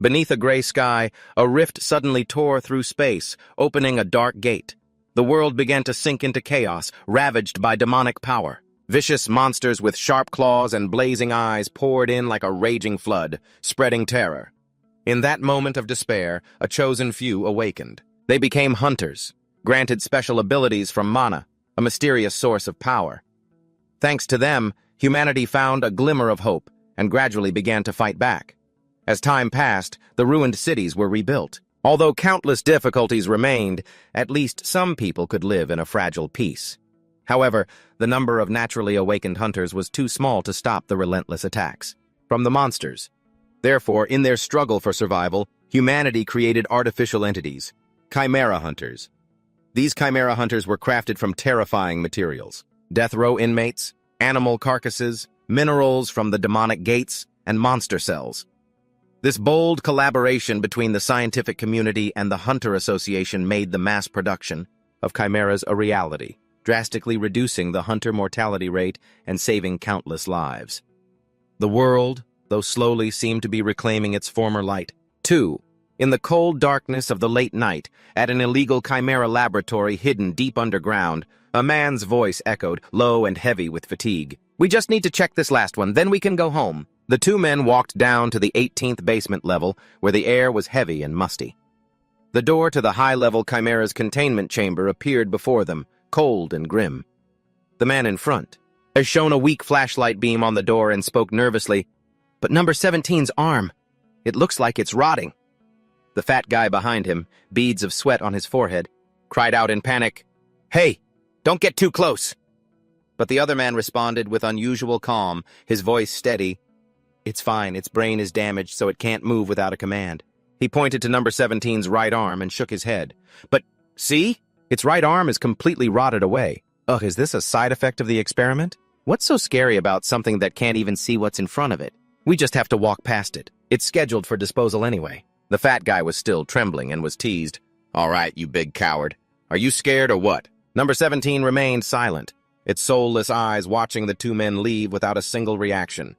Beneath a gray sky, a rift suddenly tore through space, opening a dark gate. The world began to sink into chaos, ravaged by demonic power. Vicious monsters with sharp claws and blazing eyes poured in like a raging flood, spreading terror. In that moment of despair, a chosen few awakened. They became hunters, granted special abilities from mana, a mysterious source of power. Thanks to them, humanity found a glimmer of hope and gradually began to fight back. As time passed, the ruined cities were rebuilt. Although countless difficulties remained, at least some people could live in a fragile peace. However, the number of naturally awakened hunters was too small to stop the relentless attacks from the monsters. Therefore, in their struggle for survival, humanity created artificial entities, chimera hunters. These chimera hunters were crafted from terrifying materials: death row inmates, animal carcasses, minerals from the demonic gates, and monster cells. This bold collaboration between the scientific community and the Hunter Association made the mass production of chimeras a reality, drastically reducing the hunter mortality rate and saving countless lives. The world, though slowly, seemed to be reclaiming its former light. 2. In the cold darkness of the late night, at an illegal chimera laboratory hidden deep underground, a man's voice echoed, low and heavy with fatigue. "We just need to check this last one, then we can go home." The two men walked down to the 18th basement level, where the air was heavy and musty. The door to the high-level chimera's containment chamber appeared before them, cold and grim. The man in front shone a weak flashlight beam on the door and spoke nervously, "But number 17's arm, it looks like it's rotting." The fat guy behind him, beads of sweat on his forehead, cried out in panic, "Hey, don't get too close." But the other man responded with unusual calm, his voice steady, "It's fine, its brain is damaged so it can't move without a command." He pointed to number 17's right arm and shook his head. "But, see? Its right arm is completely rotted away." Ugh, is this a side effect of the experiment? What's so scary about something that can't even see what's in front of it? We just have to walk past it. It's scheduled for disposal anyway. The fat guy was still trembling and was teased. "All right, you big coward. Are you scared or what?" Number 17 remained silent, its soulless eyes watching the two men leave without a single reaction.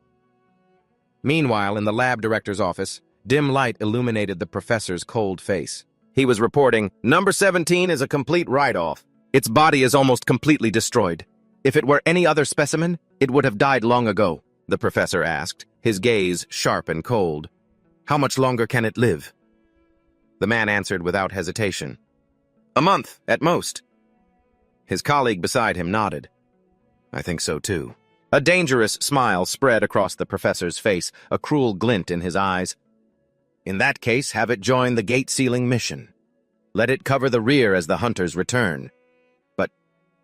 Meanwhile, in the lab director's office, dim light illuminated the professor's cold face. He was reporting, "Number 17 is a complete write-off. Its body is almost completely destroyed. If it were any other specimen, it would have died long ago," the professor asked, his gaze sharp and cold. "How much longer can it live?" The man answered without hesitation. "A month, at most." His colleague beside him nodded. "I think so, too." A dangerous smile spread across the professor's face, a cruel glint in his eyes. "In that case, have it join the gate-sealing mission. Let it cover the rear as the hunters return. But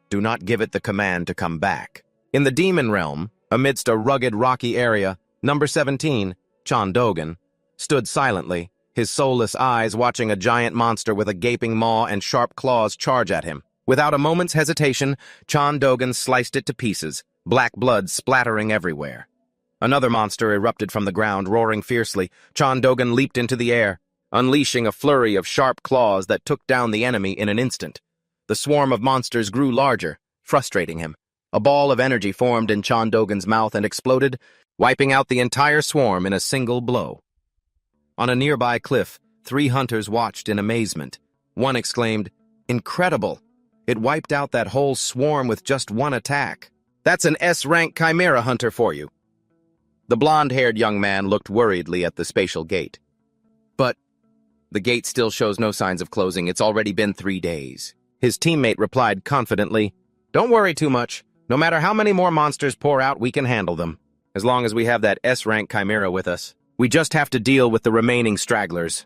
do not give it the command to come back." In the demon realm, amidst a rugged, rocky area, number 17, Chan Dogan, stood silently, his soulless eyes watching a giant monster with a gaping maw and sharp claws charge at him. Without a moment's hesitation, Chan Dogan sliced it to pieces, black blood splattering everywhere. Another monster erupted from the ground, roaring fiercely. Chan Dogan leaped into the air, unleashing a flurry of sharp claws that took down the enemy in an instant. The swarm of monsters grew larger, frustrating him. A ball of energy formed in Chan Dogan's mouth and exploded, wiping out the entire swarm in a single blow. On a nearby cliff, 3 hunters watched in amazement. One exclaimed, "Incredible! It wiped out that whole swarm with just one attack. That's an S-rank chimera hunter for you." The blonde-haired young man looked worriedly at the spatial gate. "But the gate still shows no signs of closing. It's already been 3 days." His teammate replied confidently, "Don't worry too much. No matter how many more monsters pour out, we can handle them. As long as we have that S-rank chimera with us. We just have to deal with the remaining stragglers."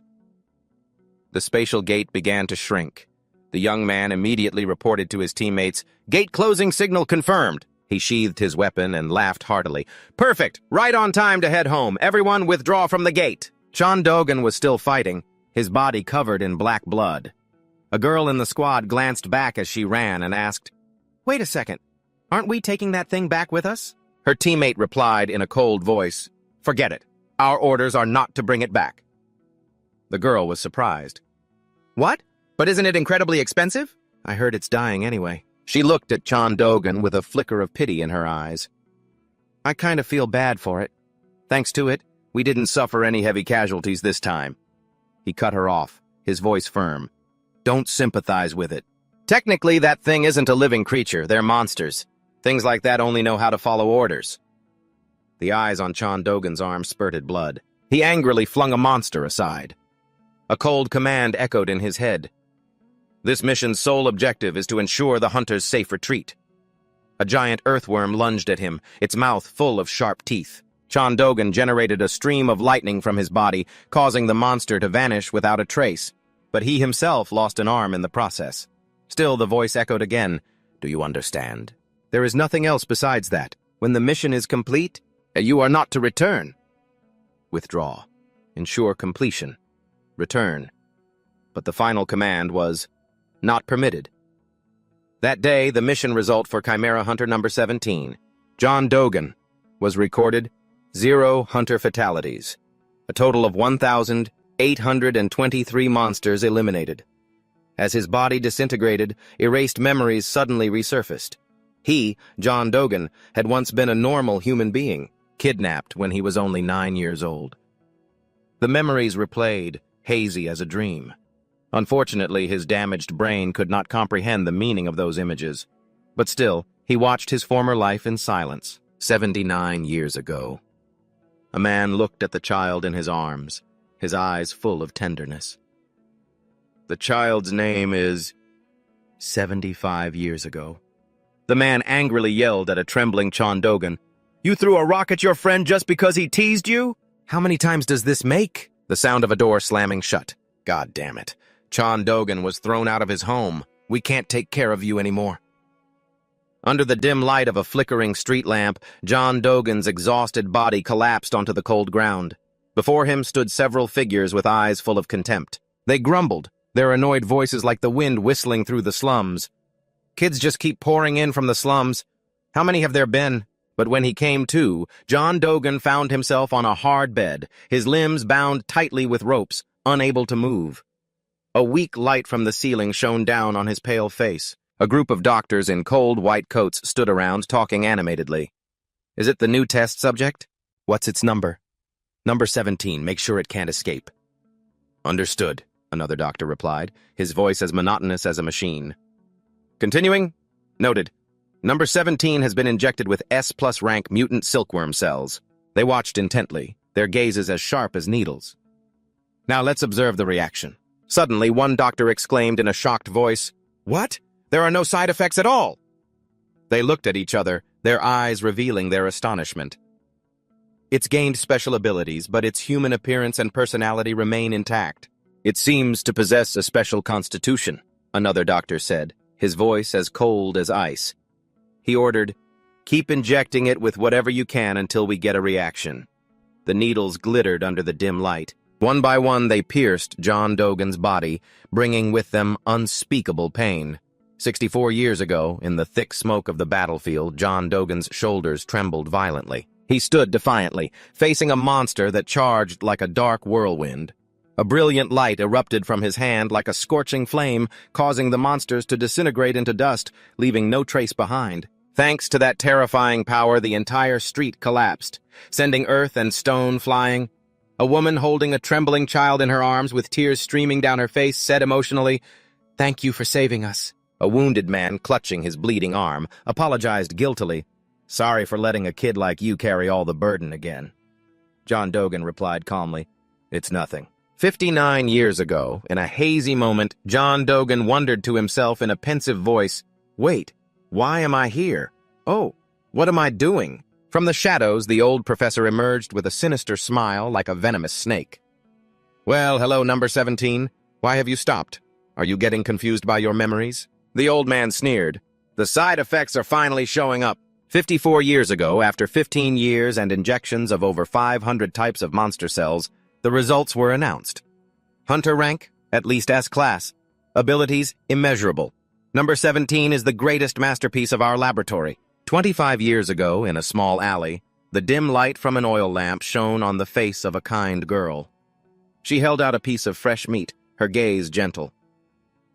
The spatial gate began to shrink. The young man immediately reported to his teammates, "Gate closing signal confirmed." He sheathed his weapon and laughed heartily. "Perfect! Right on time to head home. Everyone withdraw from the gate." Chan Dogan was still fighting, his body covered in black blood. A girl in the squad glanced back as she ran and asked, "Wait a second. Aren't we taking that thing back with us?" Her teammate replied in a cold voice, "Forget it. Our orders are not to bring it back." The girl was surprised. "What? But isn't it incredibly expensive?" "I heard it's dying anyway." She looked at Chan Dogan with a flicker of pity in her eyes. "I kind of feel bad for it. Thanks to it, We didn't suffer any heavy casualties this time. He cut her off, his voice firm. Don't sympathize with it. Technically, that thing isn't a living creature. They're monsters. Things like that only know how to follow orders. The eyes on Chan Dogan's arm spurted blood. He angrily flung a monster aside. A cold command echoed in his head. This mission's sole objective is to ensure the hunter's safe retreat. A giant earthworm lunged at him, its mouth full of sharp teeth. Chan Dogan generated a stream of lightning from his body, causing the monster to vanish without a trace. But he himself lost an arm in the process. Still, the voice echoed again. Do you understand? There is nothing else besides that. When the mission is complete, you are not to return. Withdraw. Ensure completion. Return. But the final command was, not permitted. That day, the mission result for Chimera Hunter number 17, Chan Dogan, was recorded 0 hunter fatalities. A total of 1,823 monsters eliminated. As his body disintegrated, erased memories suddenly resurfaced. He, Chan Dogan, had once been a normal human being, kidnapped when he was only 9 years old. The memories replayed, hazy as a dream. Unfortunately, his damaged brain could not comprehend the meaning of those images. But still, he watched his former life in silence, 79 years ago. A man looked at the child in his arms, his eyes full of tenderness. The child's name is 75 years ago. The man angrily yelled at a trembling Chan Dogan. You threw a rock at your friend just because he teased you? How many times does this make? The sound of a door slamming shut. God damn it. Chan Dogan was thrown out of his home. We can't take care of you anymore. Under the dim light of a flickering street lamp, Chan Dogan's exhausted body collapsed onto the cold ground. Before him stood several figures with eyes full of contempt. They grumbled, their annoyed voices like the wind whistling through the slums. Kids just keep pouring in from the slums. How many have there been? But when he came to, Chan Dogan found himself on a hard bed, his limbs bound tightly with ropes, unable to move. A weak light from the ceiling shone down on his pale face. A group of doctors in cold white coats stood around, talking animatedly. Is it the new test subject? What's its number? Number 17. Make sure it can't escape. Understood, another doctor replied, his voice as monotonous as a machine. Continuing? Noted. Number 17 has been injected with S+ rank mutant silkworm cells. They watched intently, their gazes as sharp as needles. Now let's observe the reaction. Suddenly, one doctor exclaimed in a shocked voice, What? There are no side effects at all! They looked at each other, their eyes revealing their astonishment. It's gained special abilities, but its human appearance and personality remain intact. It seems to possess a special constitution, another doctor said, his voice as cold as ice. He ordered, Keep injecting it with whatever you can until we get a reaction. The needles glittered under the dim light. One by one, they pierced Chan Dogan's body, bringing with them unspeakable pain. 64 years ago, in the thick smoke of the battlefield, Chan Dogan's shoulders trembled violently. He stood defiantly, facing a monster that charged like a dark whirlwind. A brilliant light erupted from his hand like a scorching flame, causing the monsters to disintegrate into dust, leaving no trace behind. Thanks to that terrifying power, the entire street collapsed, sending earth and stone flying. A woman holding a trembling child in her arms with tears streaming down her face said emotionally, Thank you for saving us. A wounded man, clutching his bleeding arm, apologized guiltily. Sorry for letting a kid like you carry all the burden again. Chan Dogan replied calmly, It's nothing. 59 years ago, in a hazy moment, Chan Dogan wondered to himself in a pensive voice, Wait, why am I here? Oh, what am I doing? From the shadows, the old professor emerged with a sinister smile like a venomous snake. Well, hello, number 17. Why have you stopped? Are you getting confused by your memories? The old man sneered. The side effects are finally showing up. 54 years ago, after 15 years and injections of over 500 types of monster cells, the results were announced. Hunter rank, at least S-class. Abilities, immeasurable. Number 17 is the greatest masterpiece of our laboratory. 25 years ago, in a small alley, the dim light from an oil lamp shone on the face of a kind girl. She held out a piece of fresh meat, her gaze gentle.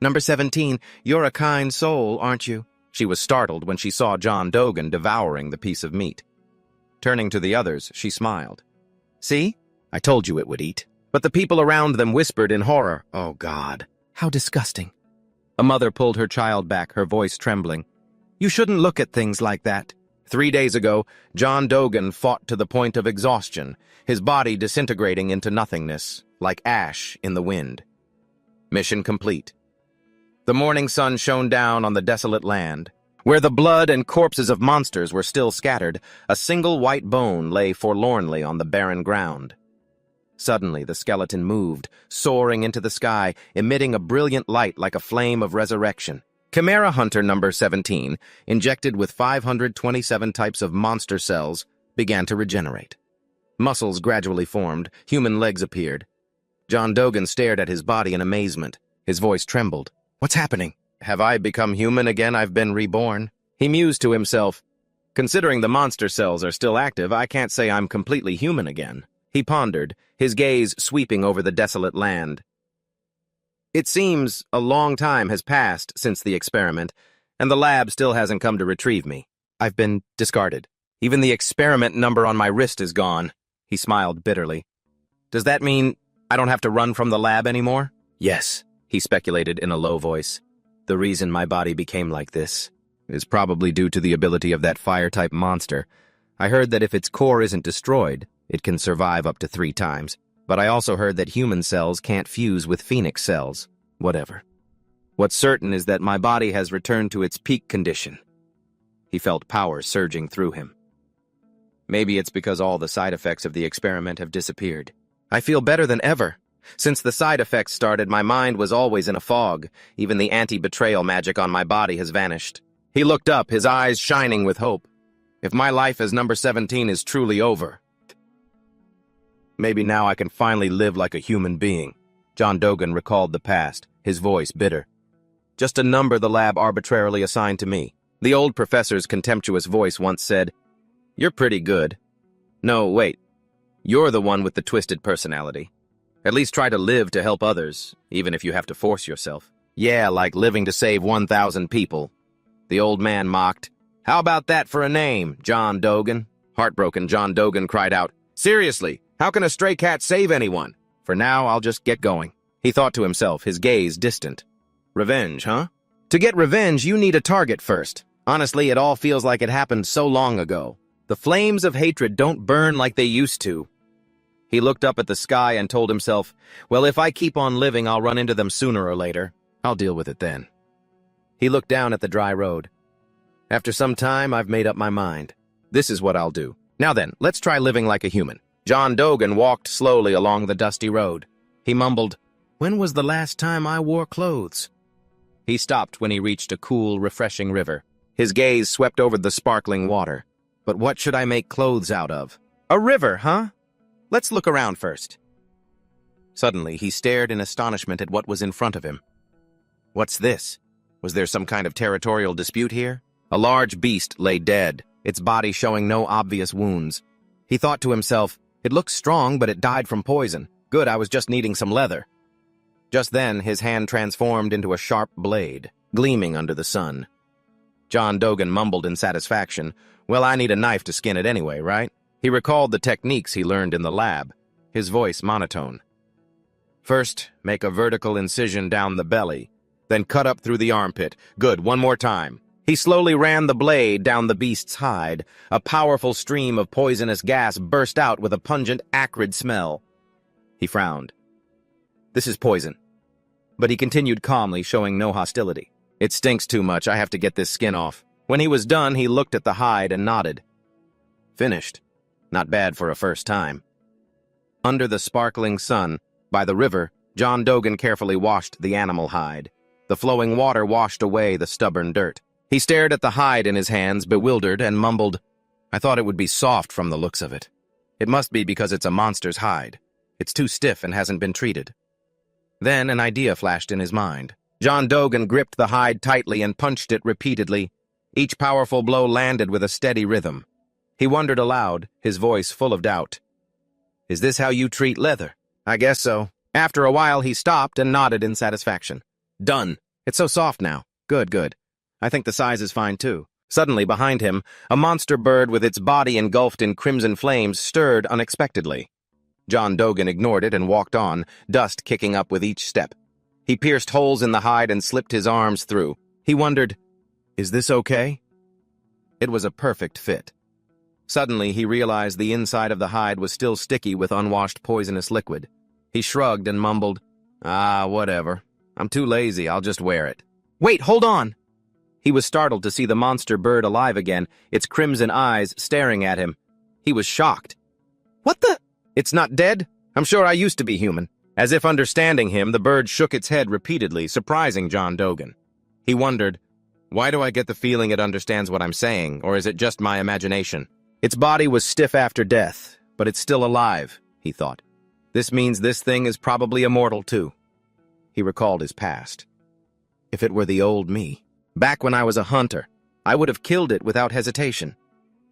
Number 17, you're a kind soul, aren't you? She was startled when she saw Chan Dogan devouring the piece of meat. Turning to the others, she smiled. See? I told you it would eat. But the people around them whispered in horror. Oh, God. How disgusting. A mother pulled her child back, her voice trembling. You shouldn't look at things like that. 3 days ago, John Dogan fought to the point of exhaustion, his body disintegrating into nothingness, like ash in the wind. Mission complete. The morning sun shone down on the desolate land. Where the blood and corpses of monsters were still scattered, a single white bone lay forlornly on the barren ground. Suddenly, the skeleton moved, soaring into the sky, emitting a brilliant light like a flame of resurrection. Chimera Hunter number 17, injected with 527 types of monster cells, began to regenerate. Muscles gradually formed, human legs appeared. John Dogan stared at his body in amazement. His voice trembled. What's happening? Have I become human again? I've been reborn. He mused to himself. Considering the monster cells are still active, I can't say I'm completely human again. He pondered, his gaze sweeping over the desolate land. It seems a long time has passed since the experiment, and the lab still hasn't come to retrieve me. I've been discarded. Even the experiment number on my wrist is gone. He smiled bitterly. Does that mean I don't have to run from the lab anymore? Yes, he speculated in a low voice. The reason my body became like this is probably due to the ability of that fire-type monster. I heard that if its core isn't destroyed, it can survive up to 3 times. But I also heard that human cells can't fuse with phoenix cells. Whatever. What's certain is that my body has returned to its peak condition. He felt power surging through him. Maybe it's because all the side effects of the experiment have disappeared. I feel better than ever. Since the side effects started, my mind was always in a fog. Even the anti-betrayal magic on my body has vanished. He looked up, his eyes shining with hope. If my life as number 17 is truly over, maybe now I can finally live like a human being. John Dogan recalled the past, his voice bitter. Just a number the lab arbitrarily assigned to me. The old professor's contemptuous voice once said, You're pretty good. No, wait. You're the one with the twisted personality. At least try to live to help others, even if you have to force yourself. Yeah, like living to save 1,000 people. The old man mocked. How about that for a name, John Dogan? Heartbroken, John Dogan cried out, Seriously, how can a stray cat save anyone? For now, I'll just get going. He thought to himself, his gaze distant. Revenge, huh? To get revenge, you need a target first. Honestly, it all feels like it happened so long ago. The flames of hatred don't burn like they used to. He looked up at the sky and told himself, well, if I keep on living, I'll run into them sooner or later. I'll deal with it then. He looked down at the dry road. After some time, I've made up my mind. This is what I'll do. Now then, let's try living like a human. John Dogan walked slowly along the dusty road. He mumbled, When was the last time I wore clothes? He stopped when he reached a cool, refreshing river. His gaze swept over the sparkling water. But what should I make clothes out of? A river, huh? Let's look around first. Suddenly, he stared in astonishment at what was in front of him. What's this? Was there some kind of territorial dispute here? A large beast lay dead, its body showing no obvious wounds. He thought to himself, it looks strong, but it died from poison. Good, I was just needing some leather. Just then, his hand transformed into a sharp blade, gleaming under the sun. John Dogan mumbled in satisfaction, well, I need a knife to skin it anyway, right? He recalled the techniques he learned in the lab, his voice monotone. First, make a vertical incision down the belly, then cut up through the armpit. Good, one more time. He slowly ran the blade down the beast's hide. A powerful stream of poisonous gas burst out with a pungent, acrid smell. He frowned. This is poison. But he continued calmly, showing no hostility. It stinks too much. I have to get this skin off. When he was done, he looked at the hide and nodded. Finished. Not bad for a first time. Under the sparkling sun, by the river, John Dogan carefully washed the animal hide. The flowing water washed away the stubborn dirt. He stared at the hide in his hands, bewildered, and mumbled, I thought it would be soft from the looks of it. It must be because it's a monster's hide. It's too stiff and hasn't been treated. Then an idea flashed in his mind. John Dogan gripped the hide tightly and punched it repeatedly. Each powerful blow landed with a steady rhythm. He wondered aloud, his voice full of doubt. Is this how you treat leather? I guess so. After a while, he stopped and nodded in satisfaction. Done. It's so soft now. Good, good. I think the size is fine, too. Suddenly, behind him, a monster bird with its body engulfed in crimson flames stirred unexpectedly. John Dogan ignored it and walked on, dust kicking up with each step. He pierced holes in the hide and slipped his arms through. He wondered, "Is this okay?" It was a perfect fit. Suddenly, he realized the inside of the hide was still sticky with unwashed poisonous liquid. He shrugged and mumbled, whatever. I'm too lazy, I'll just wear it." "Wait, hold on!" He was startled to see the monster bird alive again, its crimson eyes staring at him. He was shocked. "What the—" "It's not dead? I'm sure I used to be human." As if understanding him, the bird shook its head repeatedly, surprising John Dogan. He wondered, why do I get the feeling it understands what I'm saying, or is it just my imagination? Its body was stiff after death, but it's still alive, he thought. This means this thing is probably immortal too. He recalled his past. If it were the old me, back when I was a hunter, I would have killed it without hesitation.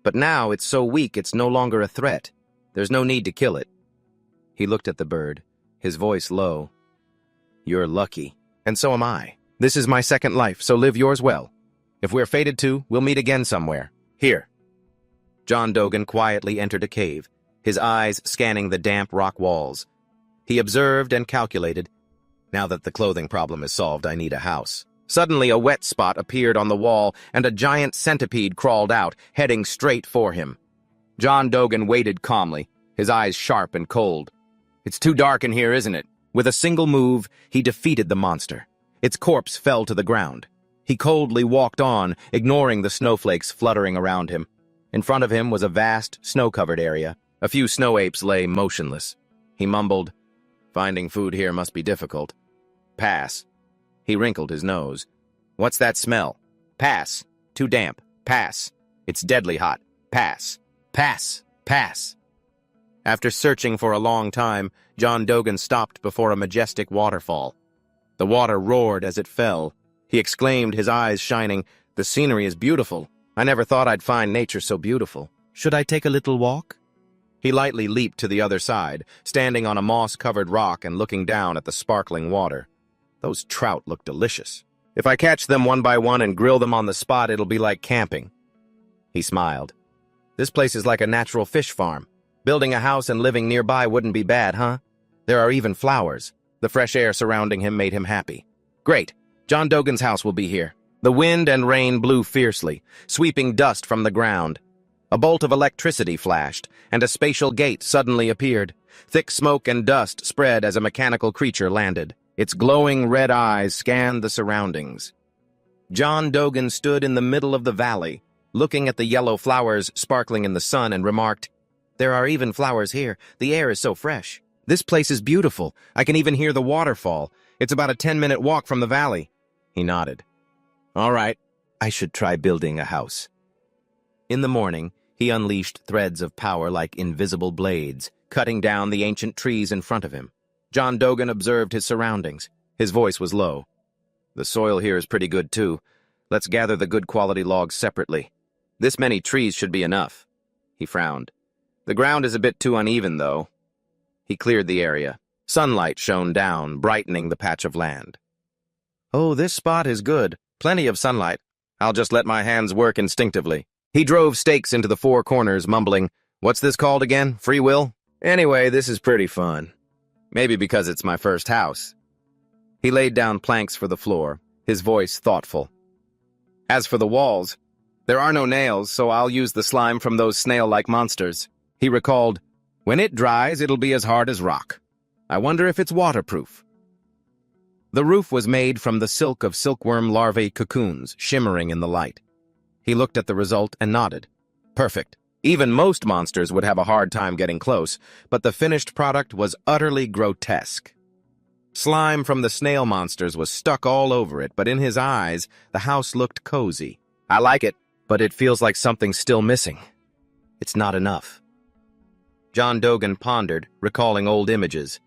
But now it's so weak it's no longer a threat. There's no need to kill it. He looked at the bird, his voice low. "You're lucky, and so am I. This is my second life, so live yours well. If we're fated to, we'll meet again somewhere. Here." John Dogan quietly entered a cave, his eyes scanning the damp rock walls. He observed and calculated. Now that the clothing problem is solved, I need a house. Suddenly, a wet spot appeared on the wall, and a giant centipede crawled out, heading straight for him. John Dogan waited calmly, his eyes sharp and cold. "It's too dark in here, isn't it?" With a single move, he defeated the monster. Its corpse fell to the ground. He coldly walked on, ignoring the snowflakes fluttering around him. In front of him was a vast, snow-covered area. A few snow apes lay motionless. He mumbled, "Finding food here must be difficult." "Pass." He wrinkled his nose. "What's that smell?" "Pass. Too damp. Pass. It's deadly hot. Pass. Pass. Pass." After searching for a long time, John Dogan stopped before a majestic waterfall. The water roared as it fell. He exclaimed, his eyes shining, "The scenery is beautiful. I never thought I'd find nature so beautiful. Should I take a little walk?" He lightly leaped to the other side, standing on a moss-covered rock and looking down at the sparkling water. Those trout look delicious. If I catch them one by one and grill them on the spot, it'll be like camping. He smiled. This place is like a natural fish farm. Building a house and living nearby wouldn't be bad, huh? There are even flowers. The fresh air surrounding him made him happy. Great. John Dogan's house will be here. The wind and rain blew fiercely, sweeping dust from the ground. A bolt of electricity flashed, and a spatial gate suddenly appeared. Thick smoke and dust spread as a mechanical creature landed. Its glowing red eyes scanned the surroundings. John Dogan stood in the middle of the valley, looking at the yellow flowers sparkling in the sun, and remarked, "There are even flowers here. The air is so fresh. This place is beautiful. I can even hear the waterfall. It's about a 10-minute walk from the valley." He nodded. "All right, I should try building a house." In the morning, he unleashed threads of power like invisible blades, cutting down the ancient trees in front of him. John Dogan observed his surroundings. His voice was low. "The soil here is pretty good, too. Let's gather the good quality logs separately. This many trees should be enough." He frowned. "The ground is a bit too uneven, though." He cleared the area. Sunlight shone down, brightening the patch of land. "Oh, this spot is good. Plenty of sunlight. I'll just let my hands work instinctively." He drove stakes into the four corners, mumbling, "What's this called again? Free will? Anyway, this is pretty fun. Maybe because it's my first house." He laid down planks for the floor, his voice thoughtful. "As for the walls, there are no nails, so I'll use the slime from those snail-like monsters." He recalled, "When it dries, it'll be as hard as rock. I wonder if it's waterproof." The roof was made from the silk of silkworm larvae cocoons, shimmering in the light. He looked at the result and nodded. Perfect. Even most monsters would have a hard time getting close, but the finished product was utterly grotesque. Slime from the snail monsters was stuck all over it, but in his eyes, the house looked cozy. "I like it, but it feels like something's still missing. It's not enough." John Dogan pondered, recalling old images.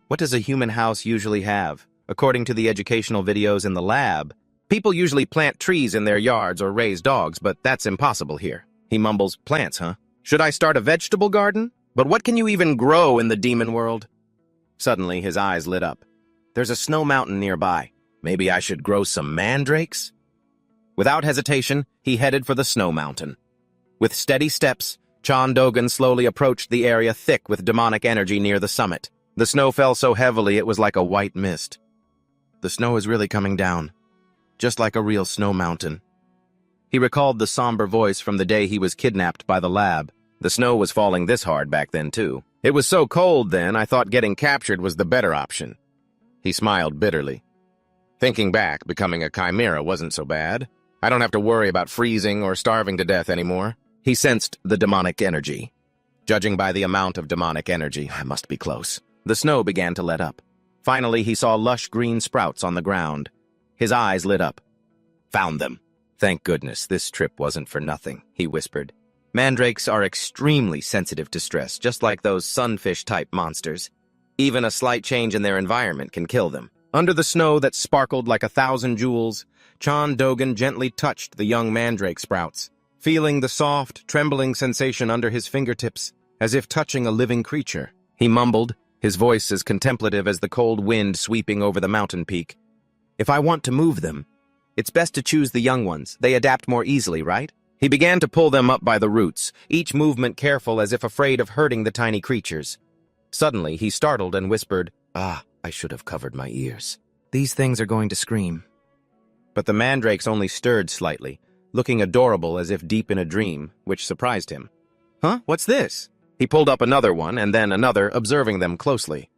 What does a human house usually have? According to the educational videos in the lab, people usually plant trees in their yards or raise dogs, but that's impossible here. He mumbles, "Plants, huh? Should I start a vegetable garden? But what can you even grow in the demon world?" Suddenly, his eyes lit up. "There's a snow mountain nearby. Maybe I should grow some mandrakes?" Without hesitation, he headed for the snow mountain. With steady steps, Dogan slowly approached the area thick with demonic energy near the summit. The snow fell so heavily it was like a white mist. The snow is really coming down, just like a real snow mountain. He recalled the somber voice from the day he was kidnapped by the lab. The snow was falling this hard back then, too. It was so cold then, I thought getting captured was the better option. He smiled bitterly. Thinking back, becoming a chimera wasn't so bad. I don't have to worry about freezing or starving to death anymore. He sensed the demonic energy. Judging by the amount of demonic energy, I must be close. The snow began to let up. Finally, he saw lush green sprouts on the ground. His eyes lit up. Found them. Thank goodness this trip wasn't for nothing, he whispered. Mandrakes are extremely sensitive to stress, just like those sunfish-type monsters. Even a slight change in their environment can kill them. Under the snow that sparkled like 1,000 jewels, Dogan gently touched the young mandrake sprouts, feeling the soft, trembling sensation under his fingertips, as if touching a living creature. He mumbled, his voice as contemplative as the cold wind sweeping over the mountain peak. If I want to move them, it's best to choose the young ones. They adapt more easily, right? He began to pull them up by the roots, each movement careful as if afraid of hurting the tiny creatures. Suddenly, he startled and whispered, "Ah, I should have covered my ears. These things are going to scream." But the mandrakes only stirred slightly, looking adorable as if deep in a dream, which surprised him. "Huh? What's this?" He pulled up another one and then another, observing them closely.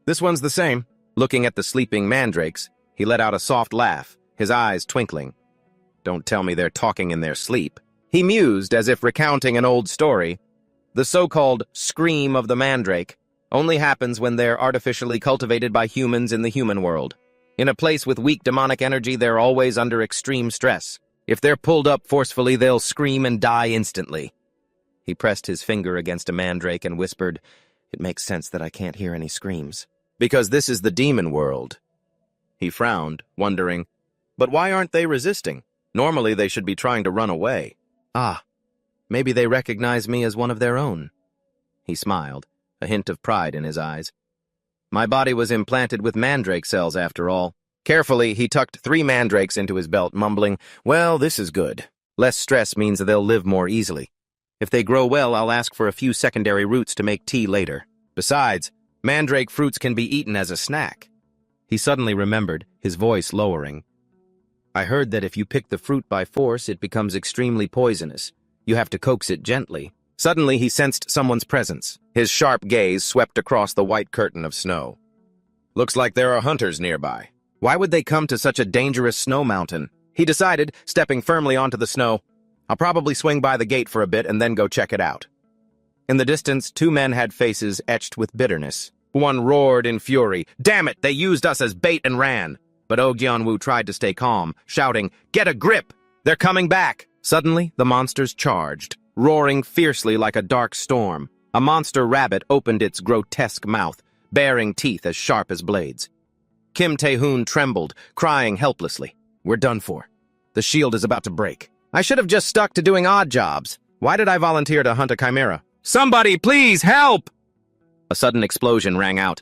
"This one's the same." Looking at the sleeping mandrakes, he let out a soft laugh, his eyes twinkling. "Don't tell me they're talking in their sleep." He mused as if recounting an old story. The so-called scream of the mandrake only happens when they're artificially cultivated by humans in the human world. In a place with weak demonic energy, they're always under extreme stress. If they're pulled up forcefully, they'll scream and die instantly. He pressed his finger against a mandrake and whispered, "It makes sense that I can't hear any screams. Because this is the demon world." He frowned, wondering, but why aren't they resisting? Normally they should be trying to run away. Ah, maybe they recognize me as one of their own. He smiled, a hint of pride in his eyes. My body was implanted with mandrake cells after all. Carefully, he tucked 3 mandrakes into his belt, mumbling, "Well, this is good. Less stress means that they'll live more easily. If they grow well, I'll ask for a few secondary roots to make tea later. Besides, mandrake fruits can be eaten as a snack." He suddenly remembered, his voice lowering. "I heard that if you pick the fruit by force, it becomes extremely poisonous. You have to coax it gently." Suddenly, he sensed someone's presence. His sharp gaze swept across the white curtain of snow. "Looks like there are hunters nearby. Why would they come to such a dangerous snow mountain?" He decided, stepping firmly onto the snow. "I'll probably swing by the gate for a bit and then go check it out." In the distance, 2 men had faces etched with bitterness. One roared in fury, "Damn it, they used us as bait and ran." But Oh Gyeon-woo tried to stay calm, shouting, "Get a grip! They're coming back!" Suddenly, the monsters charged, roaring fiercely like a dark storm. A monster rabbit opened its grotesque mouth, baring teeth as sharp as blades. Kim Tae-hoon trembled, crying helplessly. "We're done for. The shield is about to break. I should have just stuck to doing odd jobs. Why did I volunteer to hunt a chimera? Somebody, please help!" A sudden explosion rang out.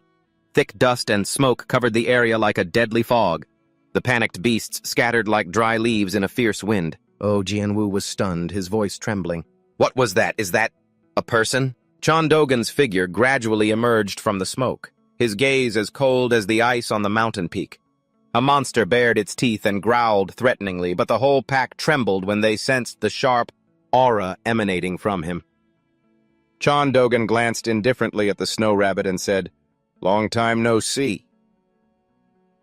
Thick dust and smoke covered the area like a deadly fog. The panicked beasts scattered like dry leaves in a fierce wind. Oh Gyeon-woo was stunned, his voice trembling. "What was that? Is that a person?" Dogan's figure gradually emerged from the smoke, his gaze as cold as the ice on the mountain peak. A monster bared its teeth and growled threateningly, but the whole pack trembled when they sensed the sharp aura emanating from him. Dogan glanced indifferently at the snow rabbit and said, "Long time no see."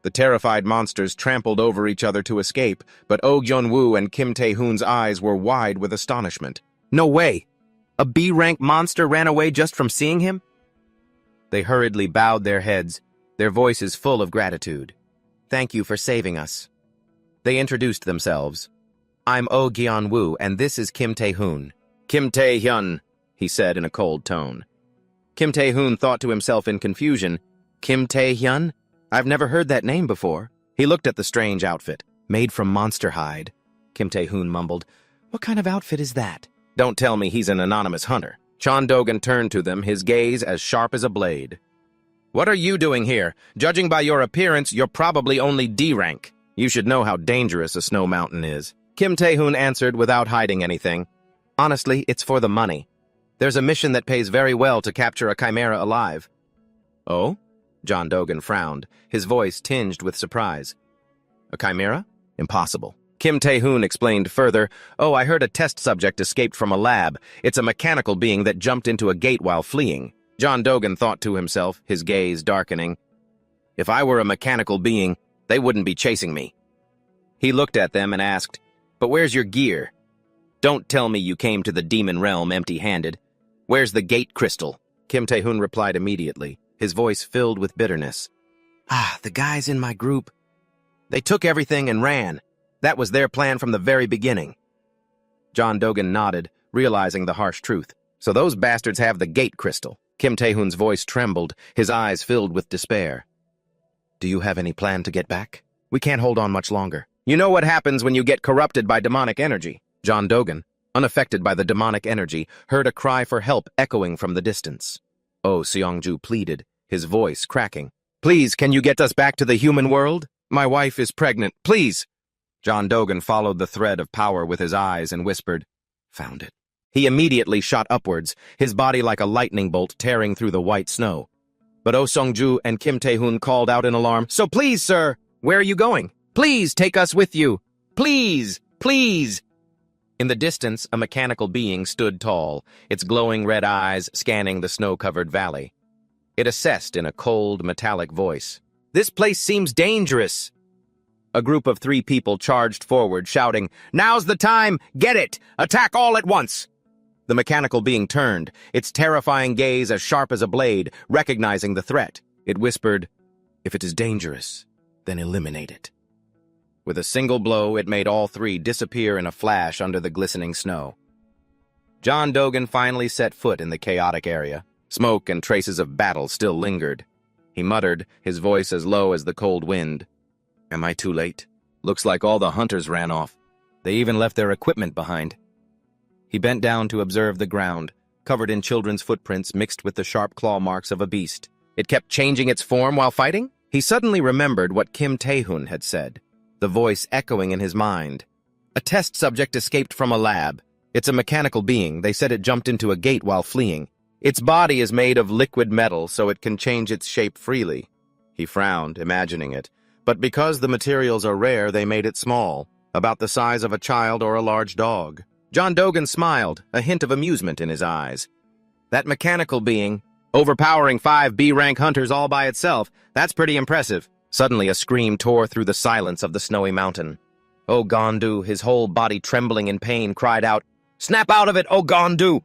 The terrified monsters trampled over each other to escape, but Oh Gyeon-woo and Kim Tae-hoon's eyes were wide with astonishment. "No way! A B-rank monster ran away just from seeing him?" They hurriedly bowed their heads, their voices full of gratitude. "Thank you for saving us." They introduced themselves. "I'm Oh Gyeon-woo, and this is Kim Tae-hoon." "Kim Tae-hyun," he said in a cold tone. Kim Tae-hoon thought to himself in confusion, "Kim Tae-hyun? I've never heard that name before." He looked at the strange outfit. "Made from monster hide," Kim Tae-hoon mumbled. "What kind of outfit is that?" "Don't tell me he's an anonymous hunter." Dogan turned to them, his gaze as sharp as a blade. "What are you doing here? Judging by your appearance, you're probably only D-rank. You should know how dangerous a snow mountain is." Kim Tae-hoon answered without hiding anything. "Honestly, it's for the money. There's a mission that pays very well to capture a chimera alive. Oh? John Dogan frowned, his voice tinged with surprise. A chimera? Impossible. Kim Tae-hoon explained further, "Oh, I heard a test subject escaped from a lab. It's a mechanical being that jumped into a gate while fleeing." John Dogan thought to himself, his gaze darkening. If I were a mechanical being, they wouldn't be chasing me. He looked at them and asked, "But where's your gear? Don't tell me you came to the demon realm empty-handed. Where's the gate crystal?" Kim Tae-hoon replied immediately, his voice filled with bitterness. The guys in my group. They took everything and ran. That was their plan from the very beginning." John Dogan nodded, realizing the harsh truth. "So those bastards have the gate crystal." Kim Tae-hoon's voice trembled, his eyes filled with despair. "Do you have any plan to get back? We can't hold on much longer." "You know what happens when you get corrupted by demonic energy." John Dogan, unaffected by the demonic energy, heard a cry for help echoing from the distance. Oh Seong-ju pleaded, his voice cracking. "Please, can you get us back to the human world? My wife is pregnant, please." John Dogan followed the thread of power with his eyes and whispered, "Found it." He immediately shot upwards, his body like a lightning bolt tearing through the white snow. But Oh Seong-ju and Kim Tae-hoon called out in alarm, "So please, sir, where are you going? Please take us with you. Please, please." In the distance, a mechanical being stood tall, its glowing red eyes scanning the snow-covered valley. It assessed in a cold, metallic voice, "This place seems dangerous." A group of 3 people charged forward, shouting, "Now's the time! Get it! Attack all at once!" The mechanical being turned, its terrifying gaze as sharp as a blade, recognizing the threat. It whispered, "If it is dangerous, then eliminate it." With a single blow, it made all 3 disappear in a flash under the glistening snow. John Dogan finally set foot in the chaotic area. Smoke and traces of battle still lingered. He muttered, his voice as low as the cold wind. "Am I too late? Looks like all the hunters ran off. They even left their equipment behind." He bent down to observe the ground, covered in children's footprints mixed with the sharp claw marks of a beast. It kept changing its form while fighting? He suddenly remembered what Kim Tae-hoon had said, the voice echoing in his mind. A test subject escaped from a lab. It's a mechanical being. They said it jumped into a gate while fleeing. Its body is made of liquid metal, so it can change its shape freely. He frowned, imagining it. But because the materials are rare, they made it small, about the size of a child or a large dog. John Dogan smiled, a hint of amusement in his eyes. That mechanical being, overpowering 5 B-rank hunters all by itself, that's pretty impressive. Suddenly a scream tore through the silence of the snowy mountain. Oh Gondu, his whole body trembling in pain, cried out, "Snap out of it, Oh Gondu!"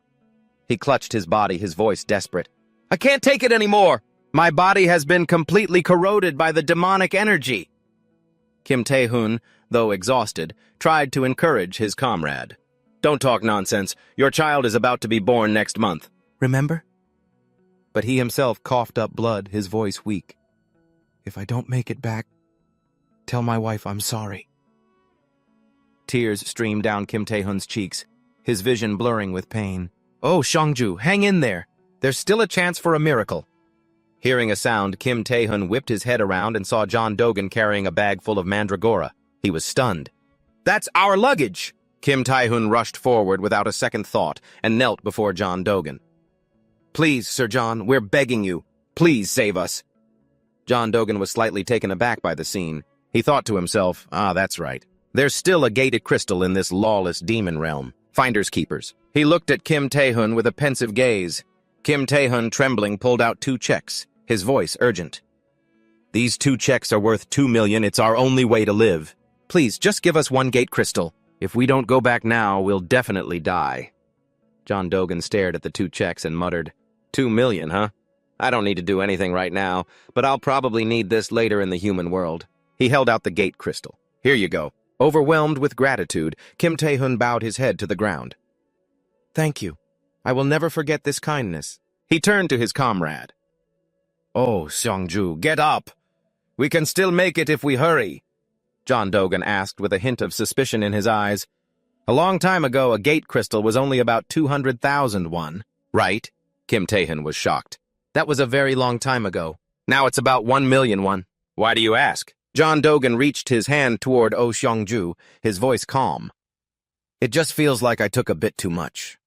He clutched his body, his voice desperate. "I can't take it anymore! My body has been completely corroded by the demonic energy." Kim Tae-hoon, though exhausted, tried to encourage his comrade. "Don't talk nonsense. Your child is about to be born next month. Remember?" But he himself coughed up blood, his voice weak. "If I don't make it back, tell my wife I'm sorry." Tears streamed down Kim Tae-hoon's cheeks, his vision blurring with pain. "Oh, Seong-ju, hang in there. There's still a chance for a miracle." Hearing a sound, Kim Tae-hoon whipped his head around and saw John Dogan carrying a bag full of mandragora. He was stunned. "That's our luggage!" Kim Tae-hoon rushed forward without a second thought and knelt before John Dogan. "Please, Sir John, we're begging you. Please save us." John Dogan was slightly taken aback by the scene. He thought to himself, that's right. There's still a gated crystal in this lawless demon realm. Finders keepers. He looked at Kim Tae-hoon with a pensive gaze. Kim Tae-hoon, trembling, pulled out 2 checks, his voice urgent. "These 2 checks are worth 2 million. It's our only way to live. Please, just give us 1 gate crystal. If we don't go back now, we'll definitely die." John Dogan stared at the 2 checks and muttered, 2 million, huh? I don't need to do anything right now, but I'll probably need this later in the human world. He held out the gate crystal. "Here you go." Overwhelmed with gratitude, Kim Tae-hoon bowed his head to the ground. "Thank you. I will never forget this kindness." He turned to his comrade. "Oh, Seong-ju, get up. We can still make it if we hurry," John Dogan asked with a hint of suspicion in his eyes. "A long time ago, a gate crystal was only about 200,000 won, right?" Kim Tae-hoon was shocked. "That was a very long time ago. Now it's about 1 million won. Why do you ask?" John Dogan reached his hand toward Oh Seong-ju, his voice calm. "It just feels like I took a bit too much.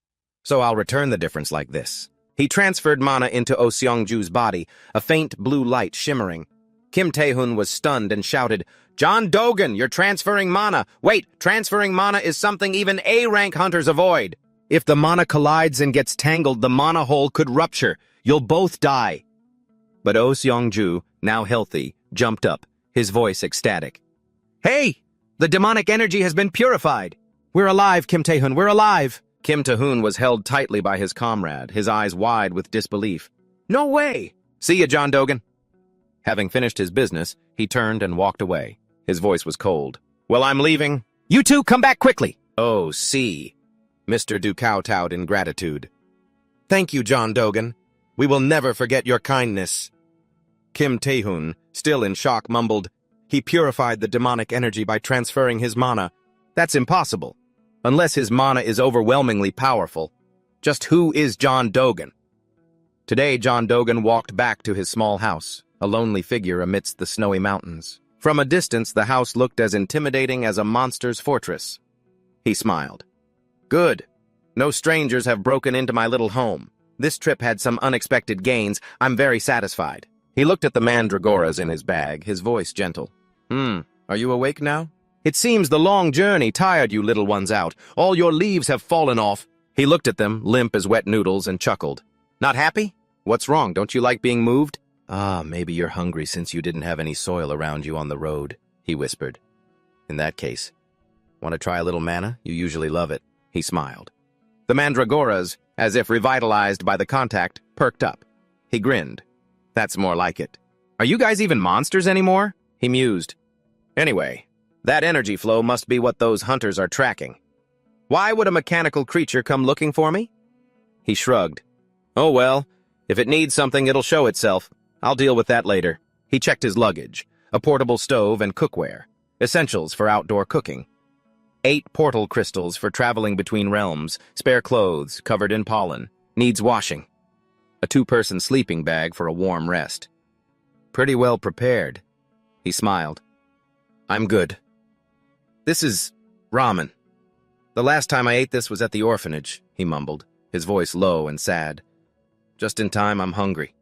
So I'll return the difference like this. He transferred mana into Oh Seong-ju's body, a faint blue light shimmering. Kim Tae-hun was stunned and shouted, "John Dogan, you're transferring mana! Wait, transferring mana is something even A-rank hunters avoid! If the mana collides and gets tangled, the mana hole could rupture. You'll both die." But Oh Seong-ju, now healthy, jumped up, his voice ecstatic. "Hey! The demonic energy has been purified! We're alive, Kim Tae-hun, we're alive!" Kim Tae-hun was held tightly by his comrade, his eyes wide with disbelief. "No way! See ya, John Dogan." Having finished his business, he turned and walked away. His voice was cold. "Well, I'm leaving. You two come back quickly." "Oh, see." Mr. Du kowtowed in gratitude. "Thank you, John Dogan. We will never forget your kindness." Kim Tae-hun, still in shock, mumbled, "He purified the demonic energy by transferring his mana. That's impossible. Unless his mana is overwhelmingly powerful. Just who is John Dogan?" Today, John Dogan walked back to his small house, a lonely figure amidst the snowy mountains. From a distance, the house looked as intimidating as a monster's fortress. He smiled. "Good. No strangers have broken into my little home. This trip had some unexpected gains. I'm very satisfied." He looked at the mandragoras in his bag, his voice gentle. Are you awake now? It seems the long journey tired you little ones out. All your leaves have fallen off." He looked at them, limp as wet noodles, and chuckled. "Not happy? What's wrong? Don't you like being moved?" "Ah, maybe you're hungry since you didn't have any soil around you on the road," he whispered. "In that case, want to try a little manna? You usually love it." He smiled. The mandragoras, as if revitalized by the contact, perked up. He grinned. "That's more like it. Are you guys even monsters anymore?" He mused. "Anyway, that energy flow must be what those hunters are tracking. Why would a mechanical creature come looking for me?" He shrugged. "Oh well, if it needs something, it'll show itself. I'll deal with that later." He checked his luggage, a portable stove and cookware, essentials for outdoor cooking. 8 portal crystals for traveling between realms, spare clothes covered in pollen, needs washing. A 2-person sleeping bag for a warm rest. Pretty well prepared. He smiled. "I'm good. This is ramen. The last time I ate this was at the orphanage," he mumbled, his voice low and sad. "Just in time, I'm hungry.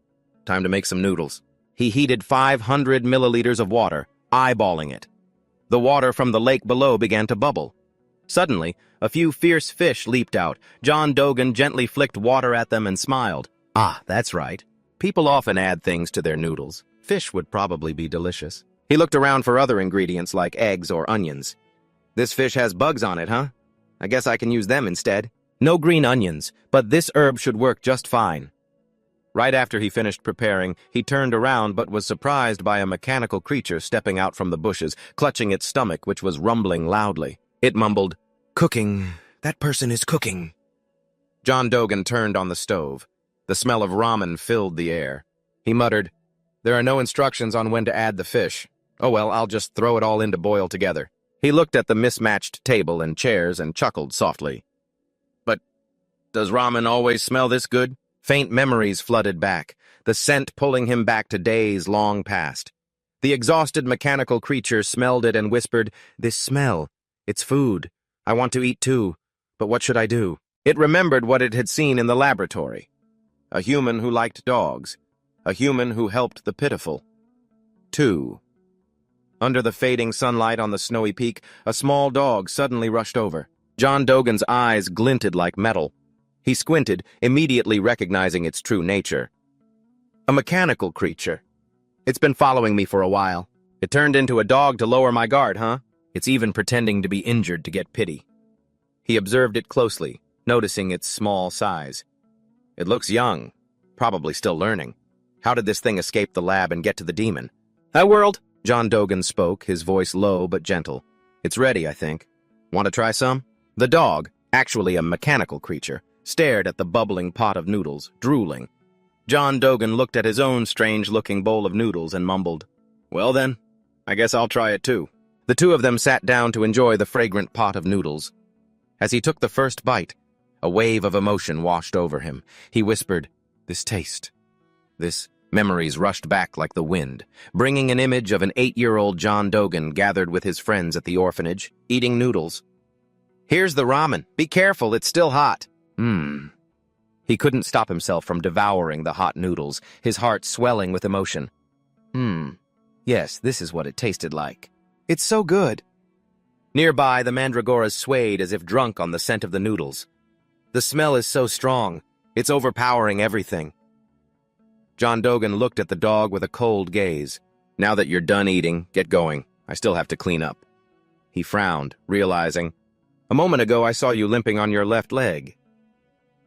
Time to make some noodles." He heated 500 milliliters of water, eyeballing it. The water from the lake below began to bubble. Suddenly, a few fierce fish leaped out. John Dogan gently flicked water at them and smiled. "Ah, that's right. People often add things to their noodles. Fish would probably be delicious." He looked around for other ingredients like eggs or onions. "This fish has bugs on it, huh? I guess I can use them instead." "No green onions, but this herb should work just fine." Right after he finished preparing, he turned around but was surprised by a mechanical creature stepping out from the bushes, clutching its stomach, which was rumbling loudly. It mumbled, "Cooking. That person is cooking." John Dogan turned on the stove. The smell of ramen filled the air. He muttered, "There are no instructions on when to add the fish. Oh well, I'll just throw it all in to boil together." He looked at the mismatched table and chairs and chuckled softly. "But does ramen always smell this good?" Faint memories flooded back, the scent pulling him back to days long past. The exhausted mechanical creature smelled it and whispered, "This smell. It's food. I want to eat too. But what should I do?" It remembered what it had seen in the laboratory. A human who liked dogs. A human who helped the pitiful. 2. Under the fading sunlight on the snowy peak, a small dog suddenly rushed over. John Dogan's eyes glinted like metal. He squinted, immediately recognizing its true nature. A mechanical creature. It's been following me for a while. It turned into a dog to lower my guard, huh? It's even pretending to be injured to get pity. He observed it closely, noticing its small size. It looks young, probably still learning. How did this thing escape the lab and get to the demon? "Hi, world," John Dogan spoke, his voice low but gentle. "It's ready, I think. Want to try some?" The dog, actually a mechanical creature, stared at the bubbling pot of noodles, drooling. John Dogan looked at his own strange-looking bowl of noodles and mumbled, "Well then, I guess I'll try it too." The two of them sat down to enjoy the fragrant pot of noodles. As he took the first bite, a wave of emotion washed over him. He whispered, "This taste, this..." Memories rushed back like the wind, bringing an image of an 8-year-old John Dogan gathered with his friends at the orphanage, eating noodles. "Here's the ramen. Be careful, it's still hot." He couldn't stop himself from devouring the hot noodles, his heart swelling with emotion. Yes, this is what it tasted like. It's so good. Nearby, the mandragoras swayed as if drunk on the scent of the noodles. The smell is so strong, it's overpowering everything. John Dogan looked at the dog with a cold gaze. Now that you're done eating, get going. I still have to clean up. He frowned, realizing, a moment ago I saw you limping on your left leg.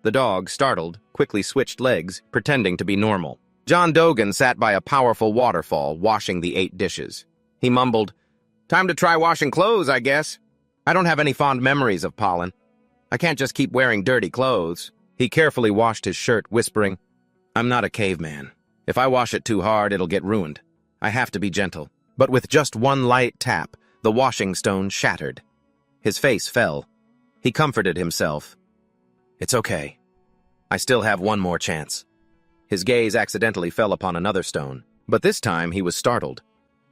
The dog, startled, quickly switched legs, pretending to be normal. John Dogan sat by a powerful waterfall, washing the 8 dishes. He mumbled, "Time to try washing clothes, I guess. I don't have any fond memories of pollen. I can't just keep wearing dirty clothes." He carefully washed his shirt, whispering, "I'm not a caveman. If I wash it too hard, it'll get ruined. I have to be gentle." But with just one light tap, the washing stone shattered. His face fell. He comforted himself. "It's okay. I still have one more chance." His gaze accidentally fell upon another stone, but this time he was startled.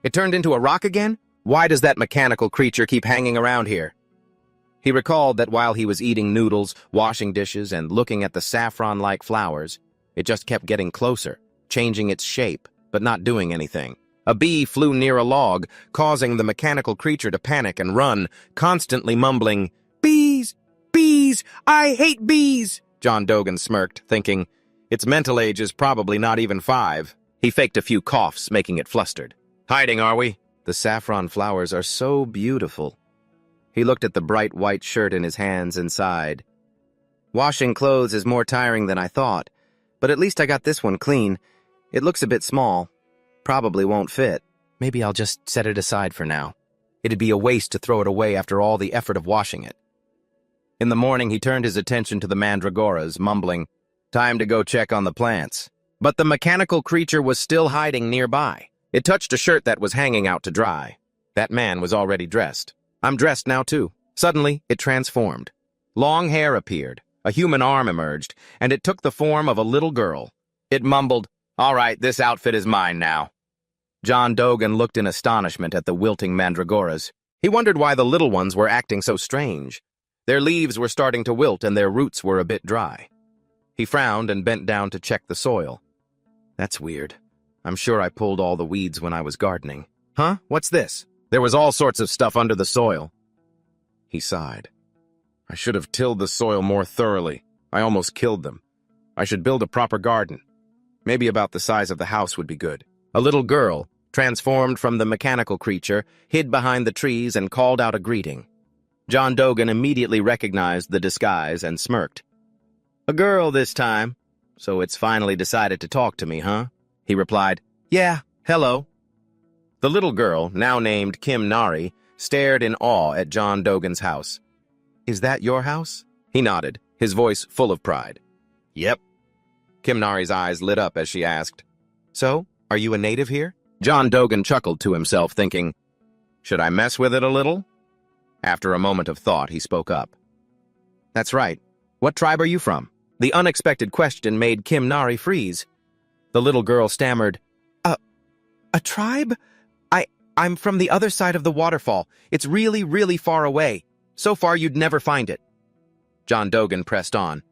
It turned into a rock again? Why does that mechanical creature keep hanging around here? He recalled that while he was eating noodles, washing dishes, and looking at the saffron-like flowers, it just kept getting closer, changing its shape, but not doing anything. A bee flew near a log, causing the mechanical creature to panic and run, constantly mumbling, "Bees! Bees! I hate bees!" John Dogan smirked, thinking, its mental age is probably not even 5. He faked a few coughs, making it flustered. "Hiding, are we? The saffron flowers are so beautiful." He looked at the bright white shirt in his hands and sighed. "Washing clothes is more tiring than I thought, but at least I got this one clean. It looks a bit small. Probably won't fit. Maybe I'll just set it aside for now. It'd be a waste to throw it away after all the effort of washing it." In the morning, he turned his attention to the mandragoras, mumbling, "Time to go check on the plants." But the mechanical creature was still hiding nearby. It touched a shirt that was hanging out to dry. That man was already dressed. "I'm dressed now, too." Suddenly, it transformed. Long hair appeared, a human arm emerged, and it took the form of a little girl. It mumbled, "All right, this outfit is mine now." John Dogan looked in astonishment at the wilting mandragoras. He wondered why the little ones were acting so strange. Their leaves were starting to wilt and their roots were a bit dry. He frowned and bent down to check the soil. "That's weird. I'm sure I pulled all the weeds when I was gardening." "Huh? What's this?" "There was all sorts of stuff under the soil." He sighed. "I should have tilled the soil more thoroughly. I almost killed them. I should build a proper garden. Maybe about the size of the house would be good." A little girl, transformed from the mechanical creature, hid behind the trees and called out a greeting. John Dogan immediately recognized the disguise and smirked. "A girl this time. So it's finally decided to talk to me, huh?" He replied, "Yeah, hello." The little girl, now named Kim Nari, stared in awe at John Dogan's house. "Is that your house?" He nodded, his voice full of pride. "Yep." Kim Nari's eyes lit up as she asked, "So, are you a native here?" John Dogan chuckled to himself, thinking, "Should I mess with it a little?" After a moment of thought, he spoke up. "That's right. What tribe are you from?" The unexpected question made Kim Nari freeze. The little girl stammered, A tribe? I'm from the other side of the waterfall. It's really, really far away. So far you'd never find it." John Dogan pressed on.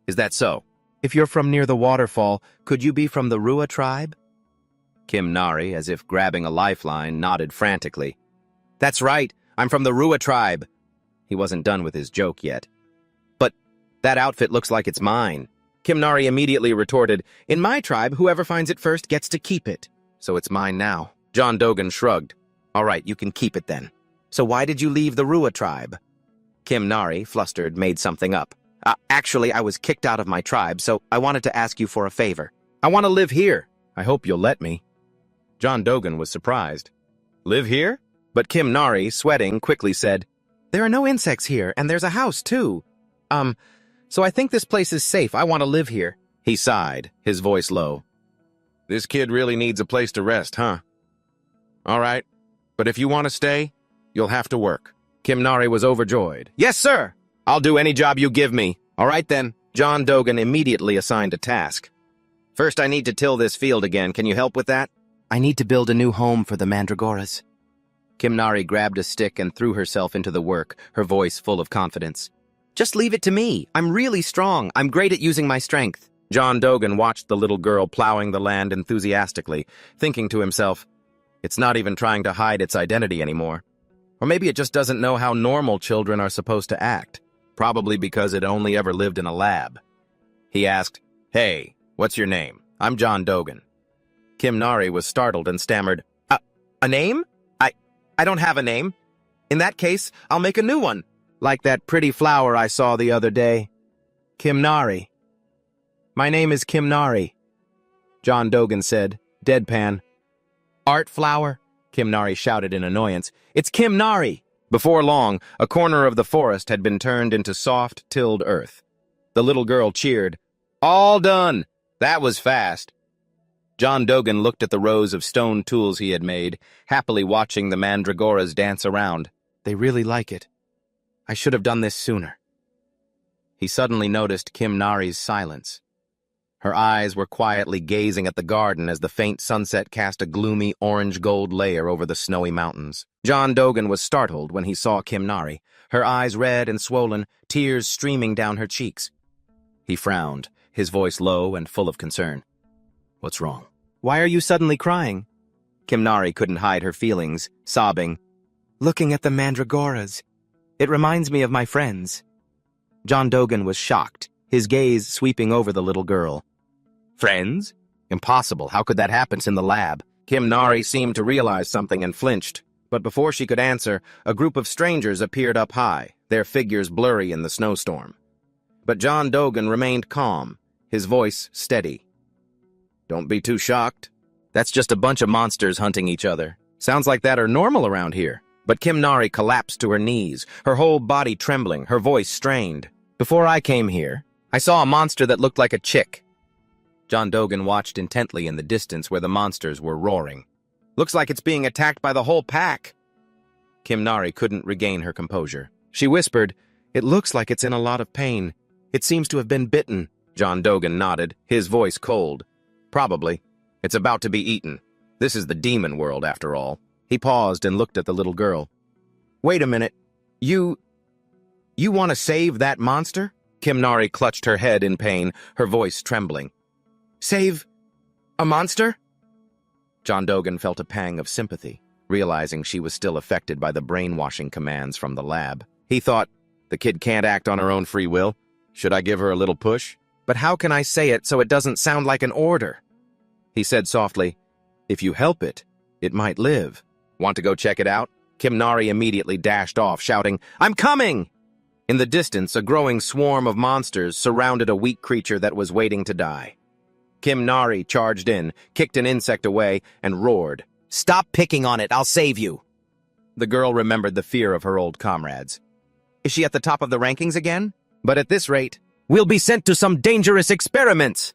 "Is that so? If you're from near the waterfall, could you be from the Rua tribe?" Kim Nari, as if grabbing a lifeline, nodded frantically. "That's right. I'm from the Rua tribe." He wasn't done with his joke yet. "But that outfit looks like it's mine." Kim Nari immediately retorted, "In my tribe, whoever finds it first gets to keep it. So it's mine now." John Dogan shrugged. "All right, you can keep it then. So why did you leave the Rua tribe?" Kim Nari, flustered, made something up. Actually, I was kicked out of my tribe, so I wanted to ask you for a favor. I want to live here. I hope you'll let me." John Dogan was surprised. "Live here?" But Kim Nari, sweating, quickly said, "There are no insects here, and there's a house, too. So I think this place is safe. I want to live here." He sighed, his voice low. "This kid really needs a place to rest, huh? All right, but if you want to stay, you'll have to work." Kim Nari was overjoyed. "Yes, sir! I'll do any job you give me." "All right, then." John Dogan immediately assigned a task. "First, I need to till this field again. Can you help with that?" "I need to build a new home for the mandragoras." Kim Nari grabbed a stick and threw herself into the work, her voice full of confidence. Just leave it to me. I'm really strong. I'm great at using my strength. John Dogan watched the little girl plowing the land enthusiastically, thinking to himself, it's not even trying to hide its identity anymore. Or maybe it just doesn't know how normal children are supposed to act, probably because it only ever lived in a lab. He asked, "Hey, what's your name? I'm John Dogan." Kimnari was startled and stammered, A name? I don't have a name. In that case, I'll make a new one, like that pretty flower I saw the other day. Kimnari. My name is Kimnari, John Dogan said, deadpan. Art flower? Kimnari shouted in annoyance. It's Kimnari! Before long, a corner of the forest had been turned into soft, tilled earth. The little girl cheered. All done! That was fast. John Dogan looked at the rows of stone tools he had made, happily watching the mandragoras dance around. They really like it. I should have done this sooner. He suddenly noticed Kimnari's silence. Her eyes were quietly gazing at the garden as the faint sunset cast a gloomy orange-gold layer over the snowy mountains. John Dogan was startled when he saw Kimnari, her eyes red and swollen, tears streaming down her cheeks. He frowned, his voice low and full of concern. What's wrong? Why are you suddenly crying? Kimnari couldn't hide her feelings, sobbing. Looking at the mandragoras. It reminds me of my friends. John Dogan was shocked, his gaze sweeping over the little girl. Friends? Impossible. How could that happen in the lab? Kimnari seemed to realize something and flinched. But before she could answer, a group of strangers appeared up high, their figures blurry in the snowstorm. But John Dogan remained calm, his voice steady. Don't be too shocked. That's just a bunch of monsters hunting each other. Sounds like that are normal around here. But Kimnari collapsed to her knees, her whole body trembling, her voice strained. Before I came here, I saw a monster that looked like a chick. John Dogan watched intently in the distance where the monsters were roaring. Looks like it's being attacked by the whole pack. Kimnari couldn't regain her composure. She whispered, It looks like it's in a lot of pain. It seems to have been bitten. John Dogan nodded, his voice cold. Probably. It's about to be eaten. This is the demon world, after all. He paused and looked at the little girl. Wait a minute. You want to save that monster? Kimnari clutched her head in pain, her voice trembling. Save a monster? John Dogan felt a pang of sympathy, realizing she was still affected by the brainwashing commands from the lab. He thought, the kid can't act on her own free will. Should I give her a little push? But how can I say it so it doesn't sound like an order? He said softly, If you help it, it might live. Want to go check it out? Kimnari immediately dashed off, shouting, I'm coming! In the distance, a growing swarm of monsters surrounded a weak creature that was waiting to die. Kimnari charged in, kicked an insect away, and roared, Stop picking on it, I'll save you! The girl remembered the fear of her old comrades. Is she at the top of the rankings again? But at this rate, we'll be sent to some dangerous experiments!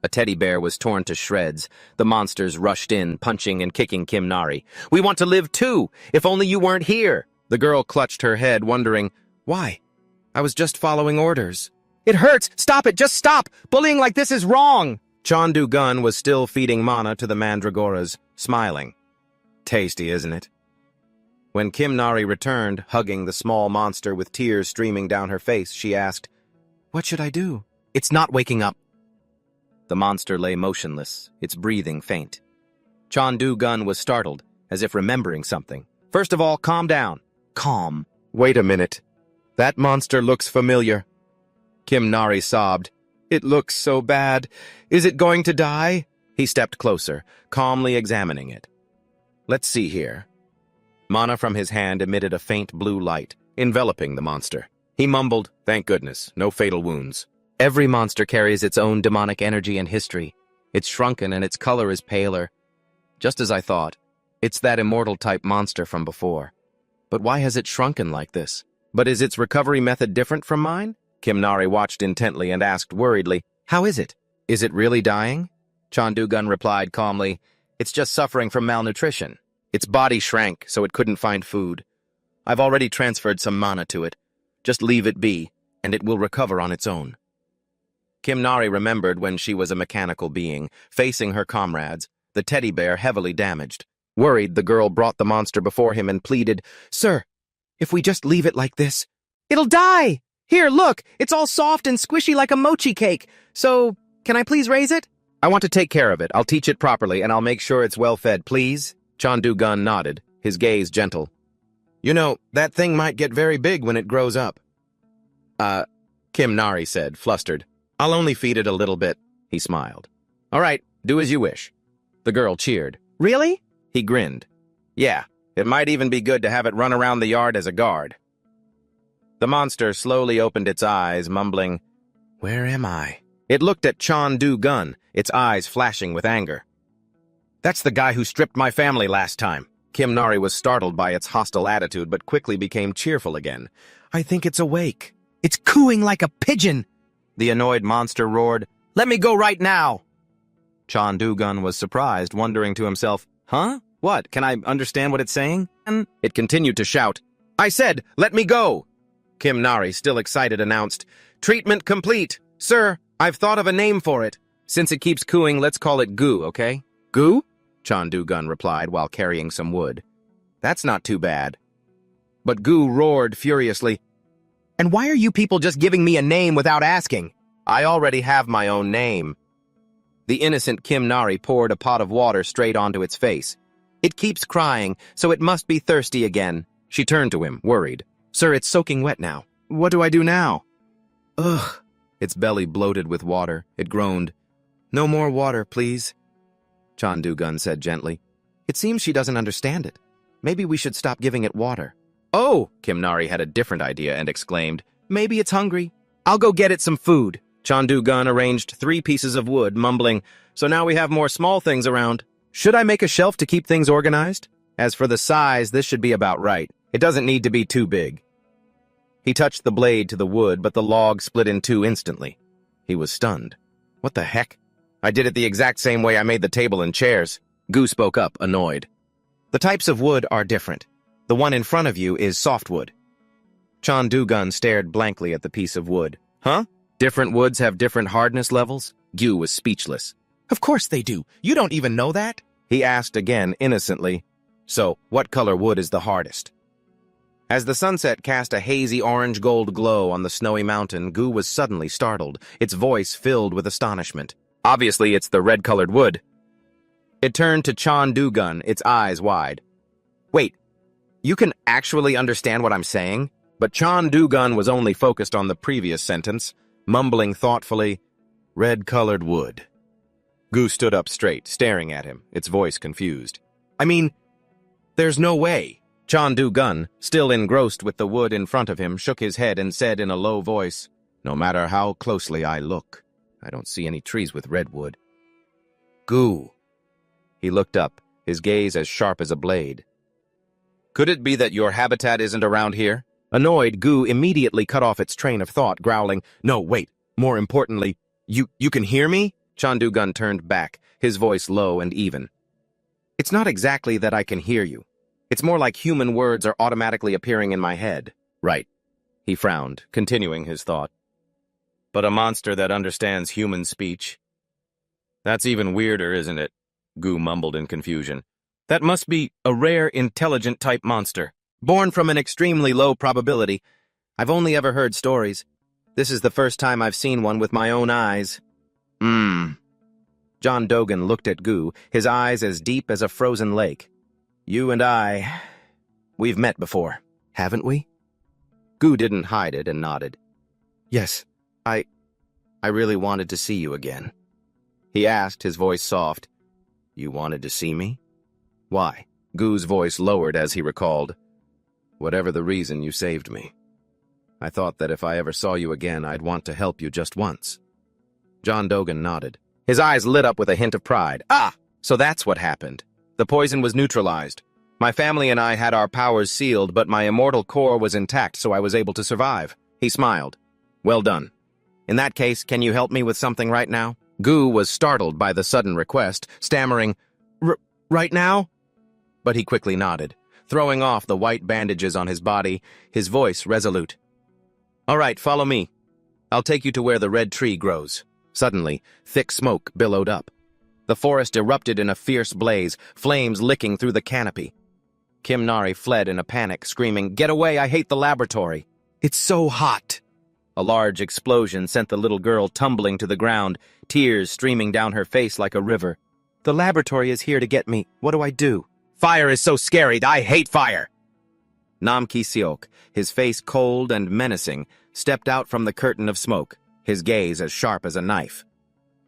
A teddy bear was torn to shreds. The monsters rushed in, punching and kicking Kimnari. We want to live too! If only you weren't here! The girl clutched her head, wondering, Why? I was just following orders. It hurts! Stop it! Just stop! Bullying like this is wrong! Chandu Gun was still feeding mana to the mandragoras, smiling. Tasty, isn't it? When Kimnari returned, hugging the small monster with tears streaming down her face, she asked, What should I do? It's not waking up. The monster lay motionless, its breathing faint. Chandu Gun was startled, as if remembering something. First of all, calm down. Calm. Wait a minute. That monster looks familiar. Kimnari sobbed. It looks so bad. Is it going to die? He stepped closer, calmly examining it. Let's see here. Mana from his hand emitted a faint blue light, enveloping the monster. He mumbled, Thank goodness, no fatal wounds. Every monster carries its own demonic energy and history. It's shrunken and its color is paler. Just as I thought. It's that immortal-type monster from before. But why has it shrunken like this? But is its recovery method different from mine? Kimnari watched intently and asked worriedly, How is it? Is it really dying? Chandu Gun replied calmly, It's just suffering from malnutrition. Its body shrank, so it couldn't find food. I've already transferred some mana to it. Just leave it be, and it will recover on its own. Kimnari remembered when she was a mechanical being, facing her comrades, the teddy bear heavily damaged. Worried, the girl brought the monster before him and pleaded, Sir, if we just leave it like this, it'll die! Here, look! It's all soft and squishy like a mochi cake. So, can I please raise it? I want to take care of it. I'll teach it properly, and I'll make sure it's well fed, please? Chandu-gun nodded, his gaze gentle. You know, that thing might get very big when it grows up. Kim Nari said, flustered. I'll only feed it a little bit. He smiled. All right, do as you wish. The girl cheered. Really? He grinned. Yeah, it might even be good to have it run around the yard as a guard. The monster slowly opened its eyes, mumbling, Where am I? It looked at Chandu-gun, its eyes flashing with anger. That's the guy who stripped my family last time. Kim Nari was startled by its hostile attitude, but quickly became cheerful again. I think it's awake. It's cooing like a pigeon. The annoyed monster roared, Let me go right now. Chandu-gun was surprised, wondering to himself, Huh? What? Can I understand what it's saying? It continued to shout, I said, let me go. Kim Nari, still excited, announced, Treatment complete. Sir, I've thought of a name for it. Since it keeps cooing, let's call it Goo, okay? Goo? Chandu-gun replied while carrying some wood. That's not too bad. But Goo roared furiously, And why are you people just giving me a name without asking? I already have my own name. The innocent Kim Nari poured a pot of water straight onto its face. It keeps crying, so it must be thirsty again. She turned to him, worried. Sir, it's soaking wet now. What do I do now? Ugh. Its belly bloated with water. It groaned. No more water, please. Chandu-gun said gently. It seems she doesn't understand it. Maybe we should stop giving it water. Oh! Kim Nari had a different idea and exclaimed, Maybe it's hungry. I'll go get it some food. Chandu-gun arranged 3 pieces of wood, mumbling, So now we have more small things around. Should I make a shelf to keep things organized? As for the size, this should be about right. It doesn't need to be too big. He touched the blade to the wood, but the log split in 2 instantly. He was stunned. What the heck? I did it the exact same way I made the table and chairs. Goo spoke up, annoyed. The types of wood are different. The one in front of you is softwood. Chandu-gun stared blankly at the piece of wood. Huh? Different woods have different hardness levels? Goo was speechless. Of course they do. You don't even know that? He asked again, innocently. So, what color wood is the hardest? As the sunset cast a hazy orange-gold glow on the snowy mountain, Goo was suddenly startled, its voice filled with astonishment. Obviously, it's the red-colored wood. It turned to Chandu-gun, its eyes wide. Wait, you can actually understand what I'm saying? But Chandu-gun was only focused on the previous sentence, mumbling thoughtfully, Red-colored wood. Goo stood up straight, staring at him, its voice confused. I mean, there's no way. Chandu-gun, still engrossed with the wood in front of him, shook his head and said in a low voice, No matter how closely I look, I don't see any trees with redwood. Goo. He looked up, his gaze as sharp as a blade. Could it be that your habitat isn't around here? Annoyed, Goo immediately cut off its train of thought, growling, No, wait, more importantly, you can hear me? Chandu-gun turned back, his voice low and even. It's not exactly that I can hear you. It's more like human words are automatically appearing in my head. Right. He frowned, continuing his thought. But a monster that understands human speech? That's even weirder, isn't it? Goo mumbled in confusion. That must be a rare, intelligent-type monster, born from an extremely low probability. I've only ever heard stories. This is the first time I've seen one with my own eyes. John Dogan looked at Goo, his eyes as deep as a frozen lake. You and I, we've met before, haven't we? Goo didn't hide it and nodded. Yes, I really wanted to see you again. He asked, his voice soft. You wanted to see me? Why? Goo's voice lowered as he recalled. Whatever the reason, you saved me. I thought that if I ever saw you again, I'd want to help you just once. John Dogan nodded. His eyes lit up with a hint of pride. Ah! So that's what happened. The poison was neutralized. My family and I had our powers sealed, but my immortal core was intact, so I was able to survive. He smiled. Well done. In that case, can you help me with something right now? Goo was startled by the sudden request, stammering, Right now? But he quickly nodded, throwing off the white bandages on his body, his voice resolute. All right, follow me. I'll take you to where the red tree grows. Suddenly, thick smoke billowed up. The forest erupted in a fierce blaze, flames licking through the canopy. Kim Nari fled in a panic, screaming, Get away, I hate the laboratory. It's so hot. A large explosion sent the little girl tumbling to the ground, tears streaming down her face like a river. The laboratory is here to get me. What do I do? Fire is so scary. I hate fire. Nam Ki-seok, his face cold and menacing, stepped out from the curtain of smoke, his gaze as sharp as a knife.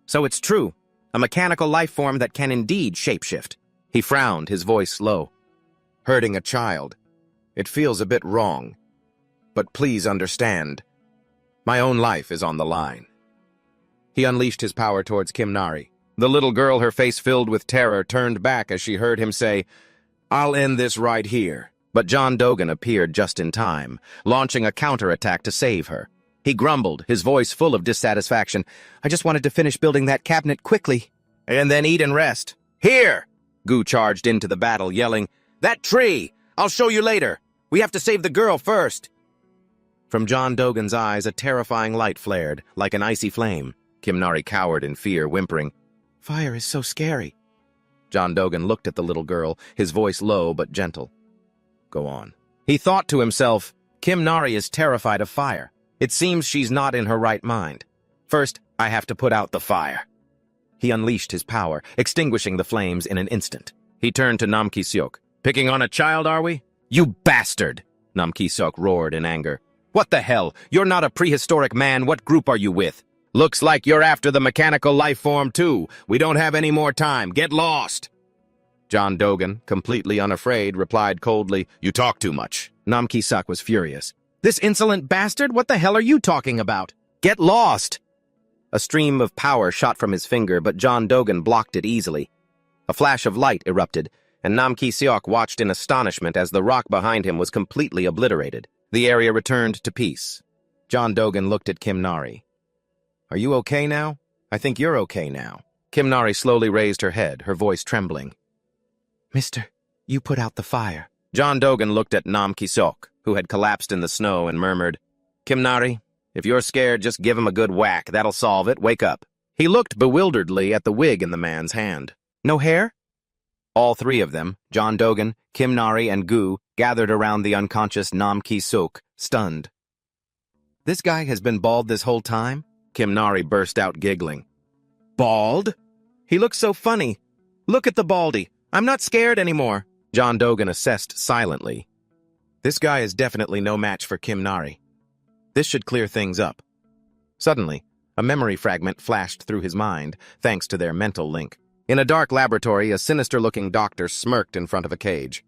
So it's true. A mechanical life form that can indeed shapeshift. He frowned, his voice low. Hurting a child. It feels a bit wrong. But please understand. My own life is on the line. He unleashed his power towards Kim Nari. The little girl, her face filled with terror, turned back as she heard him say, I'll end this right here. But John Dogan appeared just in time, launching a counterattack to save her. He grumbled, his voice full of dissatisfaction. I just wanted to finish building that cabinet quickly. And then eat and rest. Here! Gu charged into the battle, yelling, That tree! I'll show you later. We have to save the girl first. From John Dogan's eyes, a terrifying light flared, like an icy flame. Kim Nari cowered in fear, whimpering, Fire is so scary. John Dogan looked at the little girl, his voice low but gentle. Go on. He thought to himself, Kim Nari is terrified of fire. It seems she's not in her right mind. First, I have to put out the fire. He unleashed his power, extinguishing the flames in an instant. He turned to Nam Ki-seok. Picking on a child, are we? You bastard! Nam Ki-seok roared in anger. What the hell? You're not a prehistoric man. What group are you with? Looks like you're after the mechanical life form, too. We don't have any more time. Get lost! John Dogan, completely unafraid, replied coldly, You talk too much. Nam Ki-seok was furious. This insolent bastard? What the hell are you talking about? Get lost! A stream of power shot from his finger, but John Dogan blocked it easily. A flash of light erupted, and Nam Ki-seok watched in astonishment as the rock behind him was completely obliterated. The area returned to peace. John Dogan looked at Kim Nari. Are you okay now? I think you're okay now. Kim Nari slowly raised her head, her voice trembling. Mister, you put out the fire. John Dogan looked at Nam Ki-seok, who had collapsed in the snow, and murmured, Kim Nari, if you're scared, just give him a good whack. That'll solve it. Wake up. He looked bewilderedly at the wig in the man's hand. No hair? All three of them, John Dogan, Kim Nari, and Gu, gathered around the unconscious Nam Ki-seok, stunned. This guy has been bald this whole time? Kim Nari burst out giggling. Bald? He looks so funny. Look at the baldy. I'm not scared anymore. John Dogan assessed silently. This guy is definitely no match for Kim Nari. This should clear things up. Suddenly, a memory fragment flashed through his mind, thanks to their mental link. In a dark laboratory, a sinister-looking doctor smirked in front of a cage.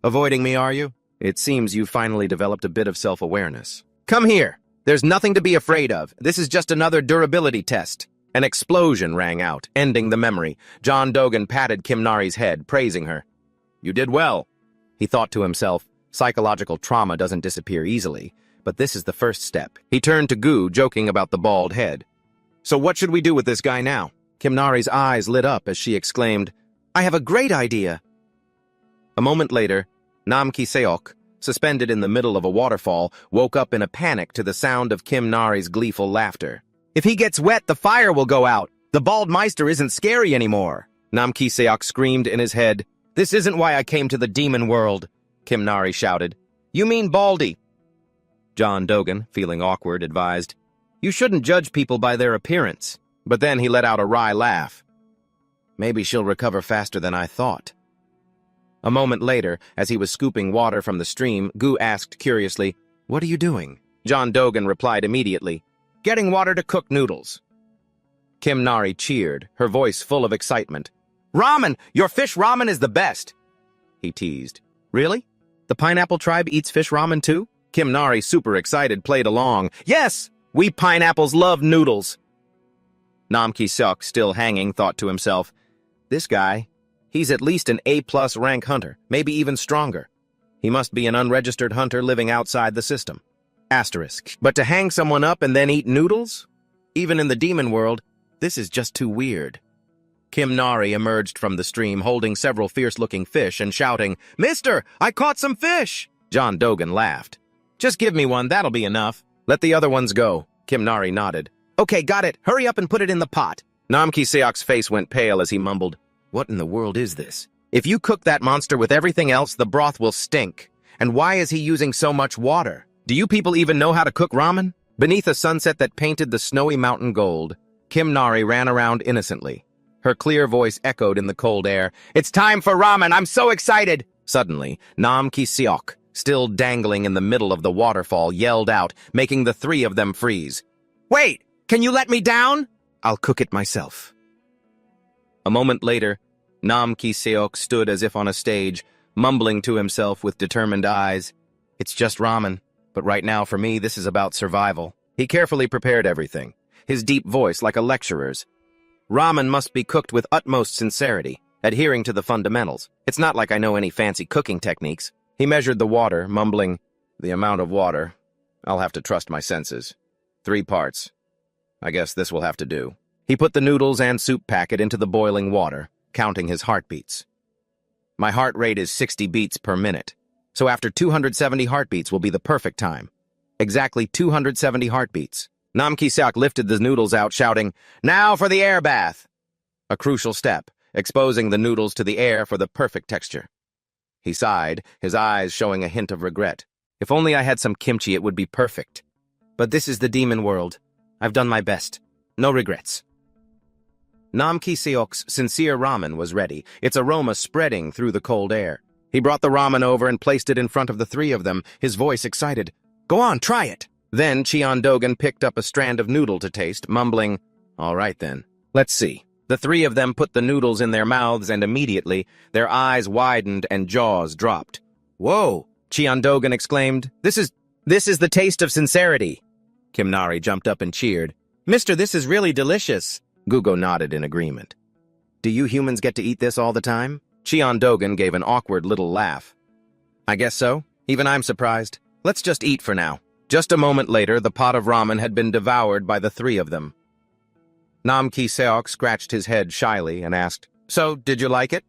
Avoiding me, are you? It seems you've finally developed a bit of self-awareness. Come here! There's nothing to be afraid of. This is just another durability test. An explosion rang out, ending the memory. John Dogan patted Kim Nari's head, praising her. You did well. He thought to himself, psychological trauma doesn't disappear easily, but this is the first step. He turned to Gu, joking about the bald head. So what should we do with this guy now? Kim Nari's eyes lit up as she exclaimed, I have a great idea. A moment later, Nam Ki-seok, suspended in the middle of a waterfall, woke up in a panic to the sound of Kim Nari's gleeful laughter. If he gets wet, the fire will go out. The bald meister isn't scary anymore. Nam Ki-seok screamed in his head. This isn't why I came to the demon world, Kim Nari shouted. You mean Baldy? John Dogan, feeling awkward, advised, You shouldn't judge people by their appearance. But then he let out a wry laugh. Maybe she'll recover faster than I thought. A moment later, as he was scooping water from the stream, Gu asked curiously, What are you doing? John Dogan replied immediately, Getting water to cook noodles. Kim Nari cheered, her voice full of excitement. Ramen! Your fish ramen is the best! He teased. Really? The pineapple tribe eats fish ramen too? Kim Nari, super excited, played along. Yes! We pineapples love noodles! Nam Ki-seok, still hanging, thought to himself, This guy, he's at least an A-plus rank hunter, maybe even stronger. He must be an unregistered hunter living outside the system. Asterisk. But to hang someone up and then eat noodles? Even in the demon world, this is just too weird. Kim Nari emerged from the stream holding several fierce-looking fish and shouting, Mister, I caught some fish! John Dogan laughed. Just give me one, that'll be enough. Let the other ones go. Kim Nari nodded. Okay, got it. Hurry up and put it in the pot. Nam Ki-seok's face went pale as he mumbled, What in the world is this? If you cook that monster with everything else, the broth will stink. And why is he using so much water? Do you people even know how to cook ramen? Beneath a sunset that painted the snowy mountain gold, Kim Nari ran around innocently. Her clear voice echoed in the cold air. "It's time for ramen! I'm so excited!" Suddenly, Nam Ki-seok, still dangling in the middle of the waterfall, yelled out, making the three of them freeze. "Wait! Can you let me down? I'll cook it myself." A moment later, Nam Ki-seok stood as if on a stage, mumbling to himself with determined eyes. "It's just ramen, but right now for me this is about survival." He carefully prepared everything, his deep voice like a lecturer's. Ramen must be cooked with utmost sincerity, adhering to the fundamentals. It's not like I know any fancy cooking techniques. He measured the water, mumbling, "The amount of water. I'll have to trust my senses. 3 parts. I guess this will have to do." He put the noodles and soup packet into the boiling water, counting his heartbeats. "My heart rate is 60 beats per minute, so after 270 heartbeats will be the perfect time. Exactly 270 heartbeats." Nam Ki-seok lifted the noodles out, shouting, "Now for the air bath!" A crucial step, exposing the noodles to the air for the perfect texture. He sighed, his eyes showing a hint of regret. "If only I had some kimchi, it would be perfect. But this is the demon world. I've done my best. No regrets." Nam Ki-seok's sincere ramen was ready, its aroma spreading through the cold air. He brought the ramen over and placed it in front of the three of them, his voice excited. "Go on, try it!" Then Cheon-dogan picked up a strand of noodle to taste, mumbling, "All right then, let's see." The three of them put the noodles in their mouths and immediately, their eyes widened and jaws dropped. "Whoa!" Cheon-dogan exclaimed. This is the taste of sincerity." Kim Nari jumped up and cheered. "Mister, this is really delicious." Gugo nodded in agreement. "Do you humans get to eat this all the time?" Cheon-dogan gave an awkward little laugh. "I guess so. Even I'm surprised. Let's just eat for now." Just a moment later, the pot of ramen had been devoured by the three of them. Nam Ki-seok scratched his head shyly and asked, "So, did you like it?"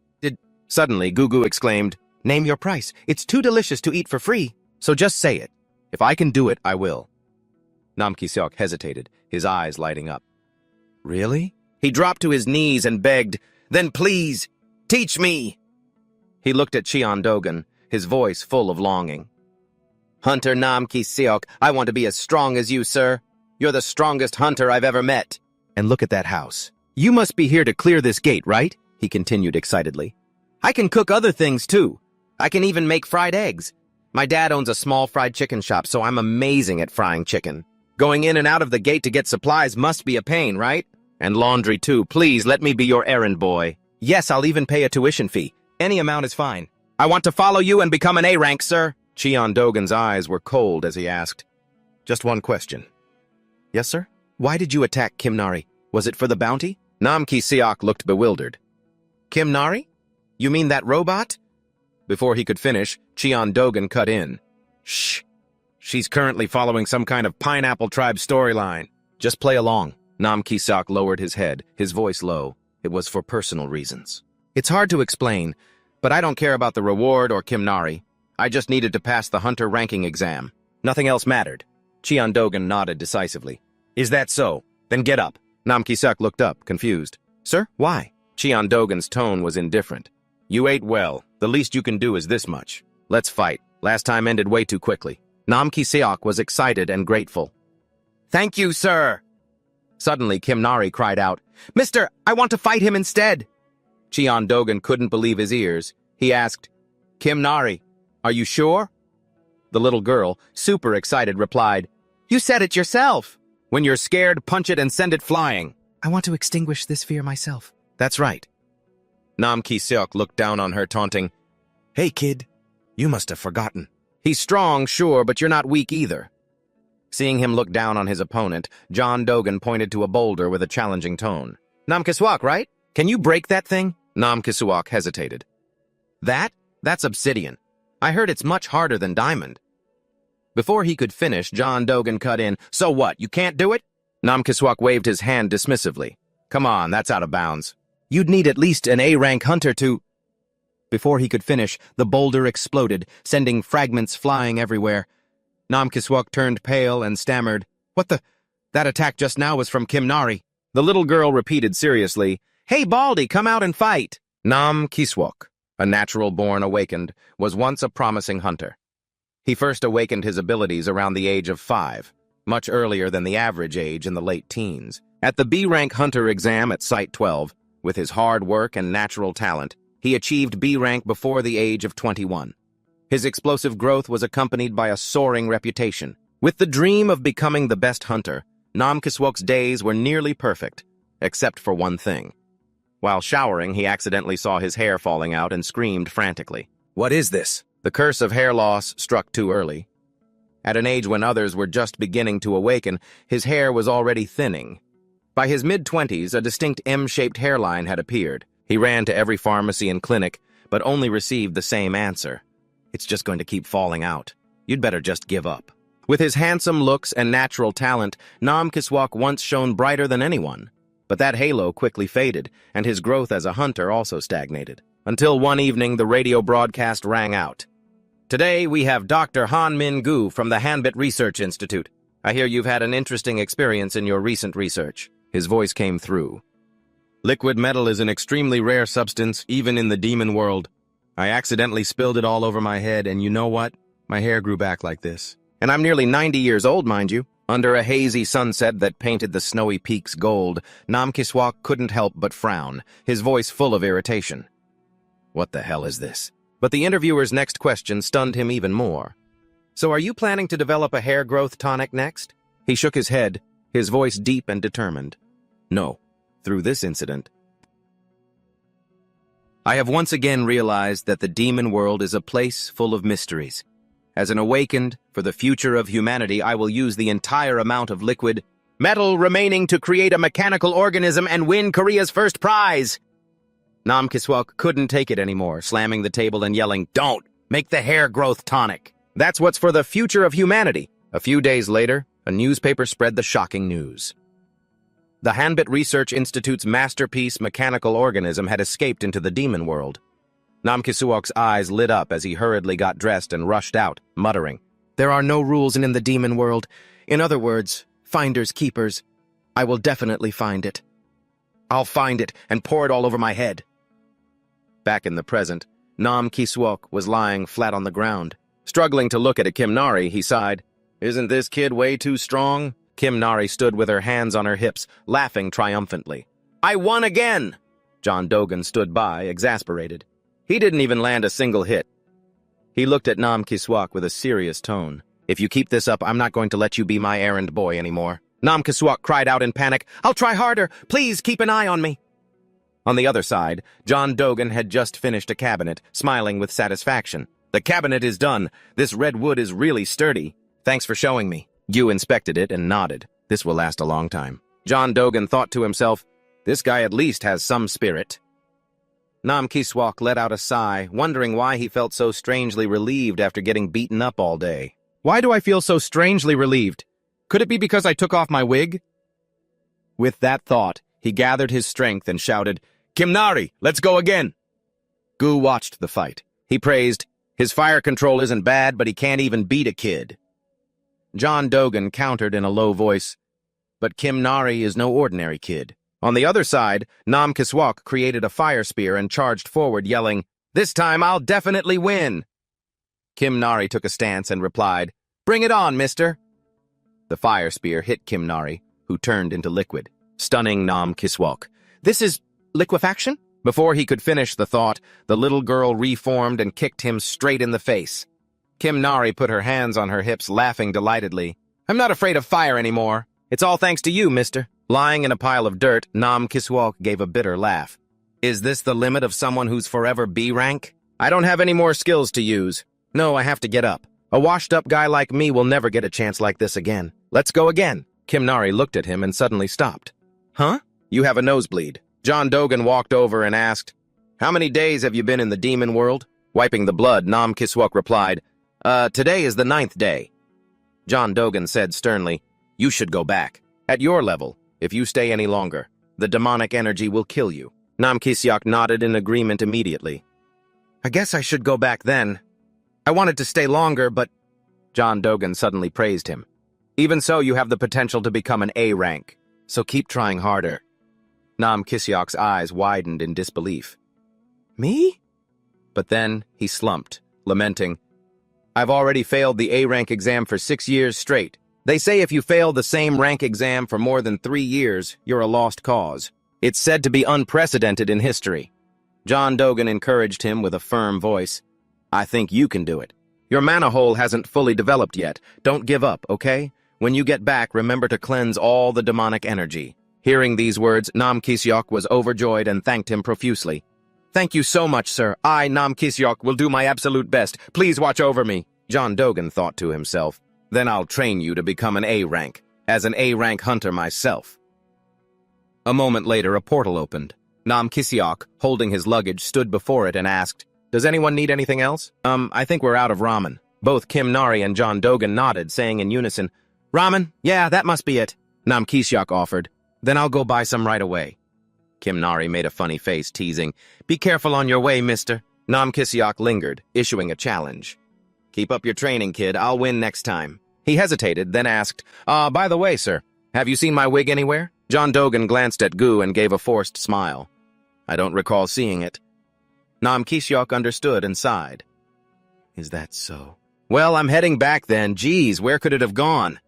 Suddenly, Gugu exclaimed, "Name your price. It's too delicious to eat for free. So just say it. If I can do it, I will." Nam Ki-seok hesitated, his eyes lighting up. "Really?" He dropped to his knees and begged, "Then please, teach me." He looked at Cheon-dogan, his voice full of longing. "Hunter Nam Ki-seok, I want to be as strong as you, sir. You're the strongest hunter I've ever met. And look at that house. You must be here to clear this gate, right?" he continued excitedly. "I can cook other things, too. I can even make fried eggs. My dad owns a small fried chicken shop, so I'm amazing at frying chicken. Going in and out of the gate to get supplies must be a pain, right? And laundry, too. Please, let me be your errand boy. Yes, I'll even pay a tuition fee. Any amount is fine. I want to follow you and become an A-rank, sir." Cheon-dogan's eyes were cold as he asked, "Just one question." "Yes, sir? Why did you attack Kim Nari? Was it for the bounty?" Nam Ki-seok looked bewildered. "Kim Nari? You mean that robot?" Before he could finish, Cheon-dogan cut in. "Shh. She's currently following some kind of Pineapple Tribe storyline. Just play along." Nam Ki-seok lowered his head, his voice low. It was for personal reasons. "It's hard to explain, but I don't care about the reward or Kim Nari. I just needed to pass the hunter ranking exam. Nothing else mattered." Cheon-dogan nodded decisively. "Is that so? Then get up." Nam Ki-seok looked up, confused. "Sir, why?" Cheon-dogan's tone was indifferent. "You ate well. The least you can do is this much. Let's fight. Last time ended way too quickly." Nam Ki-seok was excited and grateful. "Thank you, sir." Suddenly, Kim Nari cried out, "Mister, I want to fight him instead." Cheon-dogan couldn't believe his ears. He asked, "Kim Nari, are you sure?" The little girl, super excited, replied, "You said it yourself. When you're scared, punch it and send it flying." "I want to extinguish this fear myself." "That's right." Nam Ki-seok looked down on her, taunting, "Hey, kid, you must have forgotten. He's strong, sure, but you're not weak either." Seeing him look down on his opponent, Cheon-dogan pointed to a boulder with a challenging tone. "Nam Ki-seok, right? Can you break that thing?" Nam Ki-seok hesitated. That's obsidian. I heard it's much harder than diamond." Before he could finish, Cheon-dogan cut in, "So what, you can't do it?" Nam Ki-seok waved his hand dismissively. "Come on, that's out of bounds. You'd need at least an A-rank hunter to—" Before he could finish, the boulder exploded, sending fragments flying everywhere. Nam Ki-seok turned pale and stammered, "What the? That attack just now was from Kim Nari." The little girl repeated seriously, "Hey, Baldy, come out and fight." Nam Ki-seok, a natural-born awakened, was once a promising hunter. He first awakened his abilities around the age of 5. much earlier than the average age in the late teens. At the B-rank hunter exam at Site 12, with his hard work and natural talent, he achieved B rank before the age of 21. His explosive growth was accompanied by a soaring reputation. With the dream of becoming the best hunter, Nam Kiswok's days were nearly perfect, except for one thing. While showering, he accidentally saw his hair falling out and screamed frantically. "What is this?" The curse of hair loss struck too early. At an age when others were just beginning to awaken, his hair was already thinning. By his mid-20s, a distinct M-shaped hairline had appeared. He ran to every pharmacy and clinic, but only received the same answer. "It's just going to keep falling out. You'd better just give up." With his handsome looks and natural talent, Nam Kiswok once shone brighter than anyone. But that halo quickly faded, and his growth as a hunter also stagnated. Until one evening, the radio broadcast rang out. "Today, we have Dr. Han Min Gu from the Hanbit Research Institute. I hear you've had an interesting experience in your recent research." His voice came through. "Liquid metal is an extremely rare substance, even in the demon world. I accidentally spilled it all over my head, and you know what? My hair grew back like this. And I'm nearly 90 years old, mind you." Under a hazy sunset that painted the snowy peaks gold, Nam Kiswok couldn't help but frown, his voice full of irritation. What the hell is this? But the interviewer's next question stunned him even more. "So are you planning to develop a hair growth tonic next?" He shook his head, his voice deep and determined. "No. Through this incident, I have once again realized that the demon world is a place full of mysteries. As an awakened, for the future of humanity, I will use the entire amount of liquid metal remaining to create a mechanical organism and win Korea's first prize." Nam Kiswok couldn't take it anymore, slamming the table and yelling, "Don't! Make the hair growth tonic! That's what's for the future of humanity." A few days later, a newspaper spread the shocking news. The Hanbit Research Institute's masterpiece mechanical organism had escaped into the demon world. Nam Kiswok's eyes lit up as he hurriedly got dressed and rushed out, muttering, "There are no rules in the demon world. In other words, finders keepers. I will definitely find it. I'll find it and pour it all over my head." Back in the present, Nam Kiswok was lying flat on the ground. Struggling to look at a Kim Nari, he sighed, "Isn't this kid way too strong?" Kim Nari stood with her hands on her hips, laughing triumphantly. "I won again!" John Dogan stood by, exasperated. He didn't even land a single hit. He looked at Nam Kiswok with a serious tone. "If you keep this up, I'm not going to let you be my errand boy anymore." Nam Kiswok cried out in panic, "I'll try harder! Please keep an eye on me!" On the other side, John Dogan had just finished a cabinet, smiling with satisfaction. "The cabinet is done. This red wood is really sturdy. Thanks for showing me." Yu inspected it and nodded. "This will last a long time." John Dogan thought to himself, "This guy at least has some spirit." Nam Kiswok let out a sigh, wondering why he felt so strangely relieved after getting beaten up all day. "Why do I feel so strangely relieved? Could it be because I took off my wig?" With that thought, he gathered his strength and shouted, "Kim Nari, let's go again!" Gu watched the fight. He praised, "His fire control isn't bad, but he can't even beat a kid." John Dogan countered in a low voice, "But Kim Nari is no ordinary kid." On the other side, Nam Kiswok created a fire spear and charged forward, yelling, "This time I'll definitely win!" Kim Nari took a stance and replied, "Bring it on, mister!" The fire spear hit Kim Nari, who turned into liquid, stunning Nam Kiswok. "This is liquefaction?" Before he could finish the thought, the little girl reformed and kicked him straight in the face. Kim Nari put her hands on her hips, laughing delightedly. "I'm not afraid of fire anymore. It's all thanks to you, mister." Lying in a pile of dirt, Nam Kiswok gave a bitter laugh. "Is this the limit of someone who's forever B rank? I don't have any more skills to use. No, I have to get up. A washed-up guy like me will never get a chance like this again. Let's go again." Kim Nari looked at him and suddenly stopped. "Huh? You have a nosebleed." John Dogan walked over and asked, "How many days have you been in the demon world?" Wiping the blood, Nam Kiswok replied, Today is the 9th day." John Dogan said sternly, "You should go back. At your level, if you stay any longer, the demonic energy will kill you." Nam Kiswok nodded in agreement immediately. "I guess I should go back then. I wanted to stay longer, but—" John Dogan suddenly praised him. "Even so, you have the potential to become an A rank, so keep trying harder." Nam Kiswok's eyes widened in disbelief. "Me?" But then he slumped, lamenting, "I've already failed the A rank exam for 6 years straight. They say if you fail the same rank exam for more than 3 years, you're a lost cause. It's said to be unprecedented in history. John Dogan encouraged him with a firm voice. I think you can do it. Your mana hole hasn't fully developed yet. Don't give up, okay? When you get back, remember to cleanse all the demonic energy. Hearing these words, Nam Kisyok was overjoyed and thanked him profusely. Thank you so much, sir. I, Nam Kisyok, will do my absolute best. Please watch over me. John Dogan thought to himself. Then I'll train you to become an A rank, as an A rank hunter myself. A moment later, a portal opened. Nam Kisyok, holding his luggage, stood before it and asked, Does anyone need anything else? I think we're out of ramen. Both Kim Nari and John Dogan nodded, saying in unison, Ramen? Yeah, that must be it. Nam Kisyok offered. Then I'll go buy some right away. Kim Nari made a funny face, teasing, Be careful on your way, mister. Nam Kisyok lingered, issuing a challenge. Keep up your training, kid. I'll win next time. He hesitated, then asked, by the way, sir, have you seen my wig anywhere? John Dogan glanced at Gu and gave a forced smile. I don't recall seeing it. Nam Kisyok understood and sighed. Is that so? Well, I'm heading back then. Geez, where could it have gone?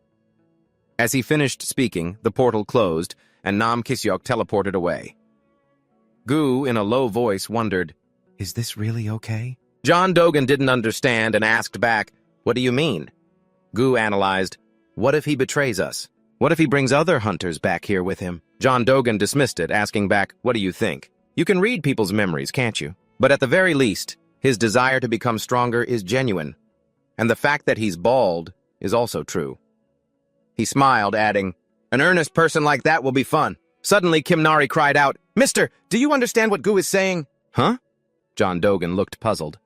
As he finished speaking, the portal closed, and Nam Kisyok teleported away. Gu, in a low voice, wondered, Is this really okay? John Dogan didn't understand and asked back, What do you mean? Gu analyzed, What if he betrays us? What if he brings other hunters back here with him? John Dogan dismissed it, asking back, What do you think? You can read people's memories, can't you? But at the very least, his desire to become stronger is genuine. And the fact that he's bald is also true. He smiled, adding, An earnest person like that will be fun. Suddenly, Kim Nari cried out, Mister, do you understand what Gu is saying? Huh? John Dogan looked puzzled.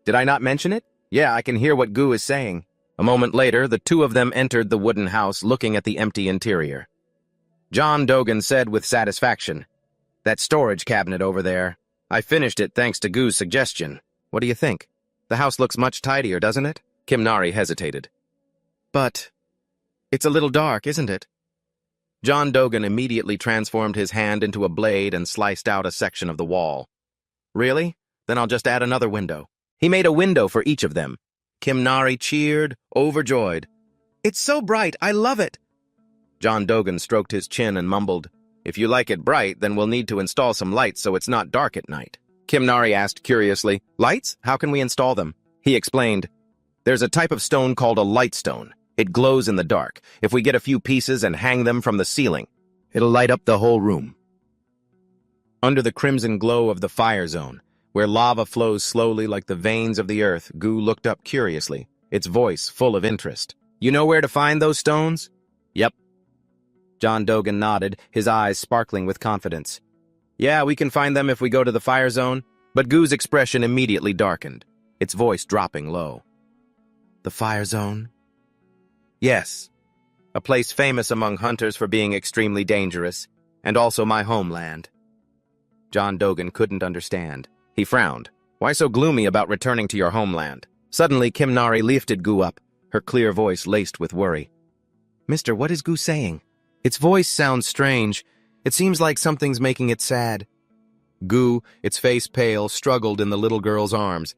Did I not mention it? Yeah, I can hear what Gu is saying. A moment later, the two of them entered the wooden house, looking at the empty interior. John Dogan said with satisfaction, That storage cabinet over there. I finished it thanks to Gu's suggestion. What do you think? The house looks much tidier, doesn't it? Kim Nari hesitated. But it's a little dark, isn't it? John Dogan immediately transformed his hand into a blade and sliced out a section of the wall. Really? Then I'll just add another window. He made a window for each of them. Kim Nari cheered, overjoyed. It's so bright, I love it. John Dogan stroked his chin and mumbled, If you like it bright, then we'll need to install some lights so it's not dark at night. Kim Nari asked curiously, Lights? How can we install them? He explained, There's a type of stone called a light stone. It glows in the dark. If we get a few pieces and hang them from the ceiling, it'll light up the whole room. Under the crimson glow of the fire zone, where lava flows slowly like the veins of the earth, Gu looked up curiously, its voice full of interest. You know where to find those stones? Yep. John Dogan nodded, his eyes sparkling with confidence. Yeah, we can find them if we go to the fire zone, but Gu's expression immediately darkened, its voice dropping low. The fire zone? Yes. A place famous among hunters for being extremely dangerous, and also my homeland. John Dogan couldn't understand. He frowned. Why so gloomy about returning to your homeland? Suddenly, Kim Nari lifted Gu up, her clear voice laced with worry. Mister, what is Gu saying? Its voice sounds strange. It seems like something's making it sad. Gu, its face pale, struggled in the little girl's arms.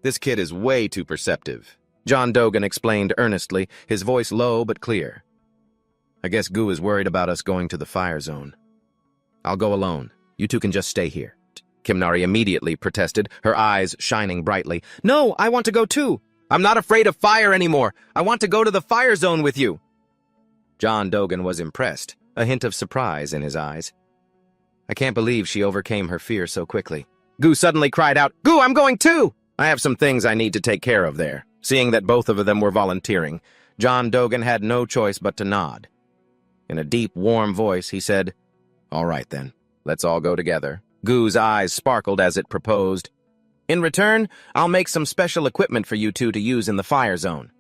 This kid is way too perceptive. John Dogan explained earnestly, his voice low but clear. I guess Gu is worried about us going to the fire zone. I'll go alone. You two can just stay here. Kim Nari immediately protested, her eyes shining brightly. No, I want to go too. I'm not afraid of fire anymore. I want to go to the fire zone with you. John Dogan was impressed, a hint of surprise in his eyes. I can't believe she overcame her fear so quickly. Gu suddenly cried out, Gu, I'm going too! I have some things I need to take care of there. Seeing that both of them were volunteering, John Dogan had no choice but to nod. In a deep, warm voice, he said, All right then, let's all go together. Gu's eyes sparkled as it proposed. In return, I'll make some special equipment for you two to use in the fire zone.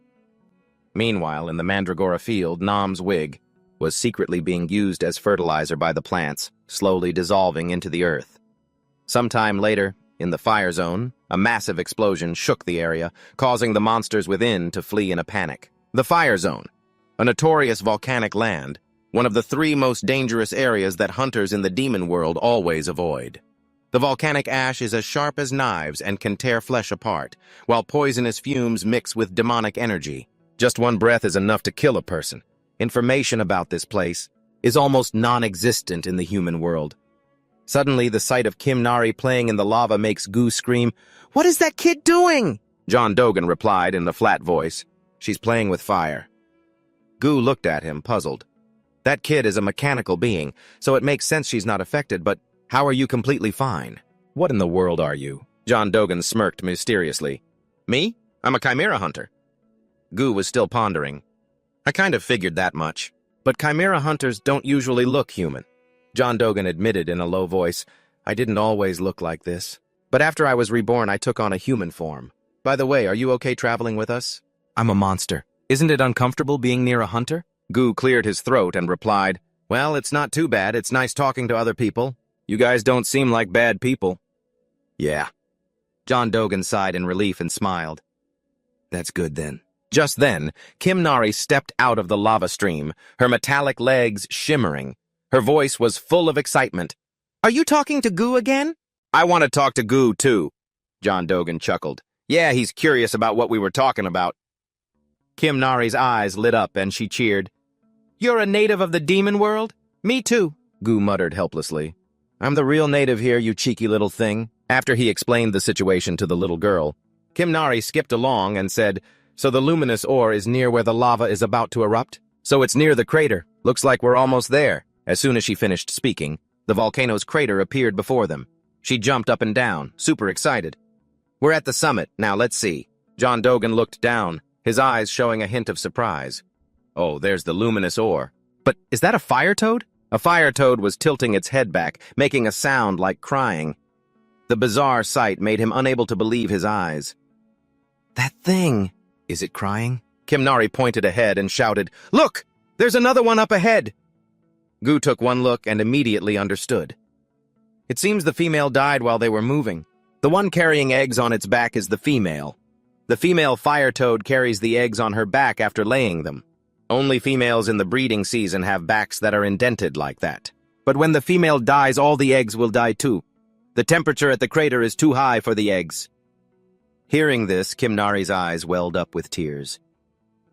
Meanwhile, in the Mandragora field, Nam's wig was secretly being used as fertilizer by the plants, slowly dissolving into the earth. Sometime later, in the fire zone, a massive explosion shook the area, causing the monsters within to flee in a panic. The fire zone, a notorious volcanic land, one of the 3 most dangerous areas that hunters in the demon world always avoid. The volcanic ash is as sharp as knives and can tear flesh apart, while poisonous fumes mix with demonic energy. Just one breath is enough to kill a person. Information about this place is almost non-existent in the human world. Suddenly, the sight of Kim Nari playing in the lava makes Gu scream, "What is that kid doing?" John Dogan replied in a flat voice, "She's playing with fire." Gu looked at him, puzzled. That kid is a mechanical being, so it makes sense she's not affected, but how are you completely fine? What in the world are you? John Dogan smirked mysteriously. Me? I'm a chimera hunter. Gu was still pondering. I kind of figured that much. But chimera hunters don't usually look human. John Dogan admitted in a low voice, I didn't always look like this. But after I was reborn, I took on a human form. By the way, are you okay traveling with us? I'm a monster. Isn't it uncomfortable being near a hunter? Gu cleared his throat and replied, Well, it's not too bad. It's nice talking to other people. You guys don't seem like bad people. Yeah. John Dogan sighed in relief and smiled. That's good then. Just then, Kim Nari stepped out of the lava stream, her metallic legs shimmering. Her voice was full of excitement. Are you talking to Gu again? I want to talk to Gu, too. John Dogan chuckled. Yeah, he's curious about what we were talking about. Kim Nari's eyes lit up and she cheered. You're a native of the demon world? Me too, Gu muttered helplessly. I'm the real native here, you cheeky little thing. After he explained the situation to the little girl, Kim Nari skipped along and said, So the luminous ore is near where the lava is about to erupt? So it's near the crater. Looks like we're almost there. As soon as she finished speaking, the volcano's crater appeared before them. She jumped up and down, super excited. We're at the summit. Now let's see. John Dogan looked down, his eyes showing a hint of surprise. Oh, there's the luminous ore. But is that a fire toad? A fire toad was tilting its head back, making a sound like crying. The bizarre sight made him unable to believe his eyes. That thing! Is it crying? Kim Nari pointed ahead and shouted, Look! There's another one up ahead! Gu took one look and immediately understood. It seems the female died while they were moving. The one carrying eggs on its back is the female. The female fire toad carries the eggs on her back after laying them. Only females in the breeding season have backs that are indented like that. But when the female dies, all the eggs will die too. The temperature at the crater is too high for the eggs. Hearing this, Kim Nari's eyes welled up with tears.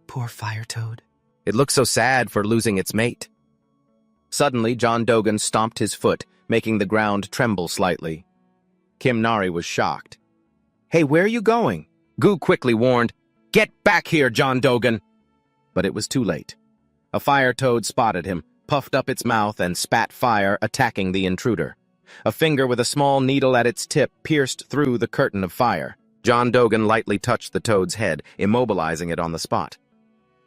Poor fire toad. It looks so sad for losing its mate. Suddenly, John Dogan stomped his foot, making the ground tremble slightly. Kim Nari was shocked. Hey, where are you going? Gu quickly warned, Get back here, John Dogan! But it was too late. A fire toad spotted him, puffed up its mouth, and spat fire, attacking the intruder. A finger with a small needle at its tip pierced through the curtain of fire. John Dogan lightly touched the toad's head, immobilizing it on the spot.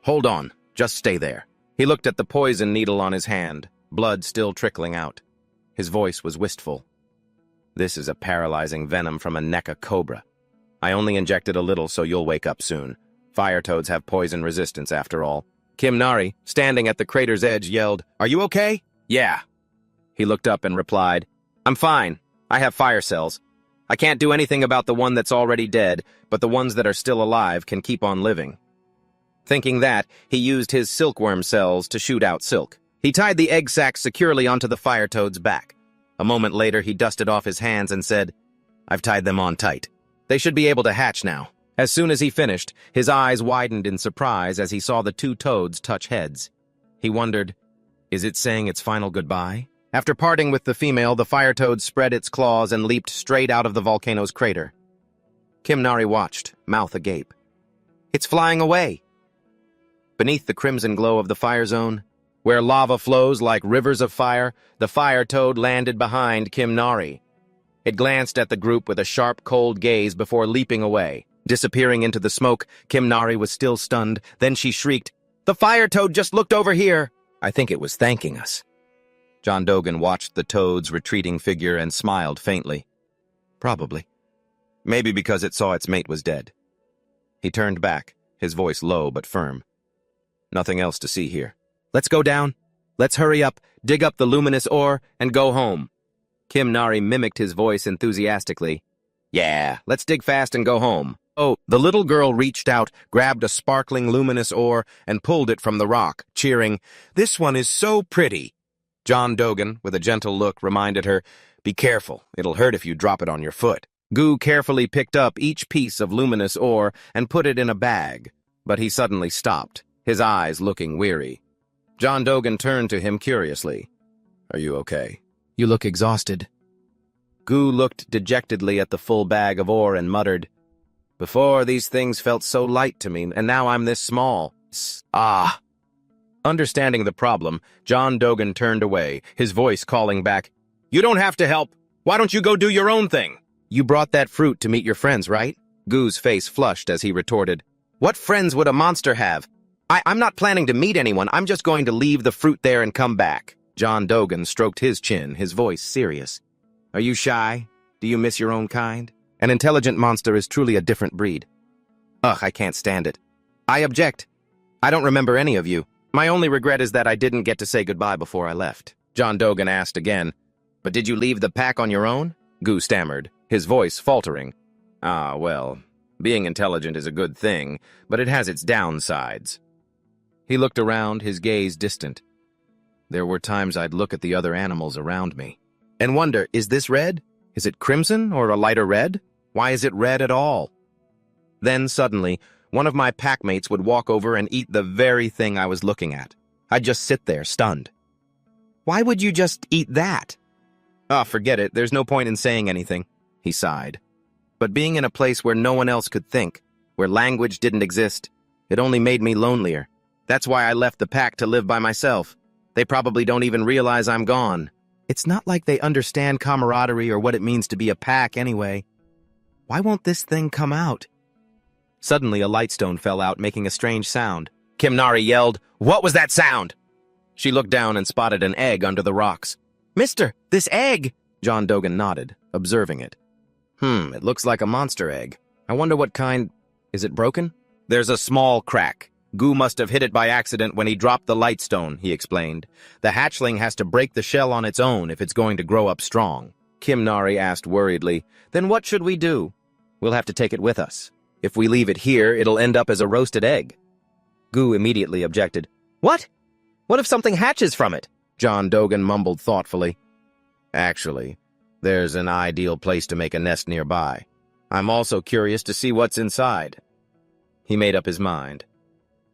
Hold on, just stay there. He looked at the poison needle on his hand, blood still trickling out. His voice was wistful. This is a paralyzing venom from a NECA cobra. I only injected a little so you'll wake up soon. Fire toads have poison resistance after all. Kim Nari, standing at the crater's edge, yelled, Are you okay? Yeah. He looked up and replied, I'm fine. I have fire cells. I can't do anything about the one that's already dead, but the ones that are still alive can keep on living. Thinking that, he used his silkworm cells to shoot out silk. He tied the egg sac securely onto the fire toad's back. A moment later, he dusted off his hands and said, I've tied them on tight. They should be able to hatch now. As soon as he finished, his eyes widened in surprise as he saw the two toads touch heads. He wondered, is it saying its final goodbye? After parting with the female, the fire toad spread its claws and leaped straight out of the volcano's crater. Kim Nari watched, mouth agape. It's flying away. Beneath the crimson glow of the fire zone, where lava flows like rivers of fire, the fire toad landed behind Kim Nari. It glanced at the group with a sharp, cold gaze before leaping away. Disappearing into the smoke, Kim Nari was still stunned. Then she shrieked, The fire toad just looked over here! I think it was thanking us. John Dogan watched the toad's retreating figure and smiled faintly. Probably. Maybe because it saw its mate was dead. He turned back, his voice low but firm. Nothing else to see here. Let's go down. Let's hurry up, dig up the luminous ore, and go home. Kim Nari mimicked his voice enthusiastically. Yeah, let's dig fast and go home. Oh, the little girl reached out, grabbed a sparkling luminous ore, and pulled it from the rock, cheering, This one is so pretty. John Dogan, with a gentle look, reminded her, Be careful, it'll hurt if you drop it on your foot. Gu carefully picked up each piece of luminous ore and put it in a bag. But he suddenly stopped, his eyes looking weary. John Dogan turned to him curiously. "Are you okay? You look exhausted." Gu looked dejectedly at the full bag of ore and muttered, "Before, these things felt so light to me, and now I'm this small. Ah." Understanding the problem, John Dogan turned away, his voice calling back, "You don't have to help. Why don't you go do your own thing? You brought that fruit to meet your friends, right?" Gu's face flushed as he retorted, "What friends would a monster have? I'm not planning to meet anyone. I'm just going to leave the fruit there and come back." John Dogan stroked his chin, his voice serious. "Are you shy? Do you miss your own kind? An intelligent monster is truly a different breed." "Ugh, I can't stand it." "I object. I don't remember any of you. My only regret is that I didn't get to say goodbye before I left." John Dogan asked again, "But did you leave the pack on your own?" Gu stammered, his voice faltering. "Ah, well, being intelligent is a good thing, but it has its downsides." He looked around, his gaze distant. There were times I'd look at the other animals around me and wonder, is this red? Is it crimson or a lighter red? Why is it red at all? Then suddenly, one of my packmates would walk over and eat the very thing I was looking at. I'd just sit there, stunned. "Why would you just eat that?" "Ah, forget it. There's no point in saying anything," he sighed. But being in a place where no one else could think, where language didn't exist, it only made me lonelier. That's why I left the pack to live by myself. They probably don't even realize I'm gone. It's not like they understand camaraderie or what it means to be a pack anyway. Why won't this thing come out? Suddenly, a lightstone fell out, making a strange sound. Kimnari yelled, "What was that sound?" She looked down and spotted an egg under the rocks. "Mister, this egg!" John Dogan nodded, observing it. It looks like a monster egg. I wonder what kind... Is it broken?" "There's a small crack. Gu must have hit it by accident when he dropped the lightstone," he explained. "The hatchling has to break the shell on its own if it's going to grow up strong." Kimnari asked worriedly, "Then what should we do?" "We'll have to take it with us. If we leave it here, it'll end up as a roasted egg." Gu immediately objected. "What? What if something hatches from it?" John Dogan mumbled thoughtfully. "Actually, there's an ideal place to make a nest nearby. I'm also curious to see what's inside." He made up his mind.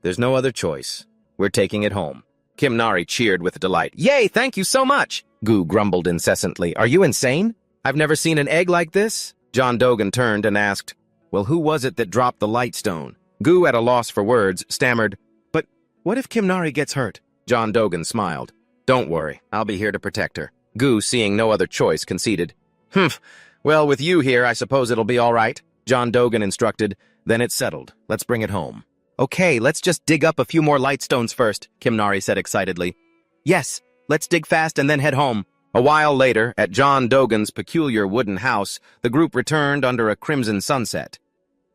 "There's no other choice. We're taking it home." Kimnari cheered with delight. "Yay, thank you so much!" Gu grumbled incessantly. "Are you insane? I've never seen an egg like this." John Dogan turned and asked, "Well, who was it that dropped the lightstone?" Gu, at a loss for words, stammered, "But what if Kimnari gets hurt?" John Dogan smiled. "Don't worry, I'll be here to protect her." Gu, seeing no other choice, conceded. Well, with you here, I suppose it'll be all right," John Dogan instructed. "Then it's settled. Let's bring it home." "Okay, let's just dig up a few more lightstones first," Kimnari said excitedly. "Yes, let's dig fast and then head home." A while later, at John Dogan's peculiar wooden house, the group returned under a crimson sunset.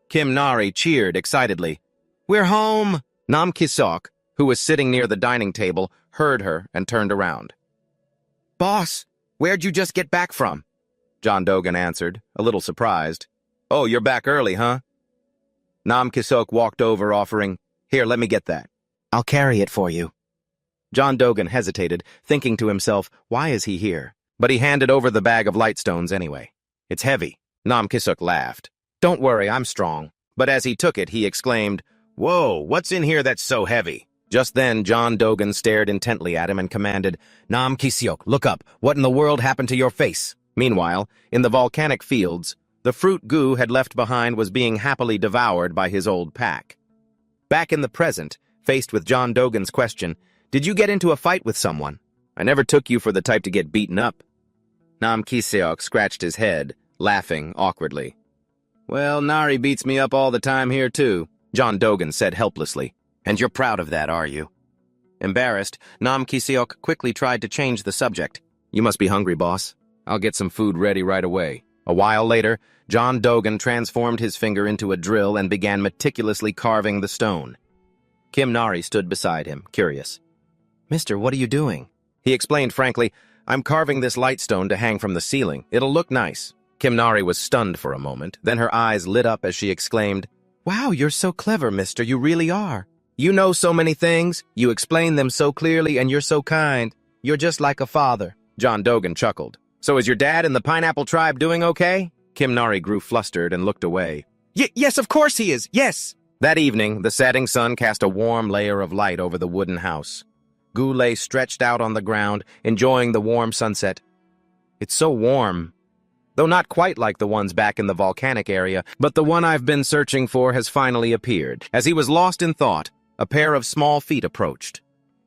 Kimnari cheered excitedly. "We're home!" Nam Kisok, who was sitting near the dining table, heard her and turned around. "Boss, where'd you just get back from?" John Dogan answered, a little surprised. "Oh, you're back early, huh?" Nam Kisok walked over, offering, "Here, let me get that." "I'll carry it for you." John Dogan hesitated, thinking to himself, why is he here? But he handed over the bag of lightstones anyway. "It's heavy." Nam Kisok laughed. "Don't worry, I'm strong." But as he took it, he exclaimed, "Whoa, what's in here that's so heavy?" Just then, John Dogan stared intently at him and commanded, "Nam Kisok, look up. What in the world happened to your face?" Meanwhile, in the volcanic fields, the fruit Gu had left behind was being happily devoured by his old pack. Back in the present, faced with John Dogan's question, "Did you get into a fight with someone? I never took you for the type to get beaten up." Nam Kiseok scratched his head, laughing awkwardly. "Well, Nari beats me up all the time here, too," John Dogan said helplessly. "And you're proud of that, are you?" Embarrassed, Nam Kiseok quickly tried to change the subject. "You must be hungry, boss. I'll get some food ready right away." A while later, John Dogan transformed his finger into a drill and began meticulously carving the stone. Kimnari stood beside him, curious. "Mister, what are you doing?" He explained frankly, "I'm carving this lightstone to hang from the ceiling. It'll look nice." Kimnari was stunned for a moment, then her eyes lit up as she exclaimed, "Wow, you're so clever, mister, you really are. You know so many things, you explain them so clearly, and you're so kind. You're just like a father." John Dogan chuckled. "So is your dad and the pineapple tribe doing okay?" Kimnari grew flustered and looked away. Yes, of course he is, yes." That evening, the setting sun cast a warm layer of light over the wooden house. Gu lay stretched out on the ground, enjoying the warm sunset. It's so warm. Though not quite like the ones back in the volcanic area, but the one I've been searching for has finally appeared. As he was lost in thought, a pair of small feet approached.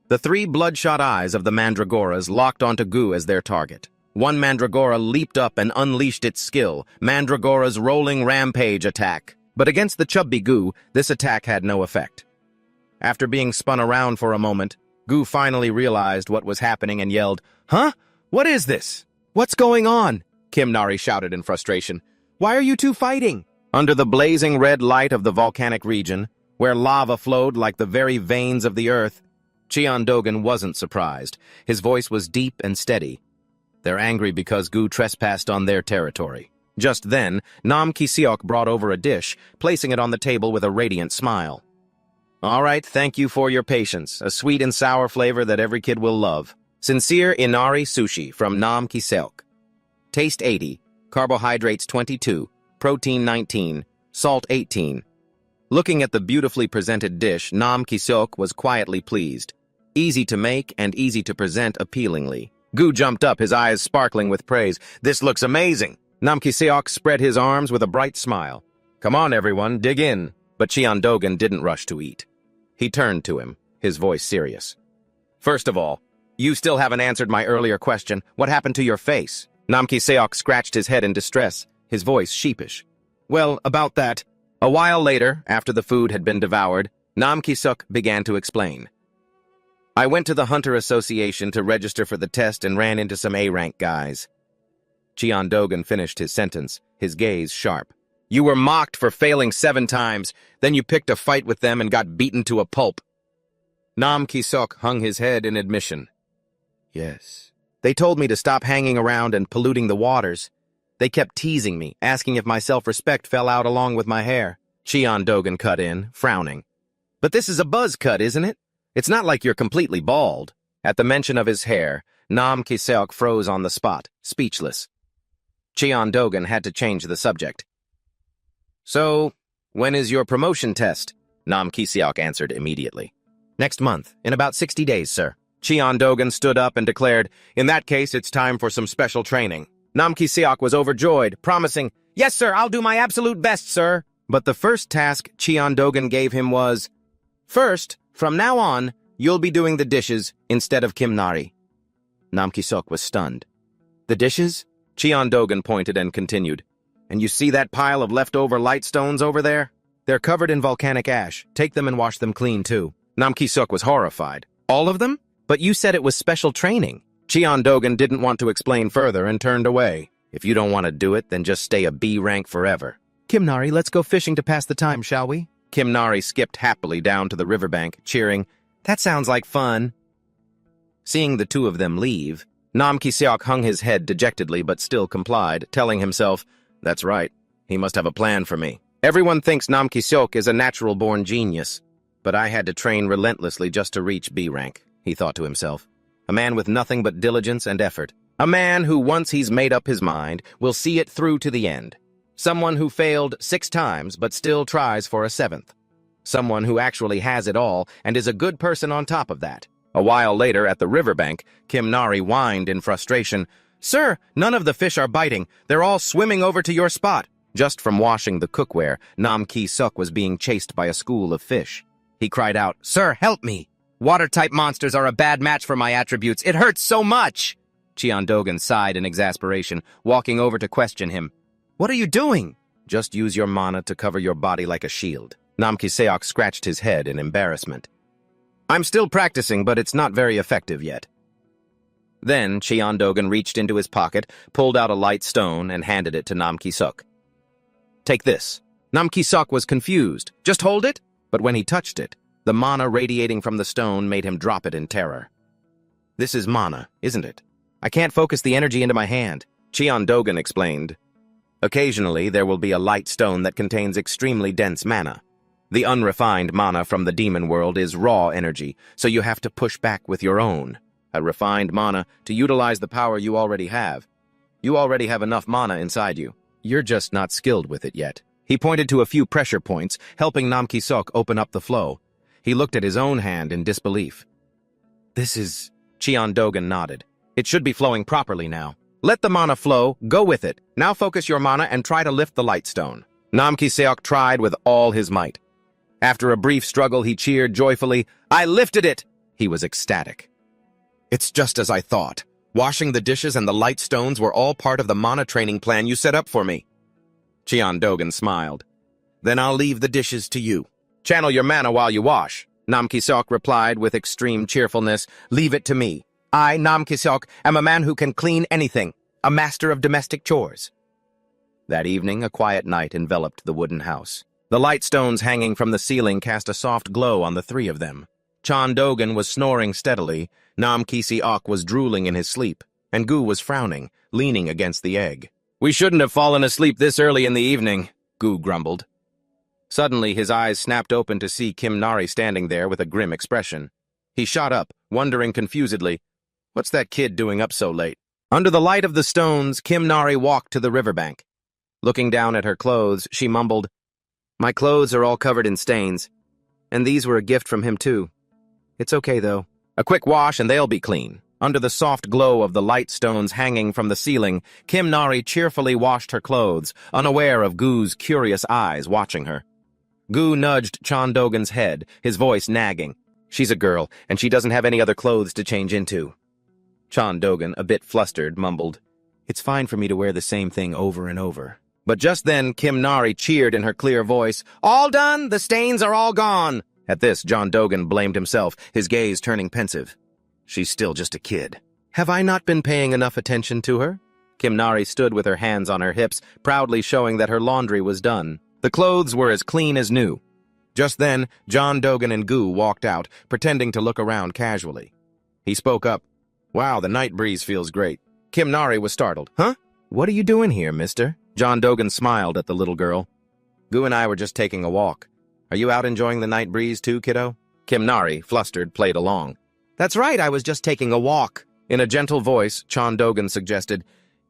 The three bloodshot eyes of the mandragoras locked onto Gu as their target. One mandragora leaped up and unleashed its skill, Mandragora's rolling rampage attack. But against the chubby Gu, this attack had no effect. After being spun around for a moment, Gu finally realized what was happening and yelled, "Huh? What is this? What's going on?" Kimnari shouted in frustration. "Why are you two fighting?" Under the blazing red light of the volcanic region, where lava flowed like the very veins of the earth, Cheondogan wasn't surprised. His voice was deep and steady. They're angry because Gu trespassed on their territory. Just then, Nam Kiseok brought over a dish, placing it on the table with a radiant smile. "All right, thank you for your patience, a sweet and sour flavor that every kid will love. Sincere Inari Sushi from Nam Kiseok. Taste 80, carbohydrates 22, protein 19, salt 18. Looking at the beautifully presented dish, Nam Kiseok was quietly pleased. Easy to make and easy to present appealingly. Gu jumped up, his eyes sparkling with praise. "This looks amazing!" Nam Kiseok spread his arms with a bright smile. "Come on, everyone, dig in." But Cheondogan didn't rush to eat. He turned to him, his voice serious. "First of all, you still haven't answered my earlier question. What happened to your face?" Nam Kiseok scratched his head in distress, his voice sheepish. "Well, about that." A while later, after the food had been devoured, Nam Kiseok began to explain. "I went to the Hunter Association to register for the test and ran into some A-rank guys." Cheondogan finished his sentence, his gaze sharp. "You were mocked for failing 7 times, then you picked a fight with them and got beaten to a pulp." Nam Kiseok hung his head in admission. "Yes. They told me to stop hanging around and polluting the waters. They kept teasing me, asking if my self-respect fell out along with my hair." Cheondogan cut in, frowning. "But this is a buzz cut, isn't it? It's not like you're completely bald." At the mention of his hair, Nam Kiseok froze on the spot, speechless. Cheondogan had to change the subject. "So, when is your promotion test?" Nam Kiseok answered immediately. "Next month, in about 60 days, sir." Cheondogan stood up and declared, "In that case, it's time for some special training." Nam Kiseok was overjoyed, promising, "Yes, sir, I'll do my absolute best, sir." But the first task Cheondogan gave him was, "First, from now on, you'll be doing the dishes instead of Kimnari." Nam Kiseok was stunned. "The dishes?" Cheondogan pointed and continued, "And you see that pile of leftover light stones over there? They're covered in volcanic ash. Take them and wash them clean, too." Nam Kiseok was horrified. "All of them? But you said it was special training." Cheondogan didn't want to explain further and turned away. "If you don't want to do it, then just stay a B rank forever." "Kimnari, let's go fishing to pass the time, shall we?" Kimnari skipped happily down to the riverbank, cheering, "That sounds like fun." Seeing the two of them leave, Nam Kiseok hung his head dejectedly but still complied, telling himself, "That's right, he must have a plan for me. Everyone thinks Nam Kiseok is a natural-born genius, but I had to train relentlessly just to reach B rank," he thought to himself. "A man with nothing but diligence and effort. A man who, once he's made up his mind, will see it through to the end. Someone who failed 6 times but still tries for a 7th. Someone who actually has it all and is a good person on top of that." A while later, at the riverbank, Kimnari whined in frustration, "Sir, none of the fish are biting. They're all swimming over to your spot." Just from washing the cookware, Nam Kiseok was being chased by a school of fish. He cried out, "Sir, help me! Water-type monsters are a bad match for my attributes. It hurts so much!" Cheondogan sighed in exasperation, walking over to question him. "What are you doing?" "Just use your mana to cover your body like a shield." Nam Kiseok scratched his head in embarrassment. "I'm still practicing, but it's not very effective yet." Then Cheondogan reached into his pocket, pulled out a light stone, and handed it to Nam Kiseok. "Take this." Nam Kiseok was confused. "Just hold it?" But when he touched it, the mana radiating from the stone made him drop it in terror. "This is mana, isn't it? I can't focus the energy into my hand," Cheondogan explained. "Occasionally, there will be a light stone that contains extremely dense mana. The unrefined mana from the demon world is raw energy, so you have to push back with your own, a refined mana, to utilize the power you already have. You already have enough mana inside you. You're just not skilled with it yet." He pointed to a few pressure points, helping Nam Ki-sok open up the flow. He looked at his own hand in disbelief. This is... Cheon Dogan nodded. It should be flowing properly now. Let the mana flow, go with it. Now focus your mana and try to lift the light stone. Nam Ki-seok tried with all his might. After a brief struggle, he cheered joyfully, I lifted it! He was ecstatic. It's just as I thought. Washing the dishes and the light stones were all part of the mana training plan you set up for me. Cheon Dogan smiled. Then I'll leave the dishes to you. Channel your mana while you wash. Nam Ki-seok replied with extreme cheerfulness, Leave it to me. I, Nam Ki-seok, am a man who can clean anything, a master of domestic chores. That evening, a quiet night enveloped the wooden house. The light stones hanging from the ceiling cast a soft glow on the three of them. Cheon Dogan was snoring steadily, Nam Ki-seok was drooling in his sleep, and Gu was frowning, leaning against the egg. We shouldn't have fallen asleep this early in the evening, Gu grumbled. Suddenly, his eyes snapped open to see Kim Nari standing there with a grim expression. He shot up, wondering confusedly, What's that kid doing up so late? Under the light of the stones, Kim Nari walked to the riverbank. Looking down at her clothes, she mumbled, My clothes are all covered in stains, and these were a gift from him too. It's okay, though. A quick wash and they'll be clean. Under the soft glow of the light stones hanging from the ceiling, Kim Nari cheerfully washed her clothes, unaware of Gu's curious eyes watching her. Gu nudged Cheon Dogan's head, his voice nagging. She's a girl, and she doesn't have any other clothes to change into. Cheon Dogan, a bit flustered, mumbled, It's fine for me to wear the same thing over and over. But just then, Kim Nari cheered in her clear voice, All done! The stains are all gone! At this, Cheon Dogan blamed himself, his gaze turning pensive. She's still just a kid. Have I not been paying enough attention to her? Kim Nari stood with her hands on her hips, proudly showing that her laundry was done. The clothes were as clean as new. Just then, Cheon Dogan and Gu walked out, pretending to look around casually. He spoke up. Wow, the night breeze feels great. Kim Nari was startled. Huh? What are you doing here, mister? Cheon Dogan smiled at the little girl. Gu and I were just taking a walk. Are you out enjoying the night breeze too, kiddo? Kim Nari, flustered, played along. That's right, I was just taking a walk. In a gentle voice, Cheon Dogan suggested,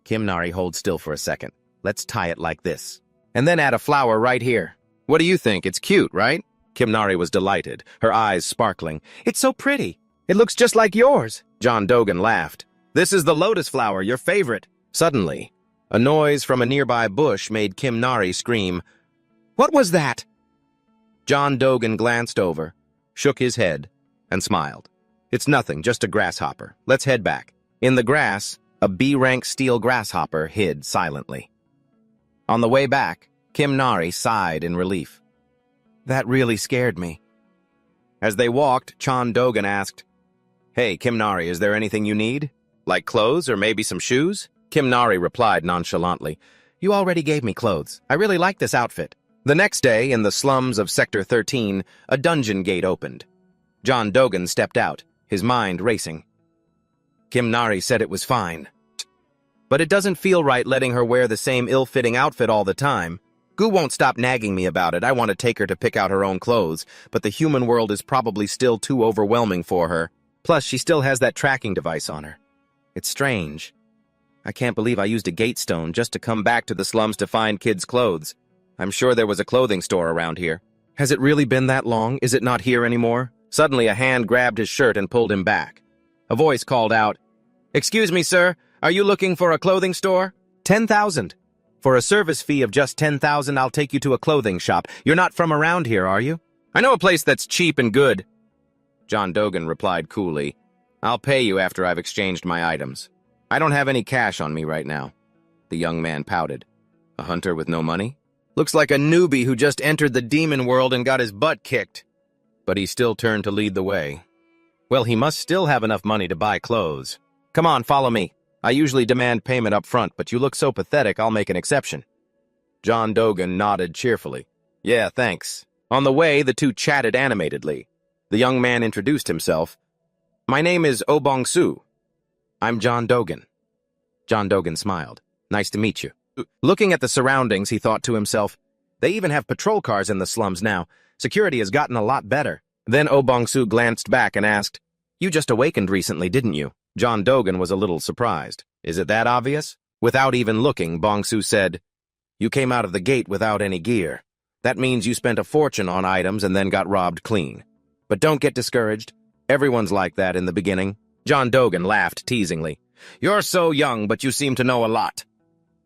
Kim Nari, hold still for a second. Let's tie it like this. And then add a flower right here. What do you think? It's cute, right? Kim Nari was delighted, her eyes sparkling. It's so pretty. It looks just like yours. Cheon Dogan laughed. This is the lotus flower, your favorite. Suddenly, a noise from a nearby bush made Kim Nari scream. What was that? Cheon Dogan glanced over, shook his head, and smiled. It's nothing, just a grasshopper. Let's head back. In the grass, a B-rank steel grasshopper hid silently. On the way back, Kim Nari sighed in relief. That really scared me. As they walked, Cheon Dogan asked, Hey, Kim Nari, is there anything you need? Like clothes or maybe some shoes? Kim Nari replied nonchalantly, You already gave me clothes. I really like this outfit. The next day, in the slums of Sector 13, a dungeon gate opened. Cheon Dogan stepped out, his mind racing. Kim Nari said it was fine. But it doesn't feel right letting her wear the same ill-fitting outfit all the time. Gu won't stop nagging me about it. I want to take her to pick out her own clothes, but the human world is probably still too overwhelming for her. Plus, she still has that tracking device on her. It's strange. I can't believe I used a gate stone just to come back to the slums to find kids' clothes. I'm sure there was a clothing store around here. Has it really been that long? Is it not here anymore? Suddenly, a hand grabbed his shirt and pulled him back. A voice called out, Excuse me, sir. Are you looking for a clothing store? 10,000. For a service fee of just 10,000, I'll take you to a clothing shop. You're not from around here, are you? I know a place that's cheap and good. Cheon Dogan replied coolly, I'll pay you after I've exchanged my items. I don't have any cash on me right now. The young man pouted. A hunter with no money? Looks like a newbie who just entered the demon world and got his butt kicked. But he still turned to lead the way. Well, he must still have enough money to buy clothes. Come on, follow me. I usually demand payment up front, but you look so pathetic, I'll make an exception. Cheon Dogan nodded cheerfully. Yeah, thanks. On the way, the two chatted animatedly. The young man introduced himself. My name is Oh Bong-soo. I'm Cheon Dogan. Cheon Dogan smiled. Nice to meet you. Looking at the surroundings, he thought to himself, they even have patrol cars in the slums now. Security has gotten a lot better. Then Oh Bong-soo glanced back and asked, You just awakened recently, didn't you? Cheon Dogan was a little surprised. Is it that obvious? Without even looking, Bong-soo said, You came out of the gate without any gear. That means you spent a fortune on items and then got robbed clean. But don't get discouraged. Everyone's like that in the beginning. John Dogan laughed teasingly. You're so young, but you seem to know a lot.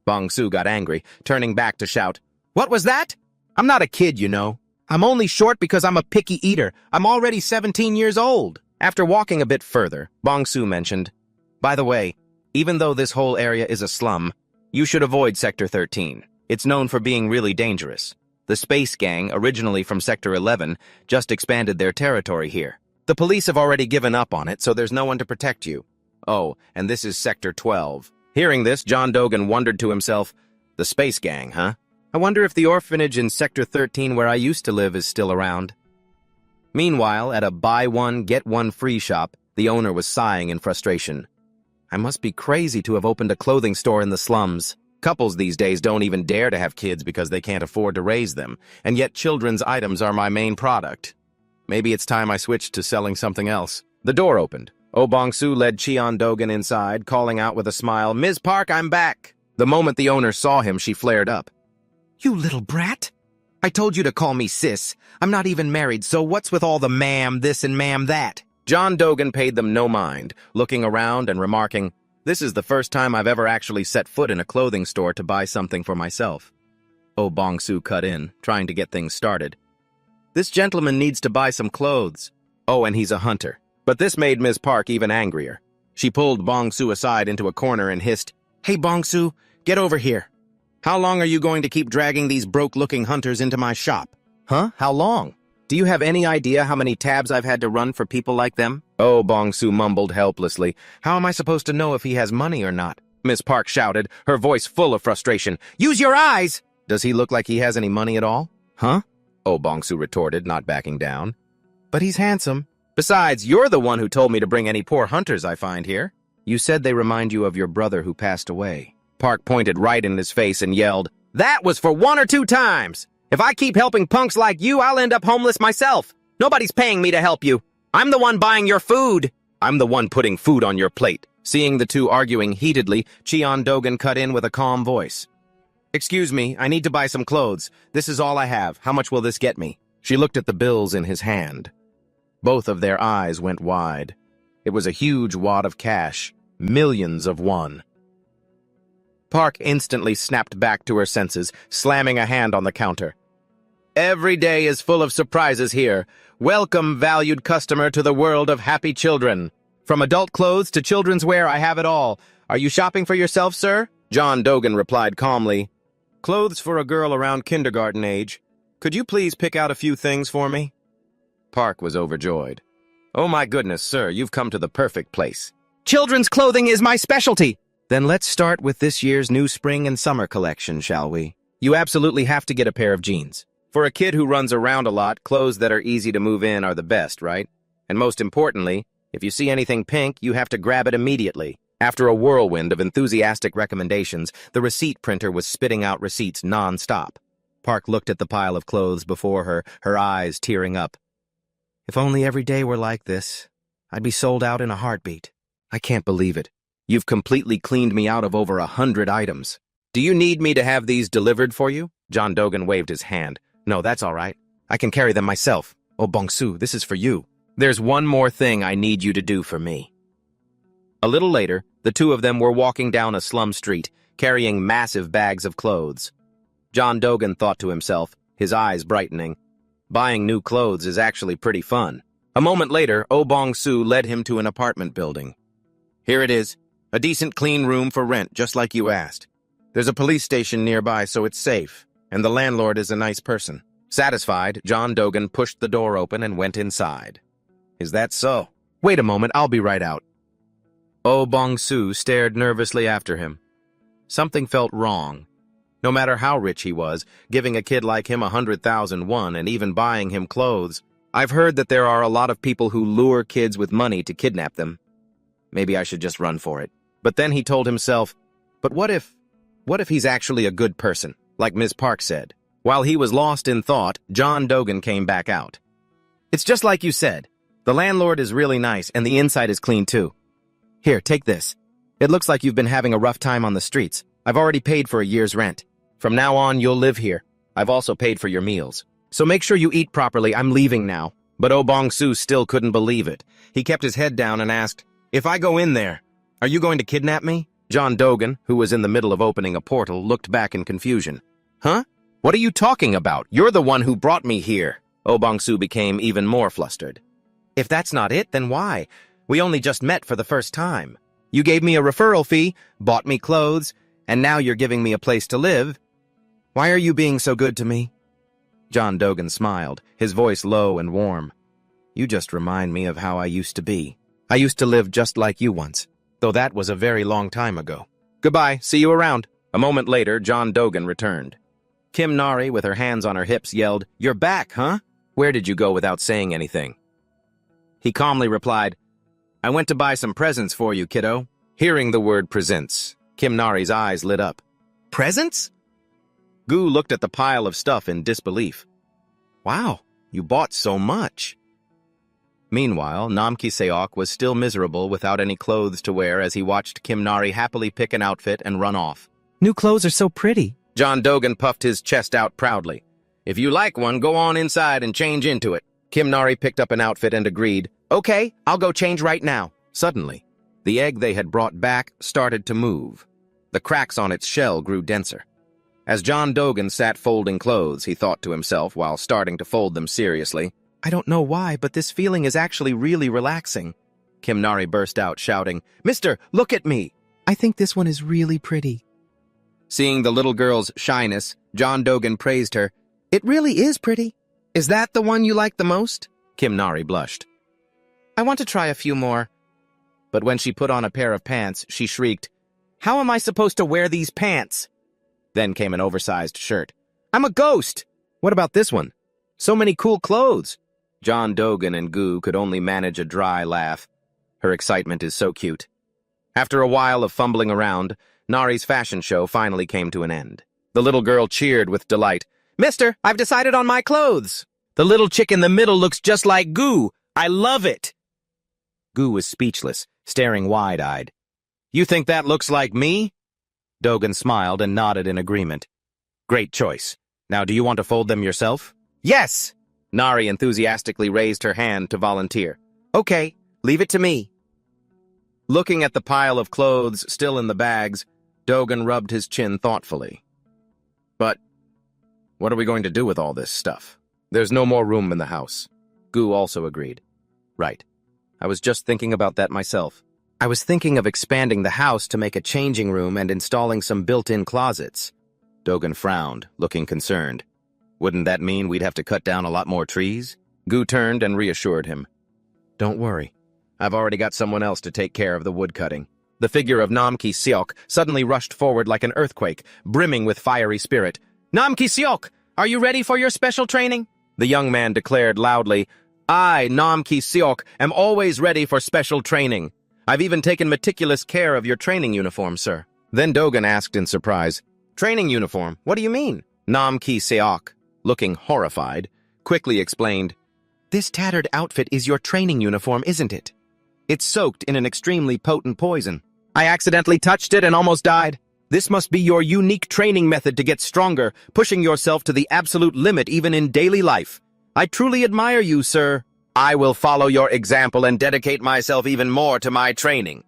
Bong-su got angry, turning back to shout, What was that? I'm not a kid, you know. I'm only short because I'm a picky eater. I'm already 17 years old. After walking a bit further, Bong-su mentioned, By the way, even though this whole area is a slum, you should avoid Sector 13. It's known for being really dangerous. The Space Gang, originally from Sector 11, just expanded their territory here. The police have already given up on it, so there's no one to protect you. Oh, and this is Sector 12. Hearing this, John Dogan wondered to himself, The Space Gang, huh? I wonder if the orphanage in Sector 13 where I used to live is still around. Meanwhile, at a buy one, get one free shop, the owner was sighing in frustration. I must be crazy to have opened a clothing store in the slums. Couples these days don't even dare to have kids because they can't afford to raise them, and yet children's items are my main product. Maybe it's time I switched to selling something else. The door opened. Oh Bong-su led Cheon Dogan inside, calling out with a smile, Ms. Park, I'm back. The moment the owner saw him, she flared up. You little brat. I told you to call me sis. I'm not even married, so what's with all the ma'am this and ma'am that? John Dogan paid them no mind, looking around and remarking, This is the first time I've ever actually set foot in a clothing store to buy something for myself. Oh Bong-su cut in, trying to get things started. This gentleman needs to buy some clothes. Oh, and he's a hunter. But this made Ms. Park even angrier. She pulled Bong-su aside into a corner and hissed, Hey Bong-su, get over here. How long are you going to keep dragging these broke-looking hunters into my shop? Huh? How long? Do you have any idea how many tabs I've had to run for people like them? Oh, Bong-su mumbled helplessly. How am I supposed to know if he has money or not? Miss Park shouted, her voice full of frustration. Use your eyes! Does he look like he has any money at all? Huh? Oh, Bong-su retorted, not backing down. But he's handsome. Besides, you're the one who told me to bring any poor hunters I find here. You said they remind you of your brother who passed away. Park pointed right in his face and yelled, That was for 1 or 2 times! If I keep helping punks like you, I'll end up homeless myself. Nobody's paying me to help you. I'm the one buying your food. I'm the one putting food on your plate. Seeing the two arguing heatedly, Cheon Dogan cut in with a calm voice. Excuse me, I need to buy some clothes. This is all I have. How much will this get me? She looked at the bills in his hand. Both of their eyes went wide. It was a huge wad of cash. Millions of won. Park instantly snapped back to her senses, slamming a hand on the counter. Every day is full of surprises here. Welcome, valued customer, to the world of happy children. From adult clothes to children's wear, I have it all. Are you shopping for yourself, sir? John Dogan replied calmly. Clothes for a girl around kindergarten age. Could you please pick out a few things for me? Park was overjoyed. Oh my goodness, sir, you've come to the perfect place. Children's clothing is my specialty! Then let's start with this year's new spring and summer collection, shall we? You absolutely have to get a pair of jeans. For a kid who runs around a lot, clothes that are easy to move in are the best, right? And most importantly, if you see anything pink, you have to grab it immediately. After a whirlwind of enthusiastic recommendations, the receipt printer was spitting out receipts non-stop. Park looked at the pile of clothes before her, her eyes tearing up. If only every day were like this, I'd be sold out in a heartbeat. I can't believe it. You've completely cleaned me out of over 100 items. Do you need me to have these delivered for you? John Dogan waved his hand. No, that's all right. I can carry them myself. Oh, Bong-su, this is for you. There's one more thing I need you to do for me. A little later, the two of them were walking down a slum street, carrying massive bags of clothes. John Dogan thought to himself, his eyes brightening. Buying new clothes is actually pretty fun. A moment later, Oh Bong-su led him to an apartment building. Here it is. A decent, clean room for rent, just like you asked. There's a police station nearby, so it's safe, and the landlord is a nice person. Satisfied, John Dogan pushed the door open and went inside. Is that so? Wait a moment, I'll be right out. Oh Bong-su stared nervously after him. Something felt wrong. No matter how rich he was, giving a kid like him 100,000 won and even buying him clothes. I've heard that there are a lot of people who lure kids with money to kidnap them. Maybe I should just run for it. But then he told himself, but what if he's actually a good person, like Ms. Park said? While he was lost in thought, John Dogan came back out. It's just like you said. The landlord is really nice, and the inside is clean too. Here, take this. It looks like you've been having a rough time on the streets. I've already paid for a year's rent. From now on, you'll live here. I've also paid for your meals. So make sure you eat properly. I'm leaving now. But Oh Bong-soo still couldn't believe it. He kept his head down and asked, "If I go in there, are you going to kidnap me?" John Dogan, who was in the middle of opening a portal, looked back in confusion. Huh? What are you talking about? You're the one who brought me here. Oh Bong-soo became even more flustered. If that's not it, then why? We only just met for the first time. You gave me a referral fee, bought me clothes, and now you're giving me a place to live. Why are you being so good to me? John Dogan smiled, his voice low and warm. You just remind me of how I used to be. I used to live just like you once, though that was a very long time ago. Goodbye, see you around. A moment later, John Dogan returned. Kim Nari, with her hands on her hips, yelled, "You're back, huh? Where did you go without saying anything?" He calmly replied, "I went to buy some presents for you, kiddo." Hearing the word presents, Kim Nari's eyes lit up. Presents? Gu looked at the pile of stuff in disbelief. Wow, you bought so much. Meanwhile, Nam Ki-seok was still miserable without any clothes to wear as he watched Kim Nari happily pick an outfit and run off. New clothes are so pretty. John Dogan puffed his chest out proudly. If you like one, go on inside and change into it. Kim Nari picked up an outfit and agreed, Okay, I'll go change right now. Suddenly, the egg they had brought back started to move. The cracks on its shell grew denser. As John Dogan sat folding clothes, he thought to himself while starting to fold them seriously, I don't know why, but this feeling is actually really relaxing. Kim Nari burst out, shouting, Mister, look at me! I think this one is really pretty. Seeing the little girl's shyness, John Dogan praised her. It really is pretty. Is that the one you like the most? Kim Nari blushed. I want to try a few more. But when she put on a pair of pants, she shrieked, How am I supposed to wear these pants? Then came an oversized shirt. I'm a ghost! What about this one? So many cool clothes! John Dogan and Gu could only manage a dry laugh. Her excitement is so cute. After a while of fumbling around, Nari's fashion show finally came to an end. The little girl cheered with delight. Mister, I've decided on my clothes! The little chick in the middle looks just like Gu! I love it! Gu was speechless, staring wide-eyed. You think that looks like me? Dogan smiled and nodded in agreement. Great choice. Now do you want to fold them yourself? Yes! Nari enthusiastically raised her hand to volunteer. Okay, leave it to me. Looking at the pile of clothes still in the bags, Dogan rubbed his chin thoughtfully. But what are we going to do with all this stuff? There's no more room in the house. Gu also agreed. Right. I was just thinking about that myself. I was thinking of expanding the house to make a changing room and installing some built-in closets. Dogan frowned, looking concerned. Wouldn't that mean we'd have to cut down a lot more trees? Gu turned and reassured him. Don't worry. I've already got someone else to take care of the woodcutting. The figure of Nam Ki-seok suddenly rushed forward like an earthquake, brimming with fiery spirit. Nam Ki-seok, are you ready for your special training? The young man declared loudly, I, Nam Ki-seok, am always ready for special training. I've even taken meticulous care of your training uniform, sir. Then Dogan asked in surprise, Training uniform? What do you mean? Nam Ki-seok, looking horrified, quickly explained, This tattered outfit is your training uniform, isn't it? It's soaked in an extremely potent poison. I accidentally touched it and almost died. This must be your unique training method to get stronger, pushing yourself to the absolute limit even in daily life. I truly admire you, sir. I will follow your example and dedicate myself even more to my training.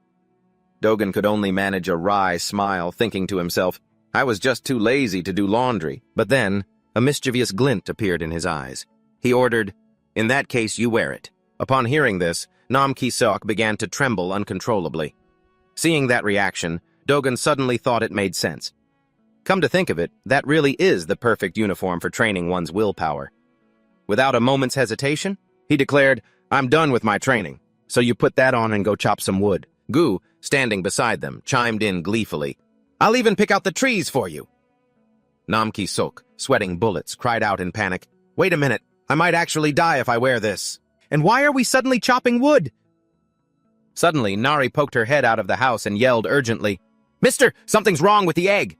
Dogan could only manage a wry smile, thinking to himself, I was just too lazy to do laundry. But then, a mischievous glint appeared in his eyes. He ordered, In that case, you wear it. Upon hearing this, Nam Ki-seok began to tremble uncontrollably. Seeing that reaction, Dogan suddenly thought it made sense. Come to think of it, that really is the perfect uniform for training one's willpower. Without a moment's hesitation, he declared, I'm done with my training, so you put that on and go chop some wood. Gu, standing beside them, chimed in gleefully, I'll even pick out the trees for you. Nam Ki-seok, sweating bullets, cried out in panic, Wait a minute, I might actually die if I wear this. And why are we suddenly chopping wood? Suddenly, Nari poked her head out of the house and yelled urgently, Mister, something's wrong with the egg!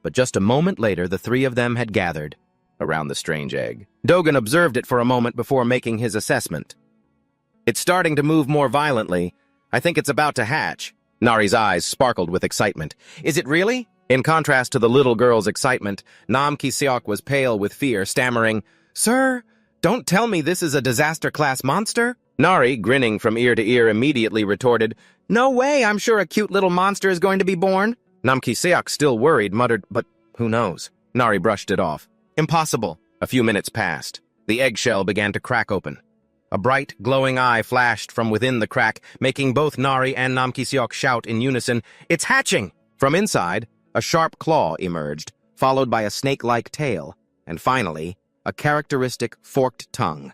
But just a moment later, the three of them had gathered around the strange egg. Dogan observed it for a moment before making his assessment. It's starting to move more violently. I think it's about to hatch. Nari's eyes sparkled with excitement. Is it really? In contrast to the little girl's excitement, Nam Ki-seok was pale with fear, stammering, "Sir, don't tell me this is a disaster-class monster?" Nari, grinning from ear to ear, immediately retorted, "No way, I'm sure a cute little monster is going to be born." Nam Ki-seok, still worried, muttered, "But who knows?" Nari brushed it off. "Impossible." A few minutes passed. The eggshell began to crack open. A bright, glowing eye flashed from within the crack, making both Nari and Nam Ki-seok shout in unison, "It's hatching!" From inside, a sharp claw emerged, followed by a snake-like tail, and finally, a characteristic forked tongue.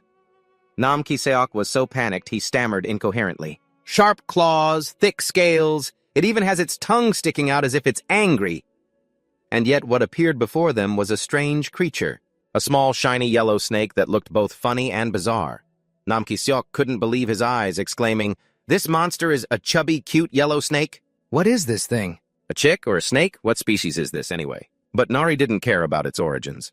Nam Ki-seok was so panicked he stammered incoherently. "Sharp claws, thick scales, it even has its tongue sticking out as if it's angry." And yet what appeared before them was a strange creature, a small shiny yellow snake that looked both funny and bizarre. Nam Ki-seok couldn't believe his eyes, exclaiming, "This monster is a chubby, cute yellow snake? What is this thing? A chick or a snake? What species is this, anyway?" But Nari didn't care about its origins.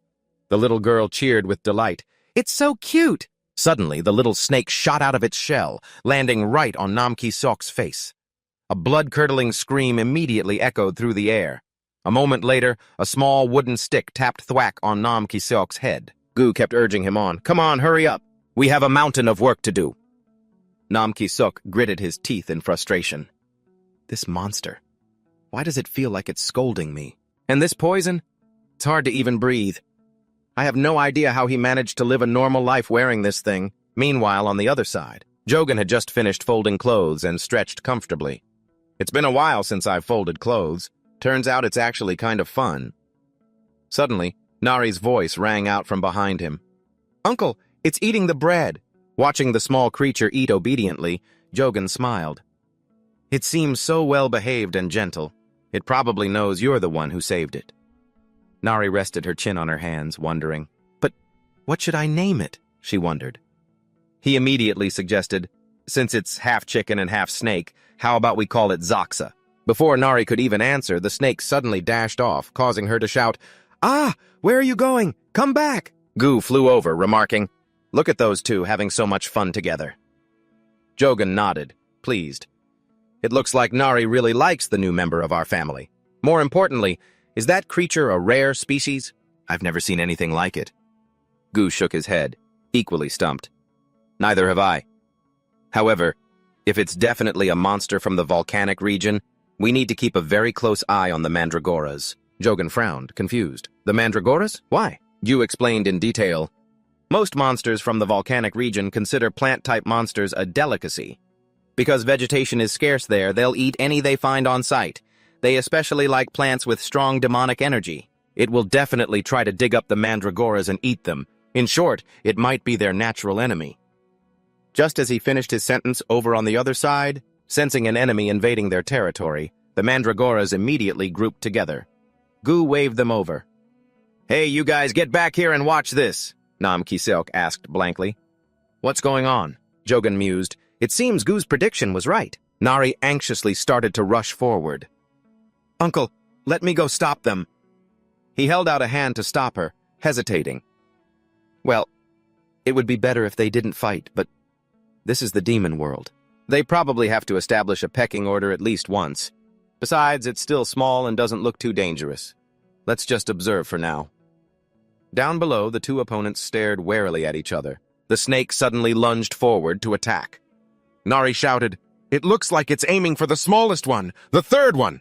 The little girl cheered with delight. "It's so cute!" Suddenly, the little snake shot out of its shell, landing right on Nam Ki-seok's face. A blood-curdling scream immediately echoed through the air. A moment later, a small wooden stick tapped thwack on Nam Ki-seok's head. Gu kept urging him on. "Come on, hurry up. We have a mountain of work to do." Nam Ki-seok gritted his teeth in frustration. This monster. Why does it feel like it's scolding me? And this poison? It's hard to even breathe. I have no idea how he managed to live a normal life wearing this thing. Meanwhile, on the other side, Jogan had just finished folding clothes and stretched comfortably. "It's been a while since I've folded clothes. Turns out it's actually kind of fun." Suddenly, Nari's voice rang out from behind him. "Uncle, it's eating the bread." Watching the small creature eat obediently, Jogan smiled. "It seems so well-behaved and gentle. It probably knows you're the one who saved it." Nari rested her chin on her hands, wondering. "But what should I name it?" she wondered. He immediately suggested, "Since it's half chicken and half snake, how about we call it Zoxa?" Before Nari could even answer, the snake suddenly dashed off, causing her to shout, "Ah! Where are you going? Come back!" Gu flew over, remarking, "Look at those two having so much fun together." Jogan nodded, pleased. "It looks like Nari really likes the new member of our family. More importantly, is that creature a rare species? I've never seen anything like it." Gu shook his head, equally stumped. "Neither have I. However, if it's definitely a monster from the volcanic region, we need to keep a very close eye on the mandragoras." Jogan frowned, confused. "The mandragoras? Why?" Gu explained in detail. "Most monsters from the volcanic region consider plant-type monsters a delicacy. Because vegetation is scarce there, they'll eat any they find on sight. They especially like plants with strong demonic energy. It will definitely try to dig up the mandragoras and eat them. In short, it might be their natural enemy." Just as he finished his sentence, over on the other side, sensing an enemy invading their territory, the mandragoras immediately grouped together. Gu waved them over. "Hey, you guys, get back here and watch this," Nam Ki-seok asked blankly. "What's going on?" Jogan mused. It seems Gu's prediction was right. Nari anxiously started to rush forward. "Uncle, let me go stop them." He held out a hand to stop her, hesitating. "Well, it would be better if they didn't fight, but this is the demon world. They probably have to establish a pecking order at least once. Besides, it's still small and doesn't look too dangerous. Let's just observe for now." Down below, the two opponents stared warily at each other. The snake suddenly lunged forward to attack. Nari shouted, "It looks like it's aiming for the smallest one, the third one!"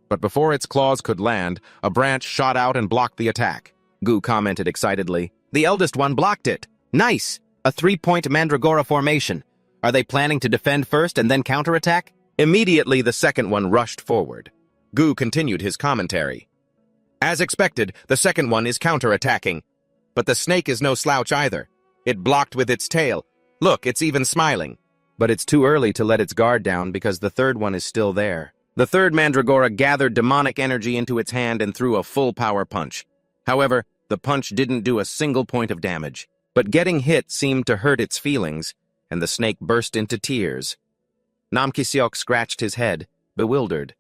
But before its claws could land, a branch shot out and blocked the attack. Gu commented excitedly, "The eldest one blocked it. Nice! A 3-point mandragora formation. Are they planning to defend first and then counterattack?" Immediately, the second one rushed forward. Gu continued his commentary. "As expected, the second one is counterattacking. But the snake is no slouch either. It blocked with its tail. Look, it's even smiling. But it's too early to let its guard down because the third one is still there." The third mandragora gathered demonic energy into its hand and threw a full-power punch. However, the punch didn't do a single point of damage. But getting hit seemed to hurt its feelings, and the snake burst into tears. Nam Ki-seok scratched his head, bewildered.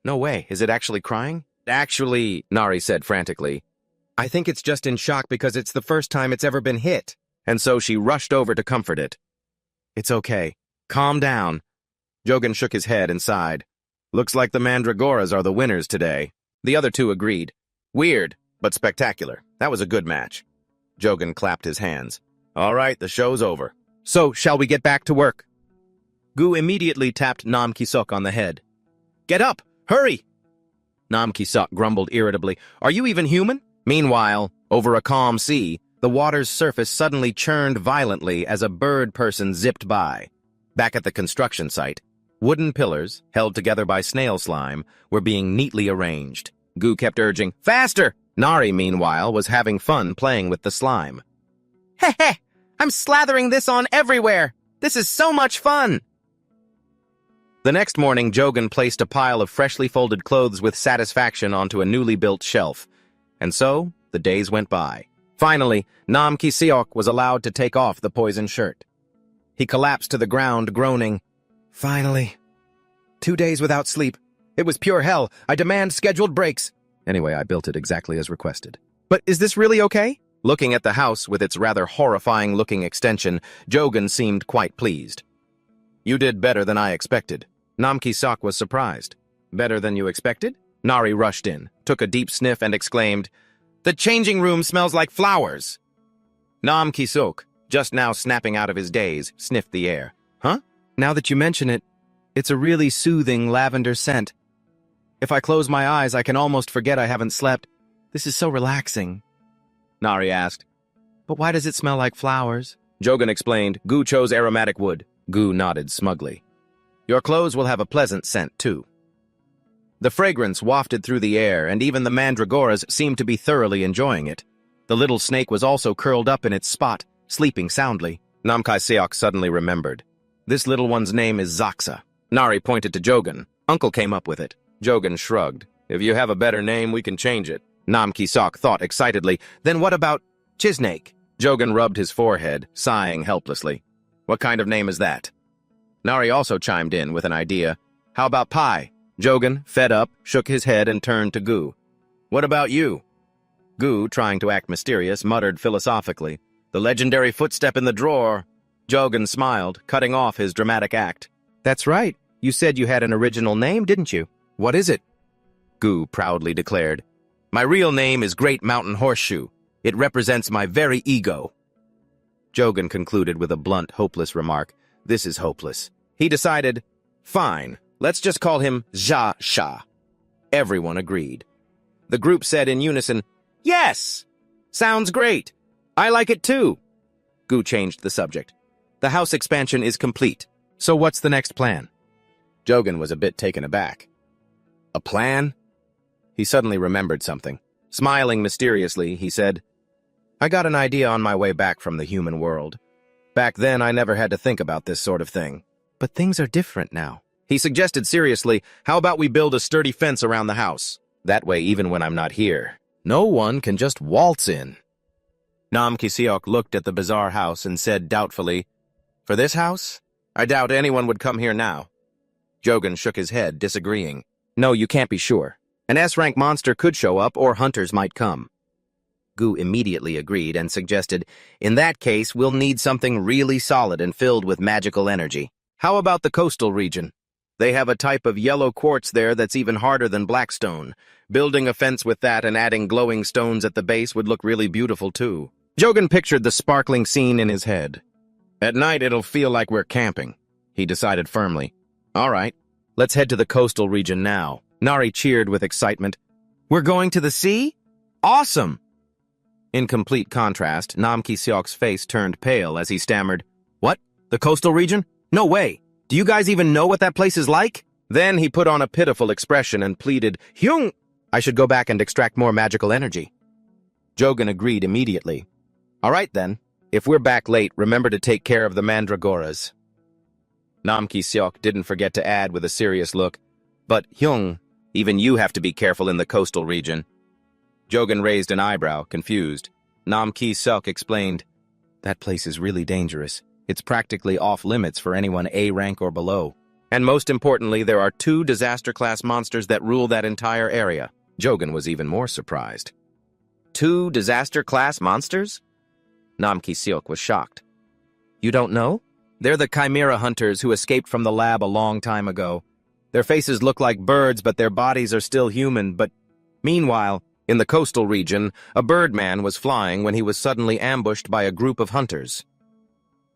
"No way, is it actually crying?" "Actually," Nari said frantically, "I think it's just in shock because it's the first time it's ever been hit." And so she rushed over to comfort it. "It's okay. Calm down." Jogan shook his head and sighed. Looks like the Mandragoras are the winners today. The other two agreed. Weird, but spectacular. That was a good match. Jogan clapped his hands. All right, the show's over. So, shall we get back to work? Gu immediately tapped Nam Ki-sok on the head. Get up! Hurry! Nam Ki-sok grumbled irritably. Are you even human? Meanwhile, over a calm sea, the water's surface suddenly churned violently as a bird person zipped by. Back at the construction site, wooden pillars, held together by snail slime, were being neatly arranged. Gu kept urging, faster! Nari, meanwhile, was having fun playing with the slime. Heh heh! I'm slathering this on everywhere! This is so much fun! The next morning, Jogan placed a pile of freshly folded clothes with satisfaction onto a newly built shelf. And so, the days went by. Finally, Nam Ki-seok was allowed to take off the poison shirt. He collapsed to the ground, groaning, Finally. 2 days without sleep. It was pure hell. I demand scheduled breaks. Anyway, I built it exactly as requested. But is this really okay? Looking at the house with its rather horrifying-looking extension, Jogan seemed quite pleased. You did better than I expected. Nam Ki-seok was surprised. Better than you expected? Nari rushed in, took a deep sniff, and exclaimed, The changing room smells like flowers. Nam Ki-seok, just now snapping out of his daze, sniffed the air. Huh? Now that you mention it, it's a really soothing lavender scent. If I close my eyes, I can almost forget I haven't slept. This is so relaxing. Nari asked, But why does it smell like flowers? Jogan explained, Gu chose aromatic wood. Gu nodded smugly. Your clothes will have a pleasant scent, too. The fragrance wafted through the air, and even the mandragoras seemed to be thoroughly enjoying it. The little snake was also curled up in its spot, sleeping soundly. Nam Ki-seok suddenly remembered. This little one's name is Zaksa. Nari pointed to Jogan. Uncle came up with it. Jogan shrugged. If you have a better name, we can change it. Nam Ki-seok thought excitedly. Then what about Chisnake? Jogan rubbed his forehead, sighing helplessly. What kind of name is that? Nari also chimed in with an idea. How about Pai? Jogan, fed up, shook his head and turned to Gu. What about you? Gu, trying to act mysterious, muttered philosophically. The legendary footstep in the drawer. Jogan smiled, cutting off his dramatic act. That's right. You said you had an original name, didn't you? What is it? Gu proudly declared. My real name is Great Mountain Horseshoe. It represents my very ego. Jogan concluded with a blunt, hopeless remark. This is hopeless. He decided, fine, let's just call him Jia Sha. Everyone agreed. The group said in unison, Yes! Sounds great. I like it too. Gu changed the subject. The house expansion is complete. So what's the next plan? Jogan was a bit taken aback. A plan? He suddenly remembered something. Smiling mysteriously, he said, I got an idea on my way back from the human world. Back then, I never had to think about this sort of thing. But things are different now. He suggested seriously, how about we build a sturdy fence around the house? That way, even when I'm not here, no one can just waltz in. Nam Ki-seok looked at the bizarre house and said doubtfully, For this house? I doubt anyone would come here now. Jogan shook his head, disagreeing. No, you can't be sure. An S-rank monster could show up, or hunters might come. Gu immediately agreed and suggested, In that case, we'll need something really solid and filled with magical energy. How about the coastal region? They have a type of yellow quartz there that's even harder than blackstone. Building a fence with that and adding glowing stones at the base would look really beautiful, too. Jogan pictured the sparkling scene in his head. At night, it'll feel like we're camping, he decided firmly. All right, let's head to the coastal region now. Nari cheered with excitement. We're going to the sea? Awesome! In complete contrast, Nam Ki-seok's face turned pale as he stammered, What? The coastal region? No way! Do you guys even know what that place is like? Then he put on a pitiful expression and pleaded, Hyung! I should go back and extract more magical energy. Jogan agreed immediately. All right then, if we're back late, remember to take care of the mandragoras. Nam Ki-seok didn't forget to add with a serious look, But Hyung, even you have to be careful in the coastal region. Jogan raised an eyebrow, confused. Nam Ki-seok explained, That place is really dangerous. It's practically off-limits for anyone A rank or below. And most importantly, there are 2 disaster-class monsters that rule that entire area. Jogan was even more surprised. 2 disaster-class monsters? Nam Ki-seok was shocked. You don't know? They're the chimera hunters who escaped from the lab a long time ago. Their faces look like birds, but their bodies are still human. But meanwhile, in the coastal region, a birdman was flying when he was suddenly ambushed by a group of hunters.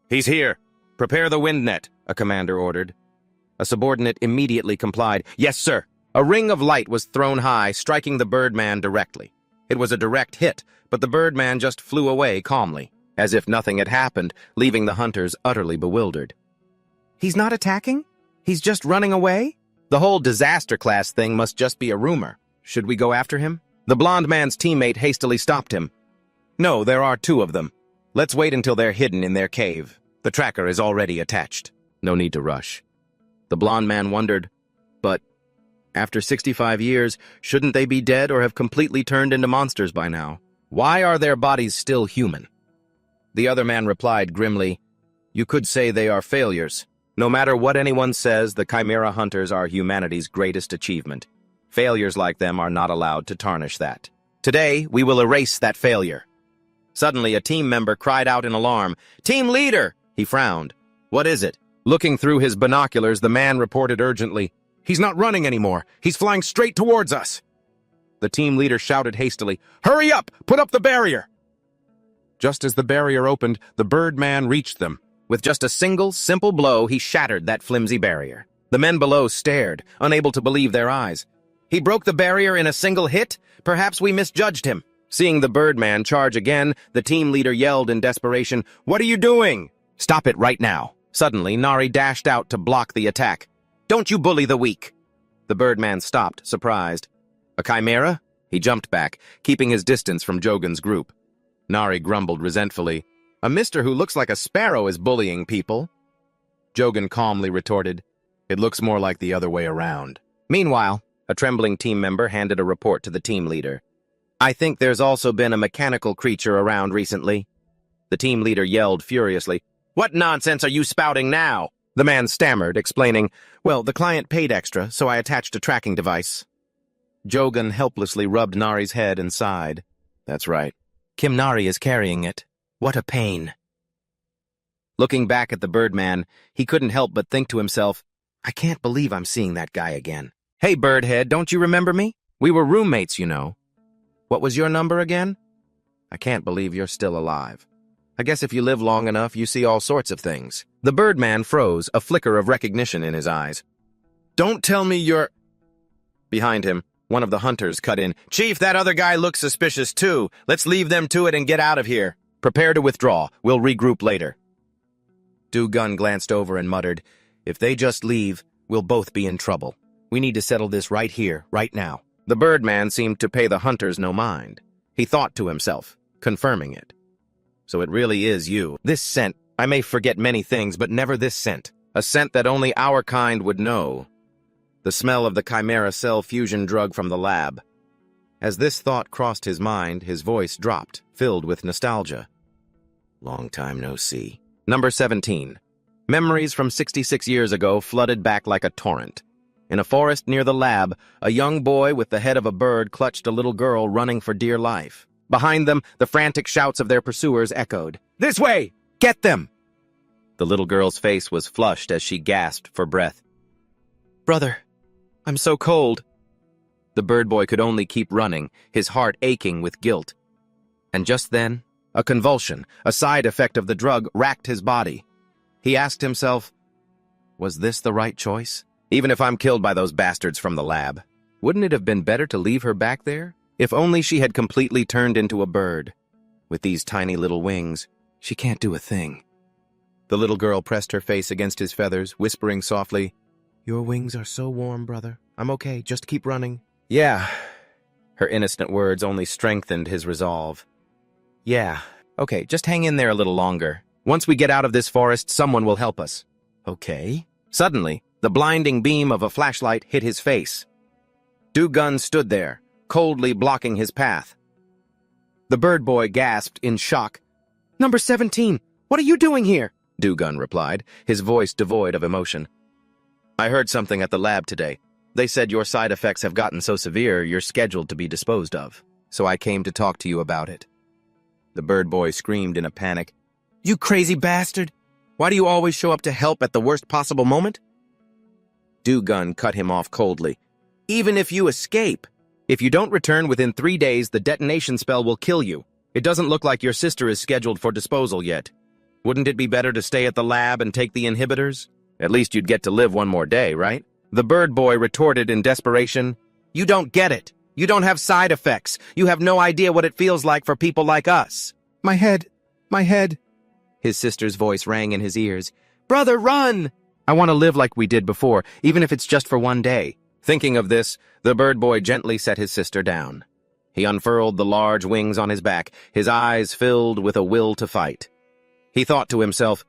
"He's here! Prepare the wind net," a commander ordered. A subordinate immediately complied. "Yes, sir." A ring of light was thrown high, striking the birdman directly. It was a direct hit, but the birdman just flew away calmly, as if nothing had happened, leaving the hunters utterly bewildered. "He's not attacking? He's just running away?" The whole disaster class thing must just be a rumor. Should we go after him? The blond man's teammate hastily stopped him. "No, there are two of them. Let's wait until they're hidden in their cave. The tracker is already attached. No need to rush." The blond man wondered, but after 65 years, shouldn't they be dead or have completely turned into monsters by now? Why are their bodies still human? The other man replied grimly, "You could say they are failures. No matter what anyone says, the Chimera Hunters are humanity's greatest achievement. Failures like them are not allowed to tarnish that. Today, we will erase that failure." Suddenly, a team member cried out in alarm, "Team leader!" He frowned. "What is it?" Looking through his binoculars, the man reported urgently, "He's not running anymore. He's flying straight towards us." The team leader shouted hastily, "Hurry up! Put up the barrier!" Just as the barrier opened, the birdman reached them. With just a single, simple blow, he shattered that flimsy barrier. The men below stared, unable to believe their eyes. He broke the barrier in a single hit? Perhaps we misjudged him. Seeing the birdman charge again, the team leader yelled in desperation, "What are you doing?" "Stop it right now." Suddenly, Nari dashed out to block the attack. "Don't you bully the weak." The birdman stopped, surprised. "A chimera?" He jumped back, keeping his distance from Jogan's group. Nari grumbled resentfully, "A mister who looks like a sparrow is bullying people." Jogan calmly retorted, "It looks more like the other way around." Meanwhile, a trembling team member handed a report to the team leader. "I think there's also been a mechanical creature around recently." The team leader yelled furiously, "What nonsense are you spouting now?" The man stammered, explaining, "Well, the client paid extra, so I attached a tracking device." Jogan helplessly rubbed Nari's head and sighed. "That's right. Kim Nari is carrying it. What a pain." Looking back at the birdman, he couldn't help but think to himself, "I can't believe I'm seeing that guy again. Hey, Birdhead, don't you remember me? We were roommates, you know. What was your number again? I can't believe you're still alive. I guess if you live long enough, you see all sorts of things." The birdman froze, a flicker of recognition in his eyes. "Don't tell me you're—" Behind him, one of the hunters cut in, "Chief, that other guy looks suspicious too. Let's leave them to it and get out of here. Prepare to withdraw. We'll regroup later." Du-Gun glanced over and muttered, "If they just leave, we'll both be in trouble. We need to settle this right here, right now." The birdman seemed to pay the hunters no mind. He thought to himself, confirming it. "So it really is you. This scent, I may forget many things, but never this scent. A scent that only our kind would know. The smell of the chimera cell fusion drug from the lab." As this thought crossed his mind, his voice dropped, filled with nostalgia. "Long time no see." Number 17. Memories from 66 years ago flooded back like a torrent. In a forest near the lab, a young boy with the head of a bird clutched a little girl running for dear life. Behind them, the frantic shouts of their pursuers echoed. "This way! Get them!" The little girl's face was flushed as she gasped for breath. "Brother, I'm so cold." The bird boy could only keep running, his heart aching with guilt. And just then, a convulsion, a side effect of the drug, racked his body. He asked himself, was this the right choice? Even if I'm killed by those bastards from the lab, wouldn't it have been better to leave her back there? If only she had completely turned into a bird. With these tiny little wings, she can't do a thing. The little girl pressed her face against his feathers, whispering softly, "Your wings are so warm, brother. I'm okay, just keep running." "Yeah." Her innocent words only strengthened his resolve. "Yeah, okay, just hang in there a little longer. Once we get out of this forest, someone will help us." "Okay." Suddenly, the blinding beam of a flashlight hit his face. Du-Gun stood there, coldly blocking his path. The bird boy gasped in shock. "Number 17, what are you doing here?" Du-Gun replied, his voice devoid of emotion. "I heard something at the lab today. They said your side effects have gotten so severe you're scheduled to be disposed of. So I came to talk to you about it." The bird boy screamed in a panic. "You crazy bastard! Why do you always show up to help at the worst possible moment?" Du-gun cut him off coldly. Even if you escape, if you don't return within 3 days, the detonation spell will kill you. It doesn't look like your sister is scheduled for disposal yet. Wouldn't it be better to stay at the lab and take the inhibitors? At least you'd get to live one more day, right? The bird boy retorted in desperation. You don't get it. You don't have side effects. You have no idea what it feels like for people like us. My head. His sister's voice rang in his ears. Brother, run! I want to live like we did before, even if it's just for one day. Thinking of this, the bird boy gently set his sister down. He unfurled the large wings on his back, his eyes filled with a will to fight. He thought to himself,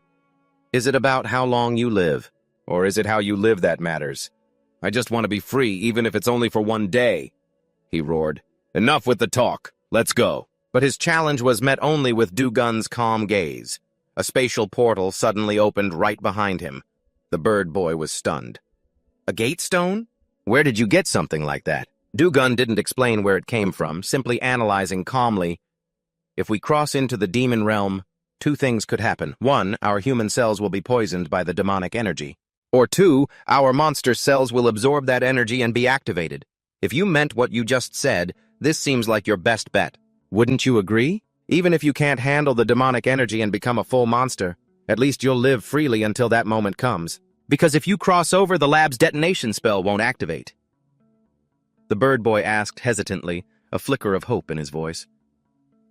is it about how long you live, or is it how you live that matters? I just want to be free, even if it's only for one day. He roared. Enough with the talk. Let's go. But his challenge was met only with Du-gun's calm gaze. A spatial portal suddenly opened right behind him. The bird boy was stunned. A gate stone? Where did you get something like that? Du-gun didn't explain where it came from, simply analyzing calmly. If we cross into the demon realm, 2 things could happen. 1, our human cells will be poisoned by the demonic energy. Or 2, our monster cells will absorb that energy and be activated. If you meant what you just said, this seems like your best bet. Wouldn't you agree? Even if you can't handle the demonic energy and become a full monster, at least you'll live freely until that moment comes. Because if you cross over, the lab's detonation spell won't activate. The bird boy asked hesitantly, a flicker of hope in his voice.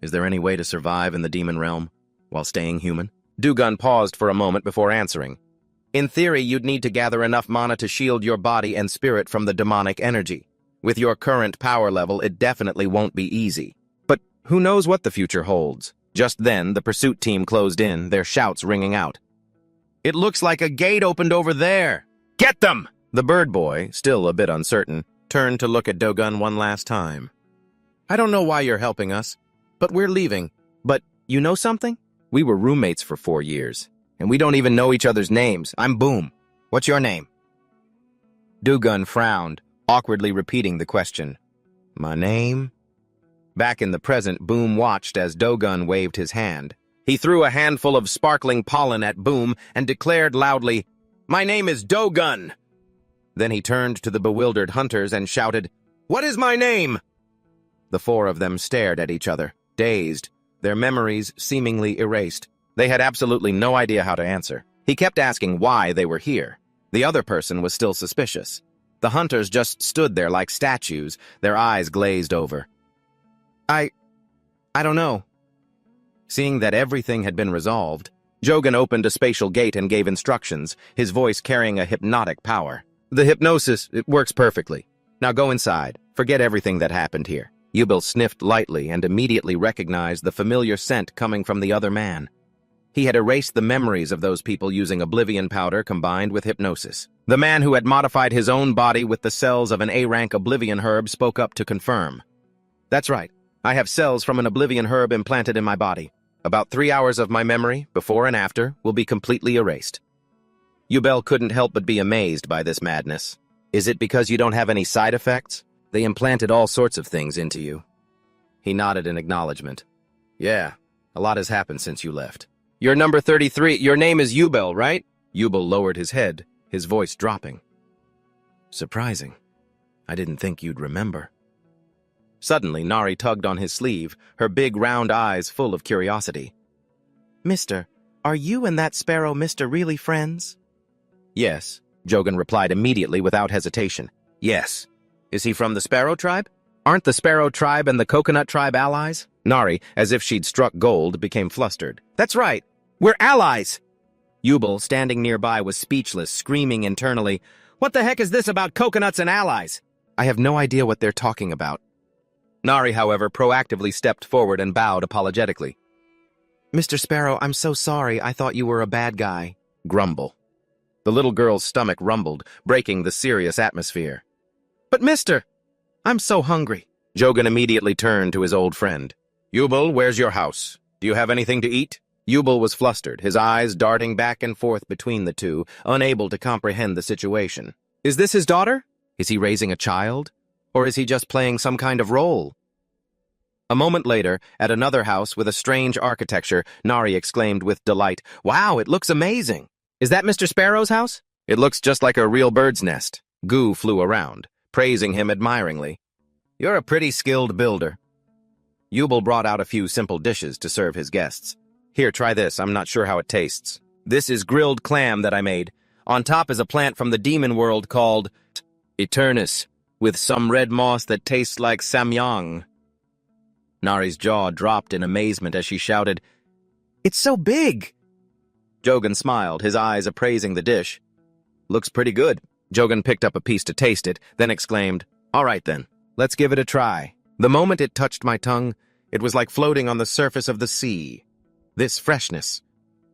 Is there any way to survive in the demon realm while staying human? Du-gun paused for a moment before answering. In theory, you'd need to gather enough mana to shield your body and spirit from the demonic energy. With your current power level, it definitely won't be easy. But who knows what the future holds? Just then, the pursuit team closed in, their shouts ringing out. It looks like a gate opened over there. Get them! The bird boy, still a bit uncertain, turned to look at Du-gun one last time. I don't know why you're helping us, but we're leaving. But you know something? We were roommates for 4 years, and we don't even know each other's names. I'm Boom. What's your name? Du-gun frowned, awkwardly repeating the question. My name? Back in the present, Boom watched as Du-gun waved his hand. He threw a handful of sparkling pollen at Boom and declared loudly, My name is Du-gun. Then he turned to the bewildered hunters and shouted, What is my name? The 4 of them stared at each other, dazed, their memories seemingly erased. They had absolutely no idea how to answer. He kept asking why they were here. The other person was still suspicious. The hunters just stood there like statues, their eyes glazed over. I don't know. Seeing that everything had been resolved, Du-gun opened a spatial gate and gave instructions, his voice carrying a hypnotic power. The hypnosis, it works perfectly. Now go inside. Forget everything that happened here. Yubil sniffed lightly and immediately recognized the familiar scent coming from the other man. He had erased the memories of those people using oblivion powder combined with hypnosis. The man who had modified his own body with the cells of an A-rank oblivion herb spoke up to confirm. That's right. I have cells from an oblivion herb implanted in my body. About 3 hours of my memory, before and after, will be completely erased. Yubil couldn't help but be amazed by this madness. Is it because you don't have any side effects? They implanted all sorts of things into you. He nodded in acknowledgement. Yeah, a lot has happened since you left. You're number 33. Your name is Yubil, right? Yubil lowered his head, his voice dropping. Surprising. I didn't think you'd remember. Suddenly, Nari tugged on his sleeve, her big round eyes full of curiosity. Mister, are you and that sparrow mister really friends? Yes, Du-gun replied immediately without hesitation. Yes. Is he from the sparrow tribe? Aren't the sparrow tribe and the coconut tribe allies? Nari, as if she'd struck gold, became flustered. That's right. We're allies! Yubil, standing nearby, was speechless, screaming internally, What the heck is this about coconuts and allies? I have no idea what they're talking about. Nari, however, proactively stepped forward and bowed apologetically. Mr. Sparrow, I'm so sorry. I thought you were a bad guy. Grumble. The little girl's stomach rumbled, breaking the serious atmosphere. But mister, I'm so hungry. Du-gun immediately turned to his old friend. Yubil, where's your house? Do you have anything to eat? Yubil was flustered, his eyes darting back and forth between the two, unable to comprehend the situation. Is this his daughter? Is he raising a child? Or is he just playing some kind of role? A moment later, at another house with a strange architecture, Nari exclaimed with delight, Wow, it looks amazing! Is that Mr. Sparrow's house? It looks just like a real bird's nest. Gu flew around, praising him admiringly. You're a pretty skilled builder. Yubel brought out a few simple dishes to serve his guests. Here, try this. I'm not sure how it tastes. This is grilled clam that I made. On top is a plant from the demon world called Eternus, with some red moss that tastes like samyang. Nari's jaw dropped in amazement as she shouted, "It's so big!" Jogan smiled, his eyes appraising the dish. Looks pretty good. Jogan picked up a piece to taste it, then exclaimed, "All right then, let's give it a try." The moment it touched my tongue, it was like floating on the surface of the sea. This freshness.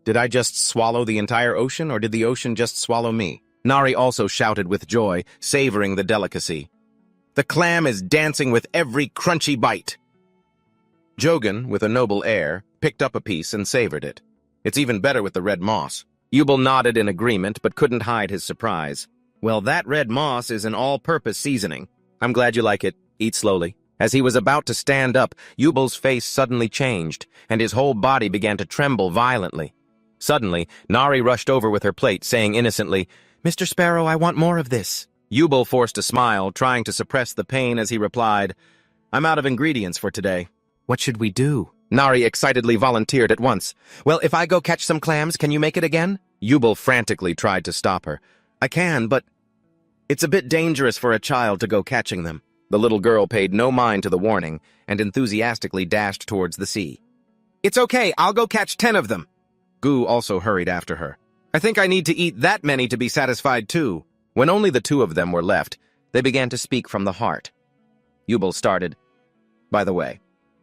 Did I just swallow the entire ocean, or did the ocean just swallow me? Nari also shouted with joy, savoring the delicacy. The clam is dancing with every crunchy bite. Jogan, with a noble air, picked up a piece and savored it. It's even better with the red moss. Yubel nodded in agreement, but couldn't hide his surprise. Well, that red moss is an all-purpose seasoning. I'm glad you like it. Eat slowly. As he was about to stand up, Yubel's face suddenly changed, and his whole body began to tremble violently. Suddenly, Nari rushed over with her plate, saying innocently, "Mr. Sparrow, I want more of this." Yubel forced a smile, trying to suppress the pain as he replied, "I'm out of ingredients for today." "What should we do?" Nari excitedly volunteered at once. "Well, if I go catch some clams, can you make it again?" Yubel frantically tried to stop her. "I can, but it's a bit dangerous for a child to go catching them." The little girl paid no mind to the warning and enthusiastically dashed towards the sea. "It's okay, I'll go catch 10 of them." Gu also hurried after her. "I think I need to eat that many to be satisfied too." When only the two of them were left, they began to speak from the heart. Yubel started, "By the way,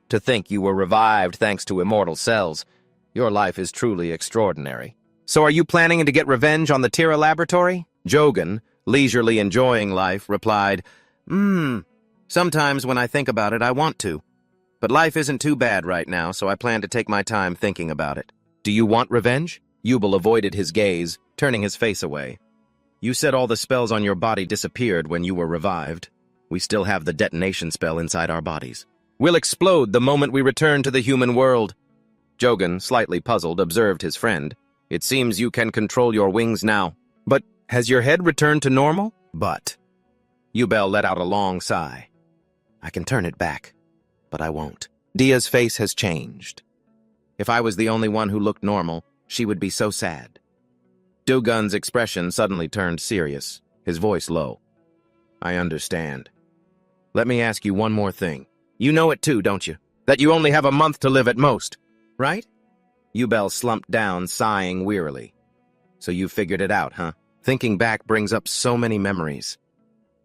to think you were revived thanks to immortal cells. Your life is truly extraordinary. So are you planning to get revenge on the Tira laboratory?" Jogan, leisurely enjoying life, replied, Sometimes when I think about it, I want to. But life isn't too bad right now, so I plan to take my time thinking about it." "Do you want revenge?" Yubel avoided his gaze, turning his face away. "You said all the spells on your body disappeared when you were revived. We still have the detonation spell inside our bodies. We'll explode the moment we return to the human world." Jogan, slightly puzzled, observed his friend. "It seems you can control your wings now. But has your head returned to normal?" "But..." Yubel let out a long sigh. "I can turn it back, but I won't." Dia's face has changed. If I was the only one who looked normal, she would be so sad. Dogun's expression suddenly turned serious, his voice low. "I understand. Let me ask you one more thing. You know it too, don't you? That you only have a month to live at most, right?" Yubel slumped down, sighing wearily. "So you figured it out, huh?" Thinking back brings up so many memories.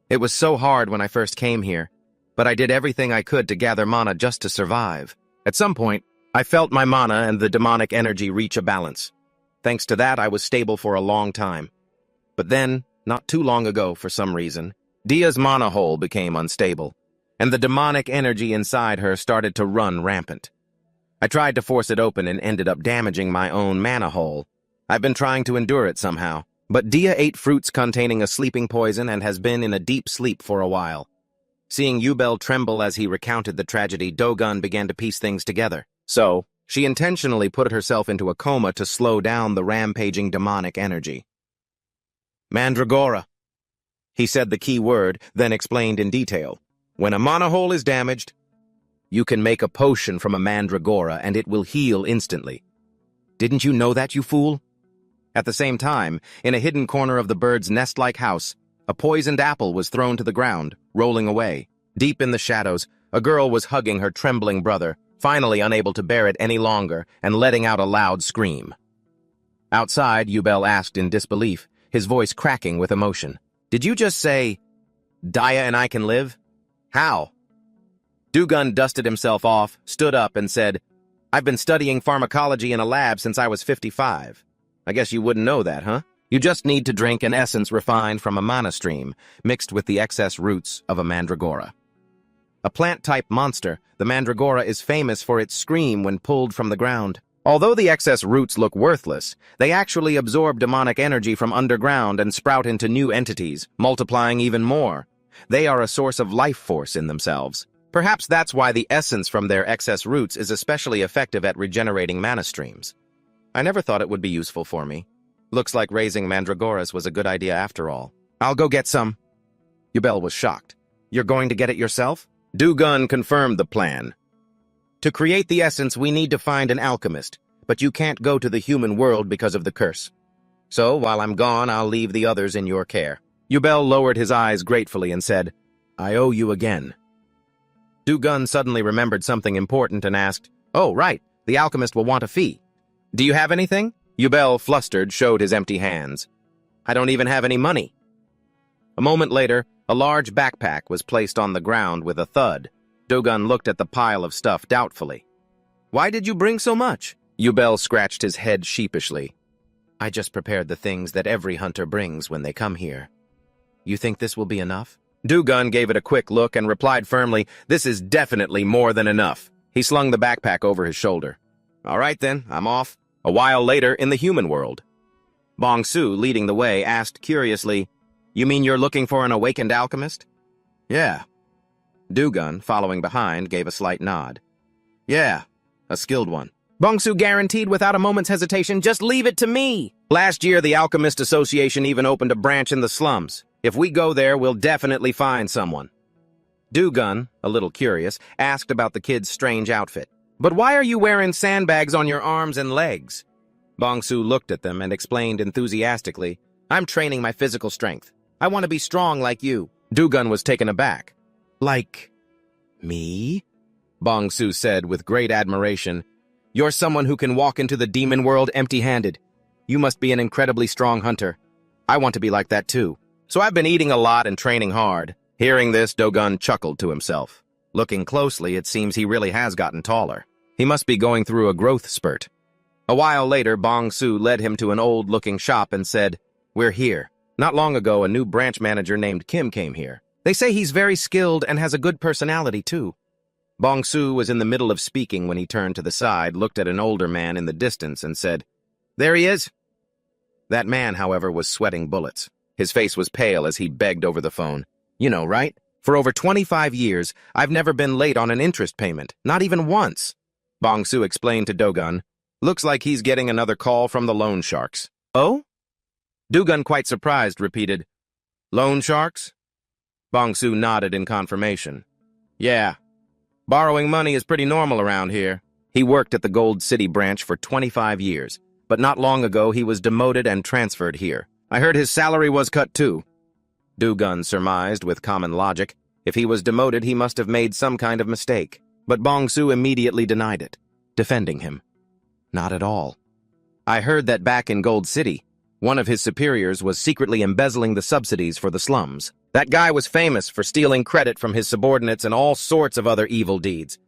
It was so hard when I first came here, but I did everything I could to gather mana just to survive. At some point, I felt my mana and the demonic energy reach a balance. Thanks to that, I was stable for a long time. But then, not too long ago for some reason, Dia's mana hole became unstable, and the demonic energy inside her started to run rampant. I tried to force it open and ended up damaging my own mana hole. I've been trying to endure it somehow, but Dia ate fruits containing a sleeping poison and has been in a deep sleep for a while. Seeing Yubel tremble as he recounted the tragedy, Dogun began to piece things together. So, she intentionally put herself into a coma to slow down the rampaging demonic energy. "Mandragora." He said the key word, then explained in detail. "When a mana hole is damaged, you can make a potion from a mandragora and it will heal instantly. Didn't you know that, you fool?" At the same time, in a hidden corner of the bird's nest-like house, a poisoned apple was thrown to the ground, rolling away. Deep in the shadows, a girl was hugging her trembling brother, finally unable to bear it any longer and letting out a loud scream. Outside, Yubel asked in disbelief, his voice cracking with emotion. "Did you just say, Dia and I can live? How?" Dugun dusted himself off, stood up, and said, "I've been studying pharmacology in a lab since I was 55. I guess you wouldn't know that, huh? You just need to drink an essence refined from a mana stream, mixed with the excess roots of a mandragora. A plant-type monster, the mandragora is famous for its scream when pulled from the ground. Although the excess roots look worthless, they actually absorb demonic energy from underground and sprout into new entities, multiplying even more. They are a source of life force in themselves. Perhaps that's why the essence from their excess roots is especially effective at regenerating mana streams. I never thought it would be useful for me. Looks like raising mandragoras was a good idea after all. I'll go get some. Yubel was shocked. You're going to get it yourself? Dugun confirmed the plan. To create the essence, we need to find an alchemist, but you can't go to the human world because of the curse. So, while I'm gone, I'll leave the others in your care. Yubel lowered his eyes gratefully and said, I owe you again. Dugun suddenly remembered something important and asked, Oh, right, the alchemist will want a fee. Do you have anything? Yubel, flustered, showed his empty hands. I don't even have any money. A moment later, a large backpack was placed on the ground with a thud. Dugun looked at the pile of stuff doubtfully. Why did you bring so much? Yubel scratched his head sheepishly. I just prepared the things that every hunter brings when they come here. You think this will be enough? Dugun gave it a quick look and replied firmly, This is definitely more than enough. He slung the backpack over his shoulder. All right then, I'm off. A while later, in the human world. Bong-su, leading the way, asked curiously, You mean you're looking for an awakened alchemist? Yeah. Dugun, following behind, gave a slight nod. Yeah, a skilled one. Bong-su guaranteed without a moment's hesitation, Just leave it to me. Last year, the Alchemist Association even opened a branch in the slums. If we go there, we'll definitely find someone. Dugun, a little curious, asked about the kid's strange outfit. But why are you wearing sandbags on your arms and legs? Bong-su looked at them and explained enthusiastically, I'm training my physical strength. I want to be strong like you. Dugun was taken aback. Like me? Bong-su said with great admiration. You're someone who can walk into the demon world empty-handed. You must be an incredibly strong hunter. I want to be like that too. So I've been eating a lot and training hard. Hearing this, Dugun chuckled to himself. Looking closely, it seems he really has gotten taller. He must be going through a growth spurt. A while later, Bong-su led him to an old-looking shop and said, We're here. Not long ago, a new branch manager named Kim came here. They say he's very skilled and has a good personality, too. Bong-su was in the middle of speaking when he turned to the side, looked at an older man in the distance, and said, There he is. That man, however, was sweating bullets. His face was pale as he begged over the phone. You know, right? For over 25 years, I've never been late on an interest payment, not even once. Bong-su explained to Dugun, Looks like he's getting another call from the loan sharks. Oh? Dugun, quite surprised, repeated, Loan sharks? Bong-su nodded in confirmation. Yeah. Borrowing money is pretty normal around here. He worked at the Gold City branch for 25 years, but not long ago he was demoted and transferred here. I heard his salary was cut too. Dugun surmised with common logic. If he was demoted, he must have made some kind of mistake. But Bong-su immediately denied it, defending him. Not at all. I heard that back in Gold City, one of his superiors was secretly embezzling the subsidies for the slums. That guy was famous for stealing credit from his subordinates and all sorts of other evil deeds.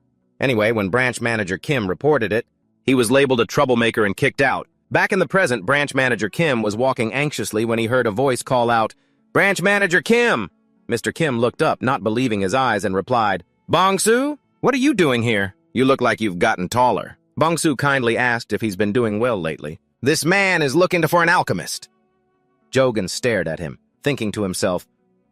Anyway, when branch manager Kim reported it, he was labeled a troublemaker and kicked out. Back in the present, branch manager Kim was walking anxiously when he heard a voice call out, Branch manager Kim! Mr. Kim looked up, not believing his eyes, and replied, Bong-su, what are you doing here? You look like you've gotten taller. Bong-su kindly asked if he's been doing well lately. This man is looking for an alchemist. Jogan stared at him, thinking to himself,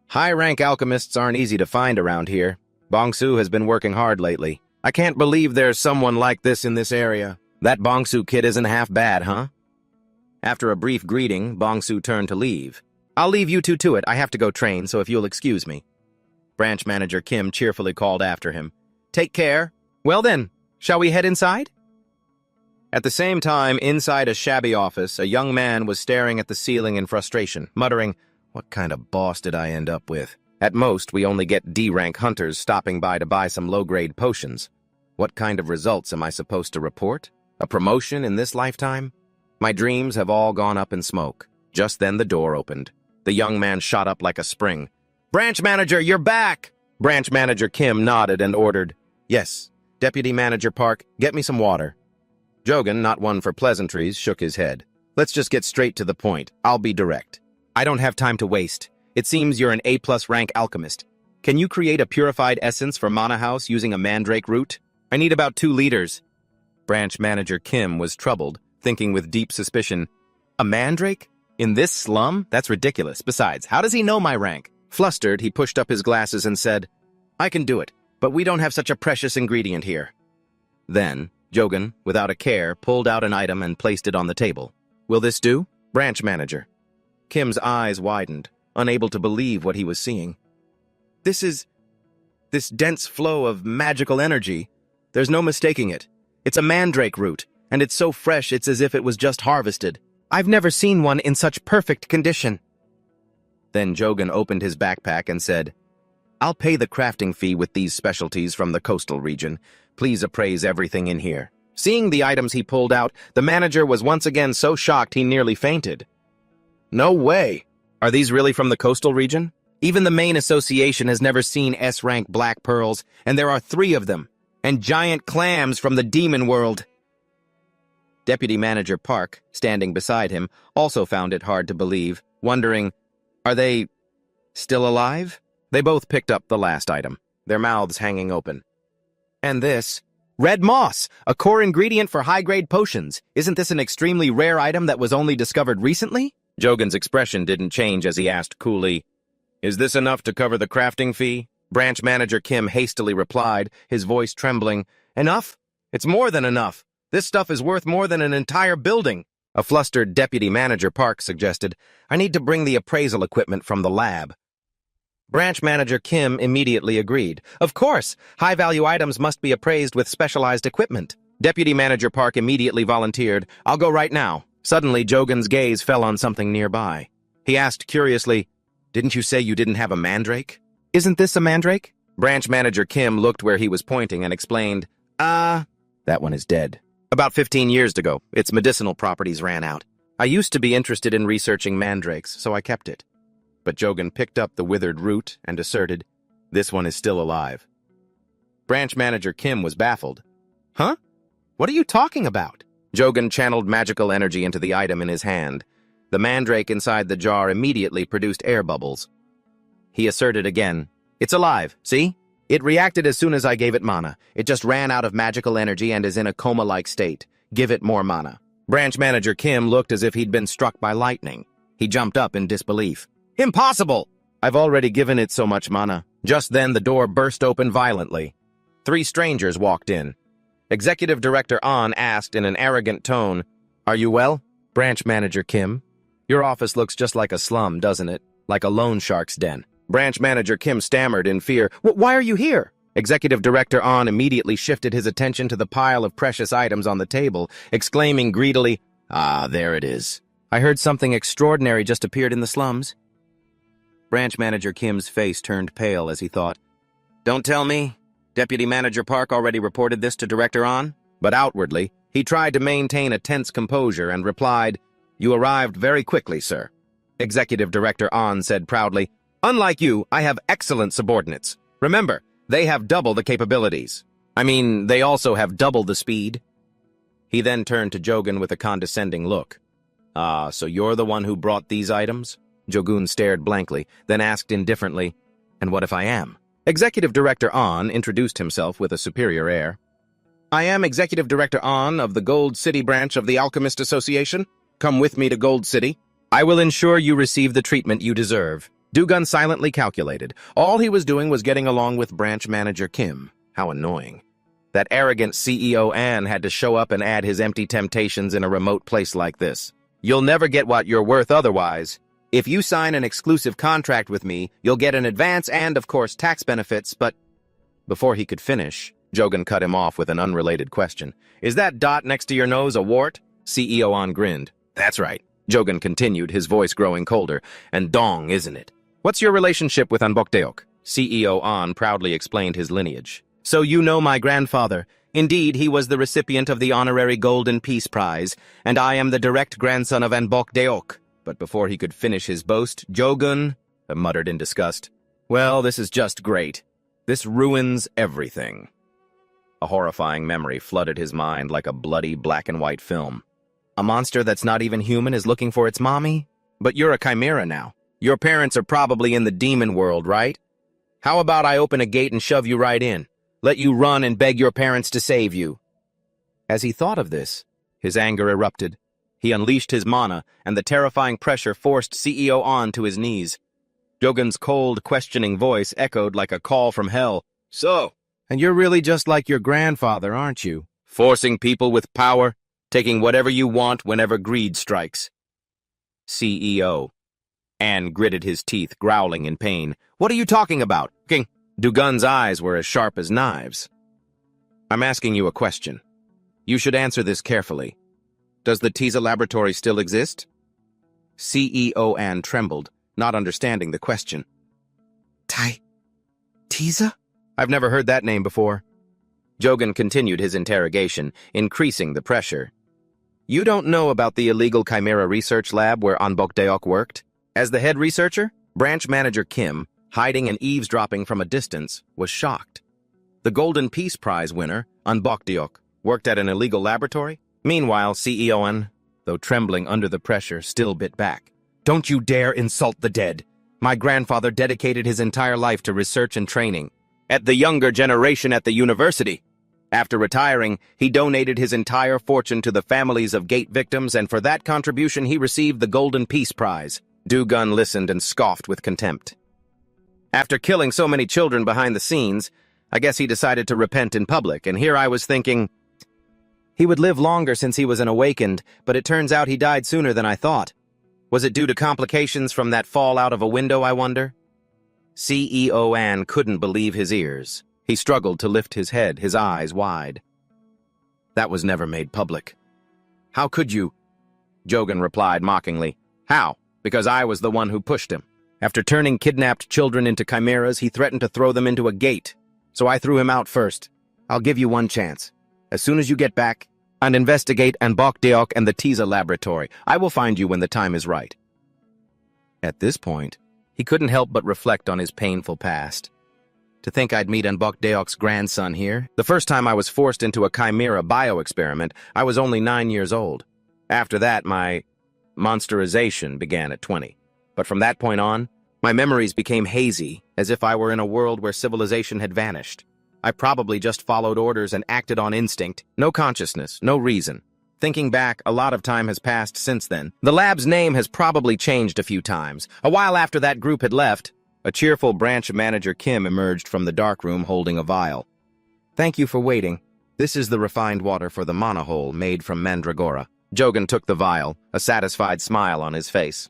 High-rank alchemists aren't easy to find around here. Bong-su has been working hard lately. I can't believe there's someone like this in this area. That Bong-su kid isn't half bad, huh? After a brief greeting, Bong-su turned to leave. I'll leave you two to it. I have to go train, so if you'll excuse me. Branch manager Kim cheerfully called after him. Take care. Well then, shall we head inside? At the same time, inside a shabby office, a young man was staring at the ceiling in frustration, muttering, What kind of boss did I end up with? At most, we only get D-rank hunters stopping by to buy some low-grade potions. What kind of results am I supposed to report? A promotion in this lifetime? My dreams have all gone up in smoke. Just then the door opened. The young man shot up like a spring. Branch manager, you're back! Branch manager Kim nodded and ordered, Yes, Deputy Manager Park, get me some water. Jogan, not one for pleasantries, shook his head. Let's just get straight to the point. I'll be direct. I don't have time to waste. It seems you're an A-plus rank alchemist. Can you create a purified essence for Mana House using a mandrake root? I need about 2 liters. Branch manager Kim was troubled, thinking with deep suspicion, A mandrake? In this slum? That's ridiculous. Besides, how does he know my rank? Flustered, he pushed up his glasses and said, I can do it, but we don't have such a precious ingredient here. Then, Jogan, without a care, pulled out an item and placed it on the table. Will this do? Branch manager. Kim's eyes widened, unable to believe what he was seeing. This dense flow of magical energy. There's no mistaking it. It's a mandrake root, and it's so fresh it's as if it was just harvested. I've never seen one in such perfect condition. Then Jogan opened his backpack and said, I'll pay the crafting fee with these specialties from the coastal region. Please appraise everything in here. Seeing the items he pulled out, the manager was once again so shocked he nearly fainted. No way! Are these really from the coastal region? Even the main association has never seen S-rank black pearls, and there are 3 of them, and giant clams from the demon world. Deputy Manager Park, standing beside him, also found it hard to believe, wondering, are they still alive? They both picked up the last item, their mouths hanging open. And this? Red moss, a core ingredient for high-grade potions. Isn't this an extremely rare item that was only discovered recently? Jogan's expression didn't change as he asked coolly, Is this enough to cover the crafting fee? Branch Manager Kim hastily replied, his voice trembling, Enough? It's more than enough. This stuff is worth more than an entire building. A flustered Deputy Manager Park suggested, I need to bring the appraisal equipment from the lab. Branch Manager Kim immediately agreed. Of course, high-value items must be appraised with specialized equipment. Deputy Manager Park immediately volunteered, I'll go right now. Suddenly, Jogan's gaze fell on something nearby. He asked curiously, Didn't you say you didn't have a mandrake? Isn't this a mandrake? Branch Manager Kim looked where he was pointing and explained, That one is dead. About 15 years ago, its medicinal properties ran out. I used to be interested in researching mandrakes, so I kept it. But Jogan picked up the withered root and asserted, This one is still alive. Branch Manager Kim was baffled. Huh? What are you talking about? Jogan channeled magical energy into the item in his hand. The mandrake inside the jar immediately produced air bubbles. He asserted again, It's alive, see? It reacted as soon as I gave it mana. It just ran out of magical energy and is in a coma-like state. Give it more mana. Branch Manager Kim looked as if he'd been struck by lightning. He jumped up in disbelief. Impossible! I've already given it so much mana. Just then the door burst open violently. 3 strangers walked in. Executive Director An asked in an arrogant tone, Are you well? Branch Manager Kim, your office looks just like a slum, doesn't it? Like a loan shark's den. Branch Manager Kim stammered in fear, Why are you here? Executive Director An immediately shifted his attention to the pile of precious items on the table, exclaiming greedily, there it is. I heard something extraordinary just appeared in the slums. Branch Manager Kim's face turned pale as he thought, Don't tell me. Deputy Manager Park already reported this to Director An, but outwardly, he tried to maintain a tense composure and replied, You arrived very quickly, sir. Executive Director An said proudly, Unlike you, I have excellent subordinates. Remember, they have double the capabilities. I mean, they also have double the speed. He then turned to Jogan with a condescending look. So you're the one who brought these items? Jogun stared blankly, then asked indifferently, And what if I am? Executive Director An introduced himself with a superior air. I am Executive Director An of the Gold City branch of the Alchemist Association. Come with me to Gold City. I will ensure you receive the treatment you deserve. Dugan silently calculated. All he was doing was getting along with Branch Manager Kim. How annoying. That arrogant CEO An had to show up and add his empty temptations in a remote place like this. You'll never get what you're worth otherwise. If you sign an exclusive contract with me, you'll get an advance and, of course, tax benefits, but... Before he could finish, Jogan cut him off with an unrelated question. Is that dot next to your nose a wart? CEO An grinned. That's right. Jogan continued, his voice growing colder. And dong, isn't it? What's your relationship with Anbokdeok? CEO An proudly explained his lineage. So you know my grandfather. Indeed, he was the recipient of the honorary Golden Peace Prize, and I am the direct grandson of Anbokdeok. But before he could finish his boast, Jogun muttered in disgust, Well, this is just great. This ruins everything. A horrifying memory flooded his mind like a bloody black-and-white film. A monster that's not even human is looking for its mommy? But you're a chimera now. Your parents are probably in the demon world, right? How about I open a gate and shove you right in? Let you run and beg your parents to save you. As he thought of this, his anger erupted. He unleashed his mana, and the terrifying pressure forced CEO An to his knees. Jogan's cold, questioning voice echoed like a call from hell. So, and you're really just like your grandfather, aren't you? Forcing people with power, taking whatever you want whenever greed strikes. CEO. An gritted his teeth, growling in pain. What are you talking about? King. Dugun's eyes were as sharp as knives. I'm asking you a question. You should answer this carefully. Does the Tiza laboratory still exist? CEO An trembled, not understanding the question. Tiza? I've never heard that name before. Jogan continued his interrogation, increasing the pressure. You don't know about the illegal Chimera research lab where Anbokdeok worked? As the head researcher, branch manager Kim, hiding and eavesdropping from a distance, was shocked. The Golden Peace Prize winner, Anbokdeok, worked at an illegal laboratory? Meanwhile, CEO An, though trembling under the pressure, still bit back. Don't you dare insult the dead. My grandfather dedicated his entire life to research and training. At the younger generation at the university. After retiring, he donated his entire fortune to the families of Gate victims, and for that contribution he received the Golden Peace Prize. Dugun listened and scoffed with contempt. After killing so many children behind the scenes, I guess he decided to repent in public, and here I was thinking, he would live longer since he was an awakened, but it turns out he died sooner than I thought. Was it due to complications from that fall out of a window, I wonder? CEO An couldn't believe his ears. He struggled to lift his head, his eyes wide. That was never made public. How could you? Jogan replied mockingly. How? Because I was the one who pushed him. After turning kidnapped children into chimeras, he threatened to throw them into a gate. So I threw him out first. I'll give you one chance. As soon as you get back, and investigate Anbokdeok and the Tiza laboratory. I will find you when the time is right. At this point, he couldn't help but reflect on his painful past. To think I'd meet Anbokdeok's grandson here. The first time I was forced into a chimera bioexperiment, I was only 9 years old. After that, my monsterization began at 20. But from that point on, my memories became hazy, as if I were in a world where civilization had vanished. I probably just followed orders and acted on instinct. No consciousness, no reason. Thinking back, a lot of time has passed since then. The lab's name has probably changed a few times. A while after that group had left, a cheerful branch manager Kim emerged from the darkroom holding a vial. Thank you for waiting. This is the refined water for the monohole made from mandragora. Jogan took the vial, a satisfied smile on his face.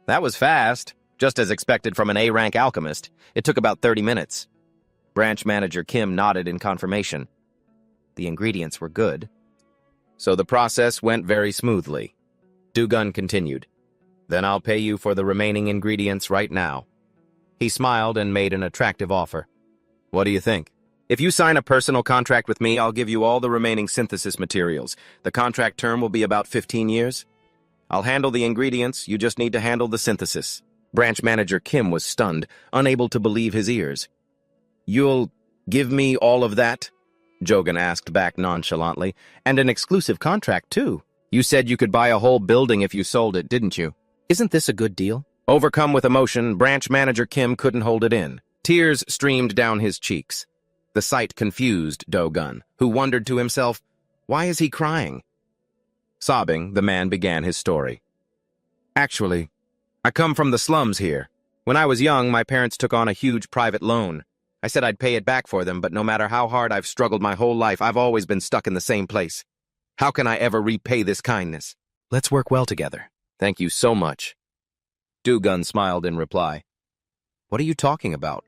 That was fast, just as expected from an A-rank alchemist. It took about 30 minutes. Branch manager Kim nodded in confirmation. The ingredients were good. So the process went very smoothly. Dugun continued. Then I'll pay you for the remaining ingredients right now. He smiled and made an attractive offer. What do you think? If you sign a personal contract with me, I'll give you all the remaining synthesis materials. The contract term will be about 15 years. I'll handle the ingredients, you just need to handle the synthesis. Branch manager Kim was stunned, unable to believe his ears. You'll give me all of that? Jogan asked back nonchalantly. And an exclusive contract, too. You said you could buy a whole building if you sold it, didn't you? Isn't this a good deal? Overcome with emotion, branch manager Kim couldn't hold it in. Tears streamed down his cheeks. The sight confused Dogun, who wondered to himself, why is he crying? Sobbing, the man began his story. Actually, I come from the slums here. When I was young, my parents took on a huge private loan. I said I'd pay it back for them, but no matter how hard I've struggled my whole life, I've always been stuck in the same place. How can I ever repay this kindness? Let's work well together. Thank you so much. Dugun smiled in reply. What are you talking about?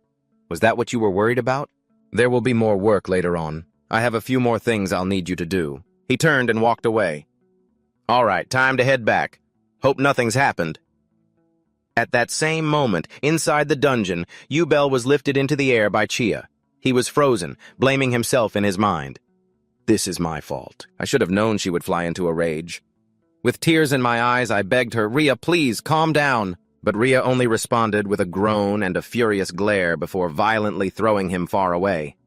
Was that what you were worried about? There will be more work later on. I have a few more things I'll need you to do. He turned and walked away. All right, time to head back. Hope nothing's happened. At that same moment, inside the dungeon, Yubel was lifted into the air by Chia. He was frozen, blaming himself in his mind. This is my fault. I should have known she would fly into a rage. With tears in my eyes, I begged her, Rhea, please, calm down. But Rhea only responded with a groan and a furious glare before violently throwing him far away.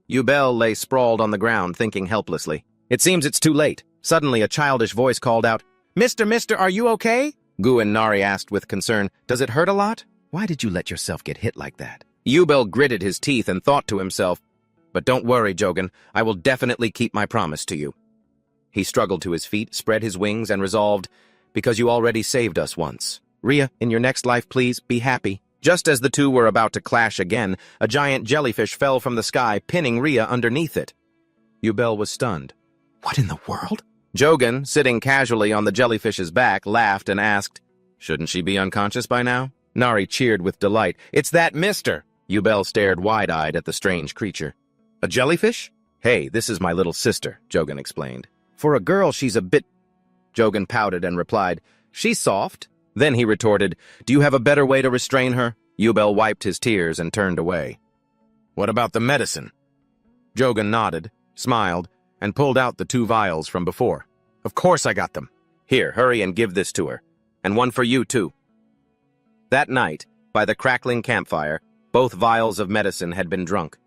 Yubel lay sprawled on the ground, thinking helplessly. It seems it's too late. Suddenly, a childish voice called out, Mister, are you okay? Gu and Nari asked with concern, Does it hurt a lot? Why did you let yourself get hit like that? Yubel gritted his teeth and thought to himself, But don't worry, Jogan, I will definitely keep my promise to you. He struggled to his feet, spread his wings, and resolved, Because you already saved us once. Rhea, in your next life, please, be happy. Just as the two were about to clash again, a giant jellyfish fell from the sky, pinning Rhea underneath it. Yubel was stunned. What in the world? Jogan, sitting casually on the jellyfish's back, laughed and asked, Shouldn't she be unconscious by now? Nari cheered with delight. It's that mister! Yubel stared wide-eyed at the strange creature. A jellyfish? Hey, this is my little sister, Jogan explained. For a girl, she's a bit... Jogan pouted and replied, She's soft. Then he retorted, Do you have a better way to restrain her? Yubel wiped his tears and turned away. What about the medicine? Jogan nodded, smiled, and pulled out the 2 vials from before. Of course I got them. Here, hurry and give this to her. And one for you, too. That night, by the crackling campfire, both vials of medicine had been drunk.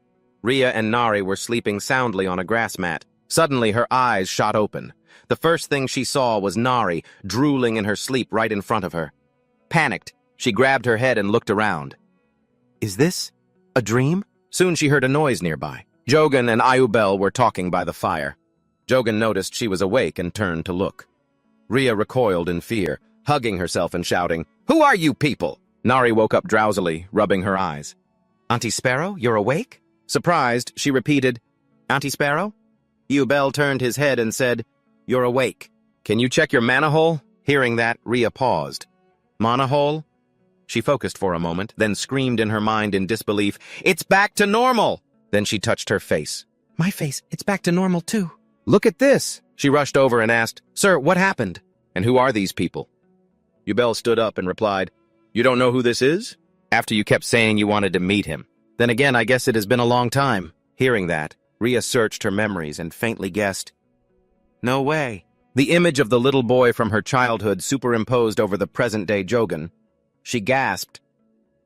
Rhea and Nari were sleeping soundly on a grass mat. Suddenly, her eyes shot open. The first thing she saw was Nari, drooling in her sleep right in front of her. Panicked, she grabbed her head and looked around. Is this a dream? Soon she heard a noise nearby. Jogan and Ayubel were talking by the fire. Jogan noticed she was awake and turned to look. Rhea recoiled in fear, hugging herself and shouting, Who are you people? Nari woke up drowsily, rubbing her eyes. Auntie Sparrow, you're awake? Surprised, she repeated, Auntie Sparrow? Ayubel turned his head and said, You're awake. Can you check your mana hole? Hearing that, Rhea paused. Mana hole? She focused for a moment, then screamed in her mind in disbelief, It's back to normal! Then she touched her face. My face, it's back to normal too. Look at this! She rushed over and asked, Sir, what happened? And who are these people? Ayubel stood up and replied, You don't know who this is? After you kept saying you wanted to meet him. Then again, I guess it has been a long time. Hearing that, Rhea searched her memories and faintly guessed, No way. The image of the little boy from her childhood superimposed over the present-day Jogan. She gasped.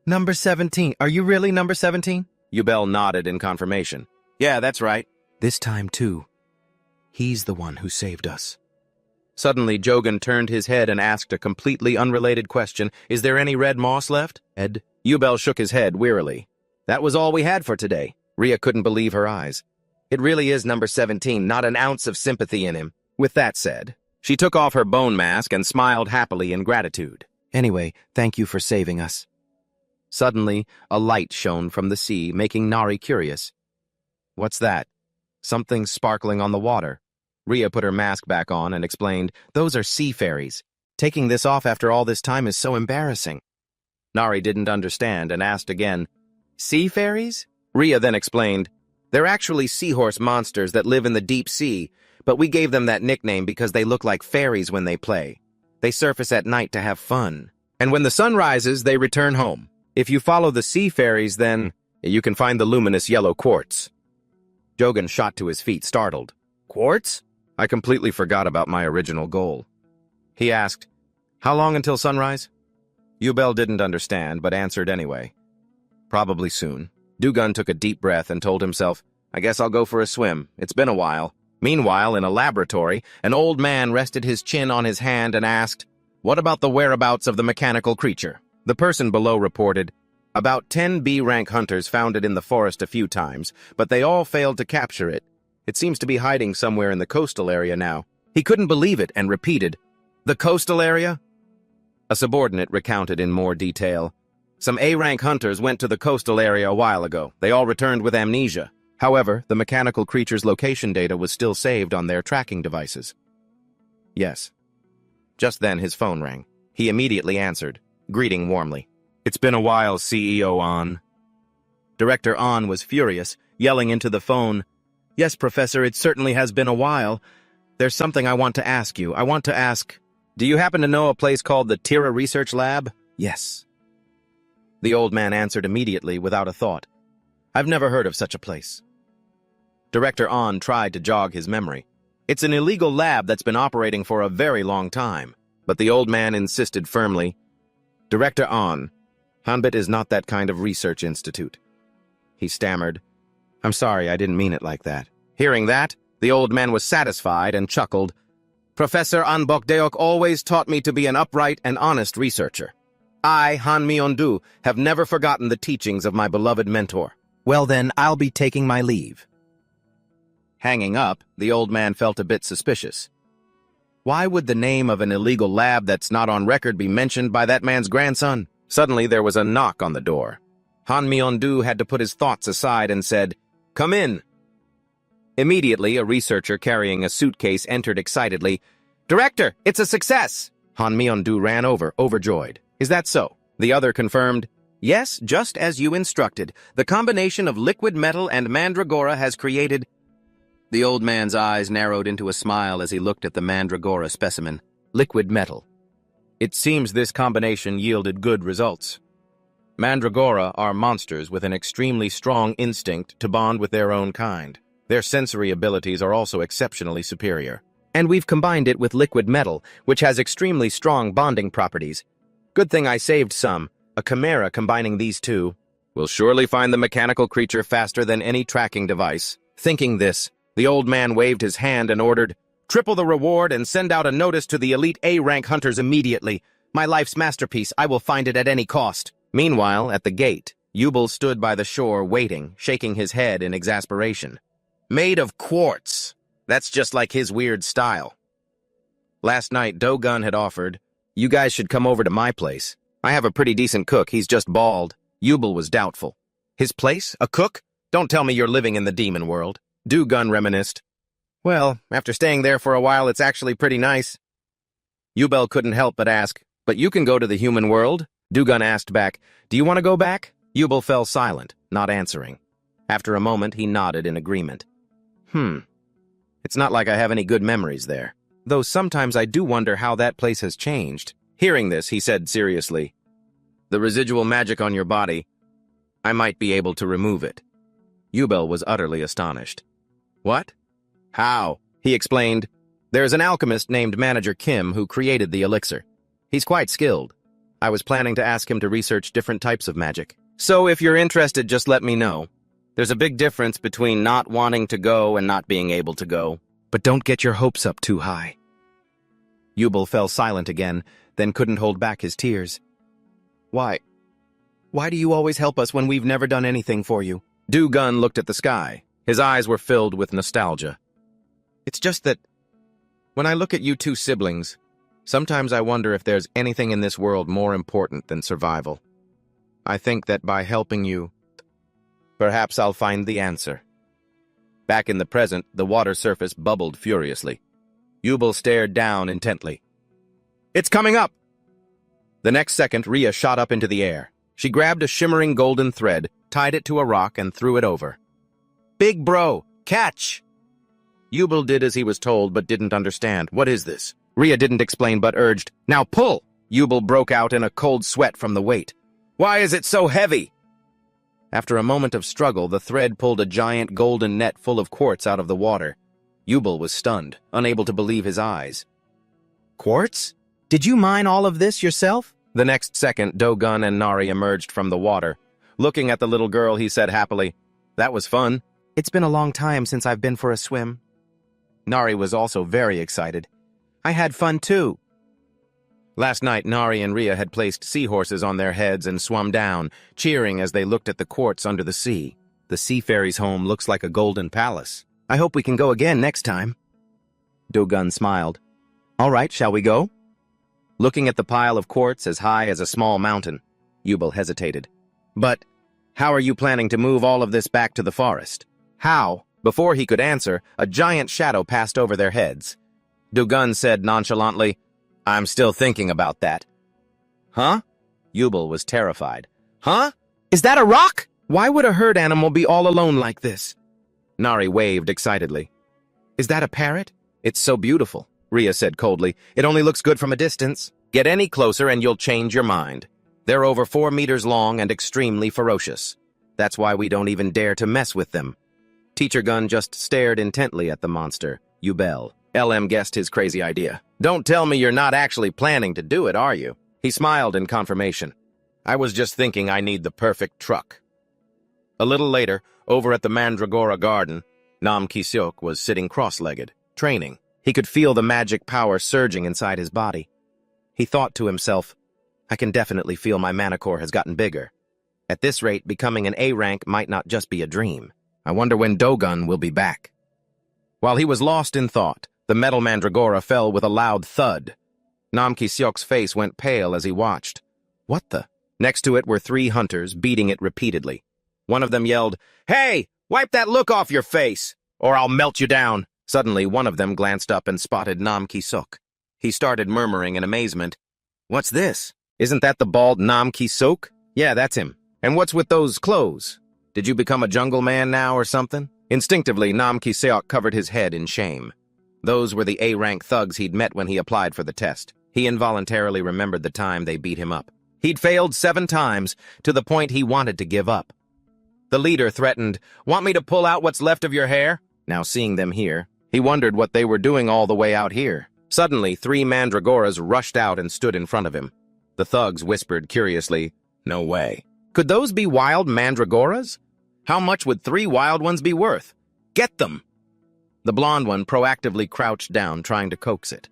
Number 17. Are you really number 17? Ayubel nodded in confirmation. Yeah, that's right. This time, too. He's the one who saved us. Suddenly, Jogan turned his head and asked a completely unrelated question. Is there any red moss left? Ed? Ayubel shook his head wearily. That was all we had for today. Rhea couldn't believe her eyes. It really is number 17, not an ounce of sympathy in him. With that said, she took off her bone mask and smiled happily in gratitude. Anyway, thank you for saving us. Suddenly, a light shone from the sea, making Nari curious. What's that? Something sparkling on the water. Rhea put her mask back on and explained, Those are sea fairies. Taking this off after all this time is so embarrassing. Nari didn't understand and asked again, Sea fairies? Rhea then explained, They're actually seahorse monsters that live in the deep sea, but we gave them that nickname because they look like fairies when they play. They surface at night to have fun. And when the sun rises, they return home. If you follow the sea fairies, then you can find the luminous yellow quartz. Jogan shot to his feet, startled. Quartz? I completely forgot about my original goal. He asked, How long until sunrise? Ayubel didn't understand, but answered anyway. Probably soon. Dugan took a deep breath and told himself, I guess I'll go for a swim. It's been a while. Meanwhile, in a laboratory, an old man rested his chin on his hand and asked, What about the whereabouts of the mechanical creature? The person below reported, About 10 B-rank hunters found it in the forest a few times, but they all failed to capture it. It seems to be hiding somewhere in the coastal area now. He couldn't believe it and repeated, The coastal area? A subordinate recounted in more detail. Some A-rank hunters went to the coastal area a while ago. They all returned with amnesia. However, the mechanical creature's location data was still saved on their tracking devices. Yes. Just then his phone rang. He immediately answered, greeting warmly. It's been a while, CEO An. Director An was furious, yelling into the phone, Yes, Professor, it certainly has been a while. There's something I want to ask you. I want to ask, do you happen to know a place called the Tira Research Lab? Yes. The old man answered immediately without a thought. I've never heard of such a place. Director An tried to jog his memory. It's an illegal lab that's been operating for a very long time. But the old man insisted firmly, Director An, Hanbit is not that kind of research institute. He stammered, I'm sorry, I didn't mean it like that. Hearing that, the old man was satisfied and chuckled. Professor An Bokdeok always taught me to be an upright and honest researcher. I, Han Myeondu, have never forgotten the teachings of my beloved mentor. Well then, I'll be taking my leave. Hanging up, the old man felt a bit suspicious. Why would the name of an illegal lab that's not on record be mentioned by that man's grandson? Suddenly there was a knock on the door. Han Myeondu had to put his thoughts aside and said, Come in. Immediately, a researcher carrying a suitcase entered excitedly. Director, it's a success! Han Myeon-du ran over, overjoyed. Is that so? The other confirmed, yes, just as you instructed. The combination of liquid metal and mandragora has created... The old man's eyes narrowed into a smile as he looked at the mandragora specimen. Liquid metal. It seems this combination yielded good results. Mandragora are monsters with an extremely strong instinct to bond with their own kind. Their sensory abilities are also exceptionally superior. And we've combined it with liquid metal, which has extremely strong bonding properties. Good thing I saved some. A chimera combining these two will surely find the mechanical creature faster than any tracking device. Thinking this, the old man waved his hand and ordered, "Triple the reward and send out a notice to the elite A-rank hunters immediately. My life's masterpiece, I will find it at any cost." Meanwhile, at the gate, Yubel stood by the shore waiting, shaking his head in exasperation. Made of quartz. That's just like his weird style. Last night, Do-gun had offered, "You guys should come over to my place. I have a pretty decent cook, he's just bald." Yubel was doubtful. His place? A cook? Don't tell me you're living in the demon world. Do-gun reminisced. Well, after staying there for a while, it's actually pretty nice. Yubel couldn't help but ask, "But you can go to the human world?" Do-gun asked back, "Do you want to go back?" Yubel fell silent, not answering. After a moment, he nodded in agreement. It's not like I have any good memories there. Though sometimes I do wonder how that place has changed. Hearing this, he said seriously, "The residual magic on your body, I might be able to remove it." Yubel was utterly astonished. "What? How?" He explained, "There's an alchemist named Manager Kim who created the elixir. He's quite skilled. I was planning to ask him to research different types of magic. So if you're interested, just let me know. There's a big difference between not wanting to go and not being able to go. But don't get your hopes up too high." Yubel fell silent again, then couldn't hold back his tears. Why do you always help us when we've never done anything for you?" Do-gun looked at the sky. His eyes were filled with nostalgia. "It's just that, when I look at you two siblings, sometimes I wonder if there's anything in this world more important than survival. I think that by helping you, perhaps I'll find the answer." Back in the present, the water surface bubbled furiously. Yubel stared down intently. "It's coming up!" The next second, Rhea shot up into the air. She grabbed a shimmering golden thread, tied it to a rock, and threw it over. "Big bro, catch!" Yubel did as he was told, but didn't understand. "What is this?" Rhea didn't explain, but urged, "Now pull!" Yubel broke out in a cold sweat from the weight. "Why is it so heavy?" After a moment of struggle, the thread pulled a giant golden net full of quartz out of the water. Yubel was stunned, unable to believe his eyes. "Quartz? Did you mine all of this yourself?" The next second, Do-gun and Nari emerged from the water. Looking at the little girl, he said happily, "That was fun. It's been a long time since I've been for a swim." Nari was also very excited. "I had fun too." Last night, Nari and Rhea had placed seahorses on their heads and swum down, cheering as they looked at the quartz under the sea. "The sea fairy's home looks like a golden palace. I hope we can go again next time." Do-gun smiled. "All right, shall we go?" Looking at the pile of quartz as high as a small mountain, Yubel hesitated. "But how are you planning to move all of this back to the forest?" "How?" Before he could answer, a giant shadow passed over their heads. Do-gun said nonchalantly, "I'm still thinking about that." "Huh?" Yubel was terrified. "Huh? Is that a rock? Why would a herd animal be all alone like this?" Nari waved excitedly. "Is that a parrot? It's so beautiful," Rhea said coldly. "It only looks good from a distance. Get any closer and you'll change your mind. They're over 4 meters long and extremely ferocious. That's why we don't even dare to mess with them." Teacher Gun just stared intently at the monster, Yubel. LM guessed his crazy idea. "Don't tell me you're not actually planning to do it, are you?" He smiled in confirmation. "I was just thinking I need the perfect truck." A little later, over at the Mandragora garden, Nam Ki-seok was sitting cross-legged, training. He could feel the magic power surging inside his body. He thought to himself, "I can definitely feel my mana core has gotten bigger. At this rate, becoming an A rank might not just be a dream. I wonder when Do-gun will be back." While he was lost in thought, the metal mandragora fell with a loud thud. Nam Ki-seok's face went pale as he watched. What the? Next to it were 3 hunters, beating it repeatedly. One of them yelled, "Hey, wipe that look off your face, or I'll melt you down." Suddenly, one of them glanced up and spotted Nam Ki-seok. He started murmuring in amazement. What's this? Isn't that the bald Nam Ki-sok? Yeah, that's him. And what's with those clothes? Did you become a jungle man now or something? Instinctively, Nam Ki-seok covered his head in shame. Those were the A-rank thugs he'd met when he applied for the test. He involuntarily remembered the time they beat him up. He'd failed 7 times, to the point he wanted to give up. The leader threatened, "Want me to pull out what's left of your hair?" Now seeing them here, he wondered what they were doing all the way out here. Suddenly, 3 mandragoras rushed out and stood in front of him. The thugs whispered curiously, "No way. Could those be wild mandragoras? How much would 3 wild ones be worth? Get them!" The blonde one proactively crouched down, trying to coax it.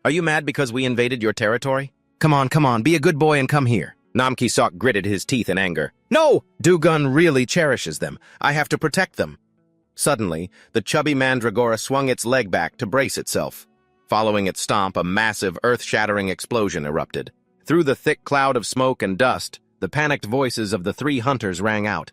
"Are you mad because we invaded your territory? Come on, be a good boy and come here." Nam Ki-seok gritted his teeth in anger. "No! Do-gun really cherishes them. I have to protect them." Suddenly, the chubby mandragora swung its leg back to brace itself. Following its stomp, a massive, earth-shattering explosion erupted. Through the thick cloud of smoke and dust, the panicked voices of the 3 hunters rang out.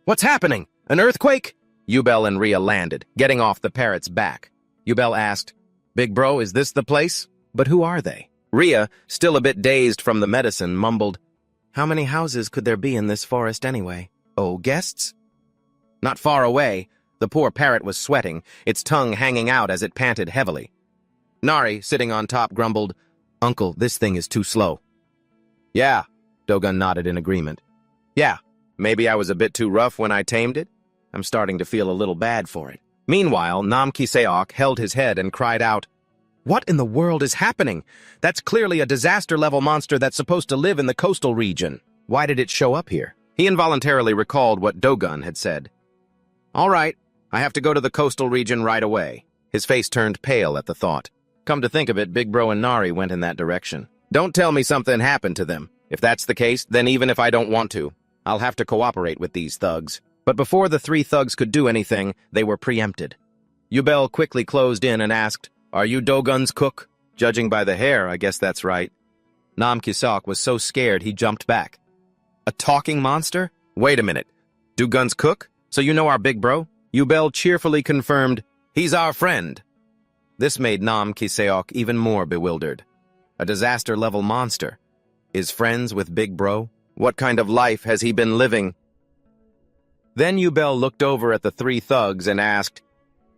"What's happening? An earthquake?" Yubel and Rhea landed, getting off the parrot's back. Yubel asked, "Big bro, is this the place? But who are they?" Rhea, still a bit dazed from the medicine, mumbled, "How many houses could there be in this forest anyway? Oh, guests?" Not far away, the poor parrot was sweating, its tongue hanging out as it panted heavily. Nari, sitting on top, grumbled, "Uncle, this thing is too slow." "Yeah," Dogun nodded in agreement. "Yeah, maybe I was a bit too rough when I tamed it. I'm starting to feel a little bad for it." Meanwhile, Nam Ki-seok held his head and cried out, "What in the world is happening? That's clearly a disaster-level monster that's supposed to live in the coastal region. Why did it show up here?" He involuntarily recalled what Dogun had said. "All right, I have to go to the coastal region right away." His face turned pale at the thought. Come to think of it, Big Bro and Nari went in that direction. Don't tell me something happened to them. If that's the case, then even if I don't want to, I'll have to cooperate with these thugs. But before the 3 thugs could do anything, they were preempted. Yubel quickly closed in and asked, "Are you Dogun's cook?" "Judging by the hair, I guess that's right." Nam Ki-seok was so scared he jumped back. "A talking monster? Wait a minute. Dogun's cook? So you know our big bro?" Yubel cheerfully confirmed, "He's our friend." This made Nam Ki-seok even more bewildered. A disaster-level monster. Is friends with Big Bro? What kind of life has he been living? Then Yubel looked over at the 3 thugs and asked,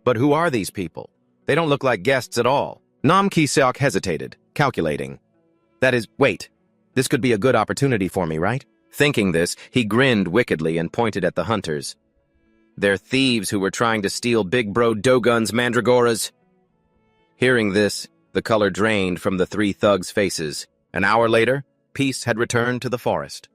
"But who are these people? They don't look like guests at all." Nam Ki-seok hesitated, calculating. Wait, this could be a good opportunity for me, right? Thinking this, he grinned wickedly and pointed at the hunters. "They're thieves who were trying to steal Big Bro Dogun's mandragoras." Hearing this, the color drained from the 3 thugs' faces. An hour later, peace had returned to the forest.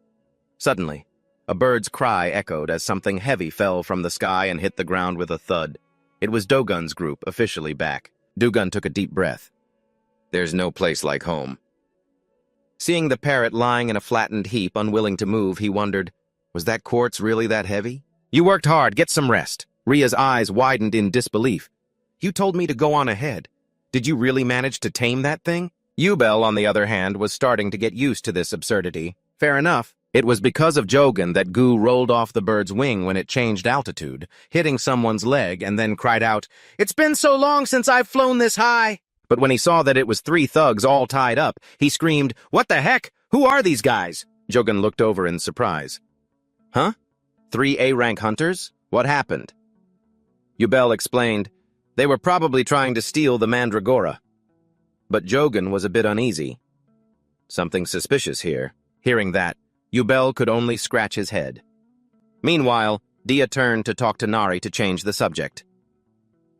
Suddenly, a bird's cry echoed as something heavy fell from the sky and hit the ground with a thud. It was Dogun's group, officially back. Dogun took a deep breath. There's no place like home. Seeing the parrot lying in a flattened heap, unwilling to move, he wondered, was that quartz really that heavy? "You worked hard, get some rest." Rhea's eyes widened in disbelief. "You told me to go on ahead. Did you really manage to tame that thing?" Yubel, on the other hand, was starting to get used to this absurdity. Fair enough. It was because of Jogan that Gu rolled off the bird's wing when it changed altitude, hitting someone's leg, and then cried out, "It's been so long since I've flown this high!" But when he saw that it was 3 thugs all tied up, he screamed, "What the heck? Who are these guys?" Jogan looked over in surprise. "Huh? 3 A-rank hunters? What happened?" Yubel explained, "They were probably trying to steal the mandragora." But Jogan was a bit uneasy. Something suspicious here. Hearing that, Yubel could only scratch his head. Meanwhile, Dia turned to talk to Nari to change the subject.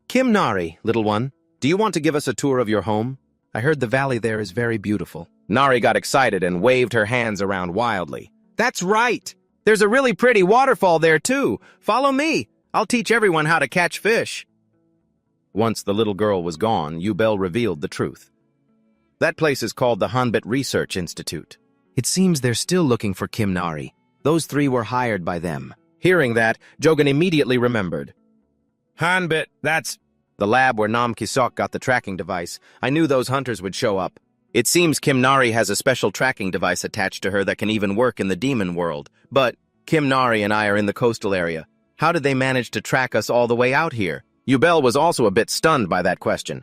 "Kim Nari, little one, do you want to give us a tour of your home? I heard the valley there is very beautiful." Nari got excited and waved her hands around wildly. "That's right! There's a really pretty waterfall there, too. Follow me. I'll teach everyone how to catch fish." Once the little girl was gone, Yubel revealed the truth. That place is called the Hanbit Research Institute. It seems they're still looking for Kim Nari. Those 3 were hired by them. Hearing that, Jogan immediately remembered. "Hanbit, that's the lab where Nam Ki-seok got the tracking device. I knew those hunters would show up. It seems Kim Nari has a special tracking device attached to her that can even work in the demon world. But Kim Nari and I are in the coastal area. How did they manage to track us all the way out here?" Yubel was also a bit stunned by that question.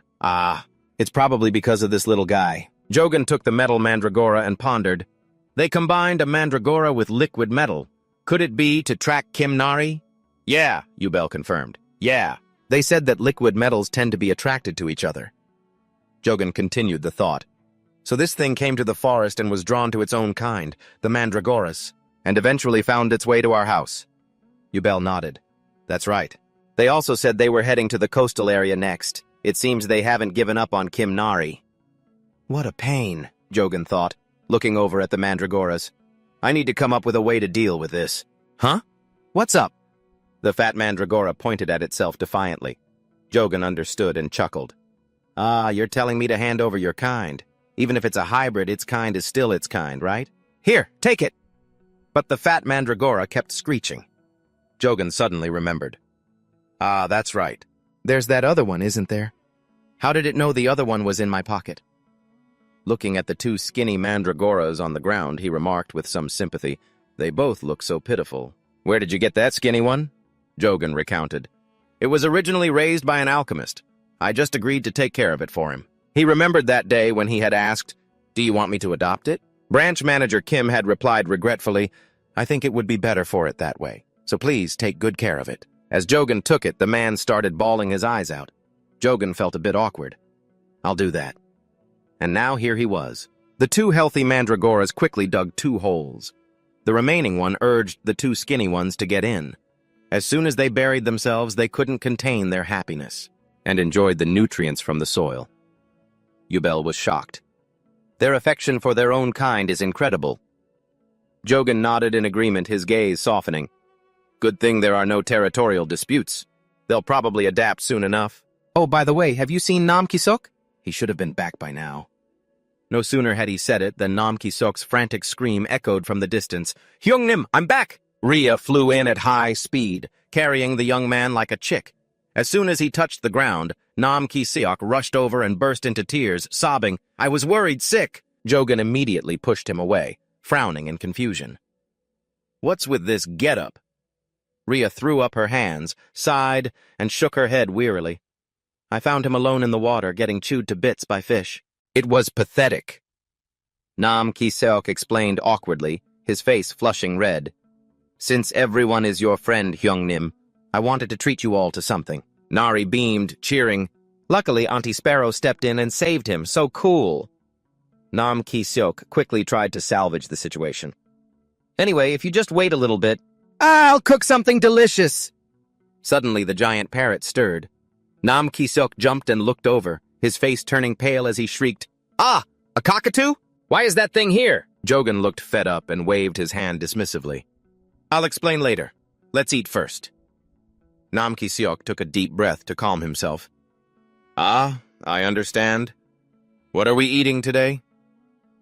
It's probably because of this little guy. Jogan took the metal mandragora and pondered. They combined a mandragora with liquid metal. Could it be to track Kim Nari? Yeah, Yubel confirmed. Yeah. They said that liquid metals tend to be attracted to each other. Jogan continued the thought. So this thing came to the forest and was drawn to its own kind, the mandragoras, and eventually found its way to our house. Yubel nodded. That's right. They also said they were heading to the coastal area next. It seems they haven't given up on Kim Nari. What a pain, Jogan thought, looking over at the mandragoras. I need to come up with a way to deal with this. Huh? What's up? The fat mandragora pointed at itself defiantly. Jogan understood and chuckled. Ah, you're telling me to hand over your kind. Even if it's a hybrid, its kind is still its kind, right? Here, take it! But the fat mandragora kept screeching. Jogan suddenly remembered. Ah, that's right. There's that other one, isn't there? How did it know the other one was in my pocket? Looking at the two skinny mandragoras on the ground, he remarked with some sympathy, They both look so pitiful. Where did you get that skinny one? Jogan recounted. It was originally raised by an alchemist. I just agreed to take care of it for him. He remembered that day when he had asked, Do you want me to adopt it? Branch manager Kim had replied regretfully, I think it would be better for it that way, so please take good care of it. As Jogan took it, the man started bawling his eyes out. Jogan felt a bit awkward. I'll do that. And now here he was. The two healthy mandragoras quickly dug 2 holes. The remaining one urged the 2 skinny ones to get in. As soon as they buried themselves, they couldn't contain their happiness and enjoyed the nutrients from the soil. Yubel was shocked. Their affection for their own kind is incredible. Jogan nodded in agreement, his gaze softening. Good thing there are no territorial disputes. They'll probably adapt soon enough. Oh, by the way, have you seen Nam Kisok? He should have been back by now. No sooner had he said it than Nam Kisok's frantic scream echoed from the distance. Hyungnim, I'm back! Rhea flew in at high speed, carrying the young man like a chick. As soon as he touched the ground, Nam Ki-seok rushed over and burst into tears, sobbing, I was worried sick. Jogan immediately pushed him away, frowning in confusion. What's with this getup? Rhea threw up her hands, sighed, and shook her head wearily. I found him alone in the water, getting chewed to bits by fish. It was pathetic. Nam Ki-seok explained awkwardly, his face flushing red. Since everyone is your friend, Hyungnim, I wanted to treat you all to something. Nari beamed, cheering. Luckily, Auntie Sparrow stepped in and saved him. So cool. Nam Ki-seok quickly tried to salvage the situation. Anyway, if you just wait a little bit, I'll cook something delicious. Suddenly, the giant parrot stirred. Nam Ki-seok jumped and looked over, his face turning pale as he shrieked, Ah, a cockatoo? Why is that thing here? Jogan looked fed up and waved his hand dismissively. I'll explain later. Let's eat first. Nam Ki-seok took a deep breath to calm himself. Ah, I understand. What are we eating today?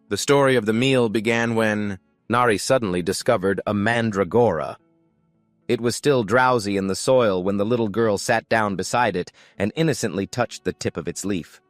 The story of the meal began when Nari suddenly discovered a mandragora. It was still drowsy in the soil when the little girl sat down beside it and innocently touched the tip of its leaf.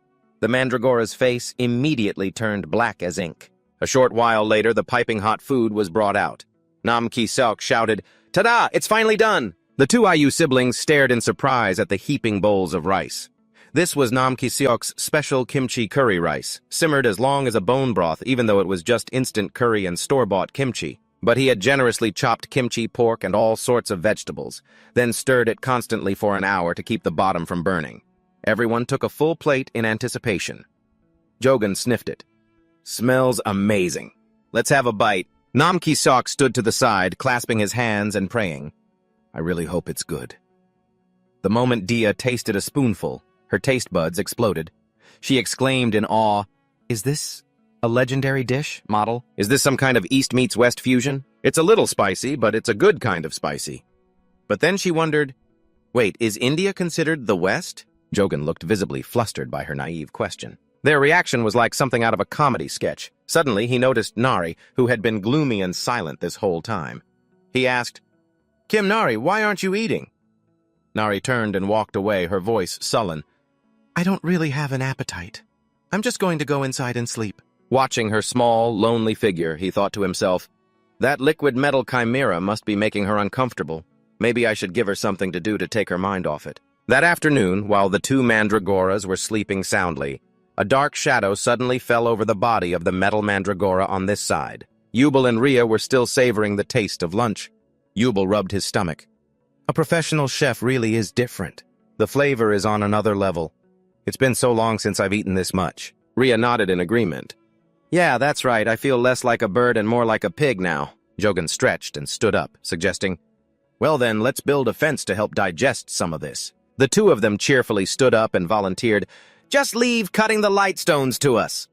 The mandragora's face immediately turned black as ink. A short while later, the piping hot food was brought out. Nam Ki-seok shouted, Ta-da! It's finally done! The 2 IU siblings stared in surprise at the heaping bowls of rice. This was Nam Ki-seok's special kimchi curry rice, simmered as long as a bone broth even though it was just instant curry and store-bought kimchi. But he had generously chopped kimchi, pork, and all sorts of vegetables, then stirred it constantly for an hour to keep the bottom from burning. Everyone took a full plate in anticipation. Jogan sniffed it. Smells amazing. Let's have a bite. Nam Ki-seok stood to the side, clasping his hands and praying. I really hope it's good. The moment Dia tasted a spoonful, her taste buds exploded. She exclaimed in awe, Is this a legendary dish, model? Is this some kind of East meets West fusion? It's a little spicy, but it's a good kind of spicy. But then she wondered, wait, is India considered the West? Jogan looked visibly flustered by her naive question. Their reaction was like something out of a comedy sketch. Suddenly, he noticed Nari, who had been gloomy and silent this whole time. He asked, Kim Nari, why aren't you eating? Nari turned and walked away, her voice sullen. I don't really have an appetite. I'm just going to go inside and sleep. Watching her small, lonely figure, he thought to himself, that liquid metal chimera must be making her uncomfortable. Maybe I should give her something to do to take her mind off it. That afternoon, while the 2 mandragoras were sleeping soundly, A dark shadow suddenly fell over the body of the metal mandragora on this side. Yubel and Rhea were still savoring the taste of lunch. Yubel rubbed his stomach. A professional chef really is different. The flavor is on another level. It's been so long since I've eaten this much. Rhea nodded in agreement. Yeah, that's right. I feel less like a bird and more like a pig now. Jogan stretched and stood up, suggesting, well then, let's build a fence to help digest some of this. The two of them cheerfully stood up and volunteered, just leave cutting the light stones to us.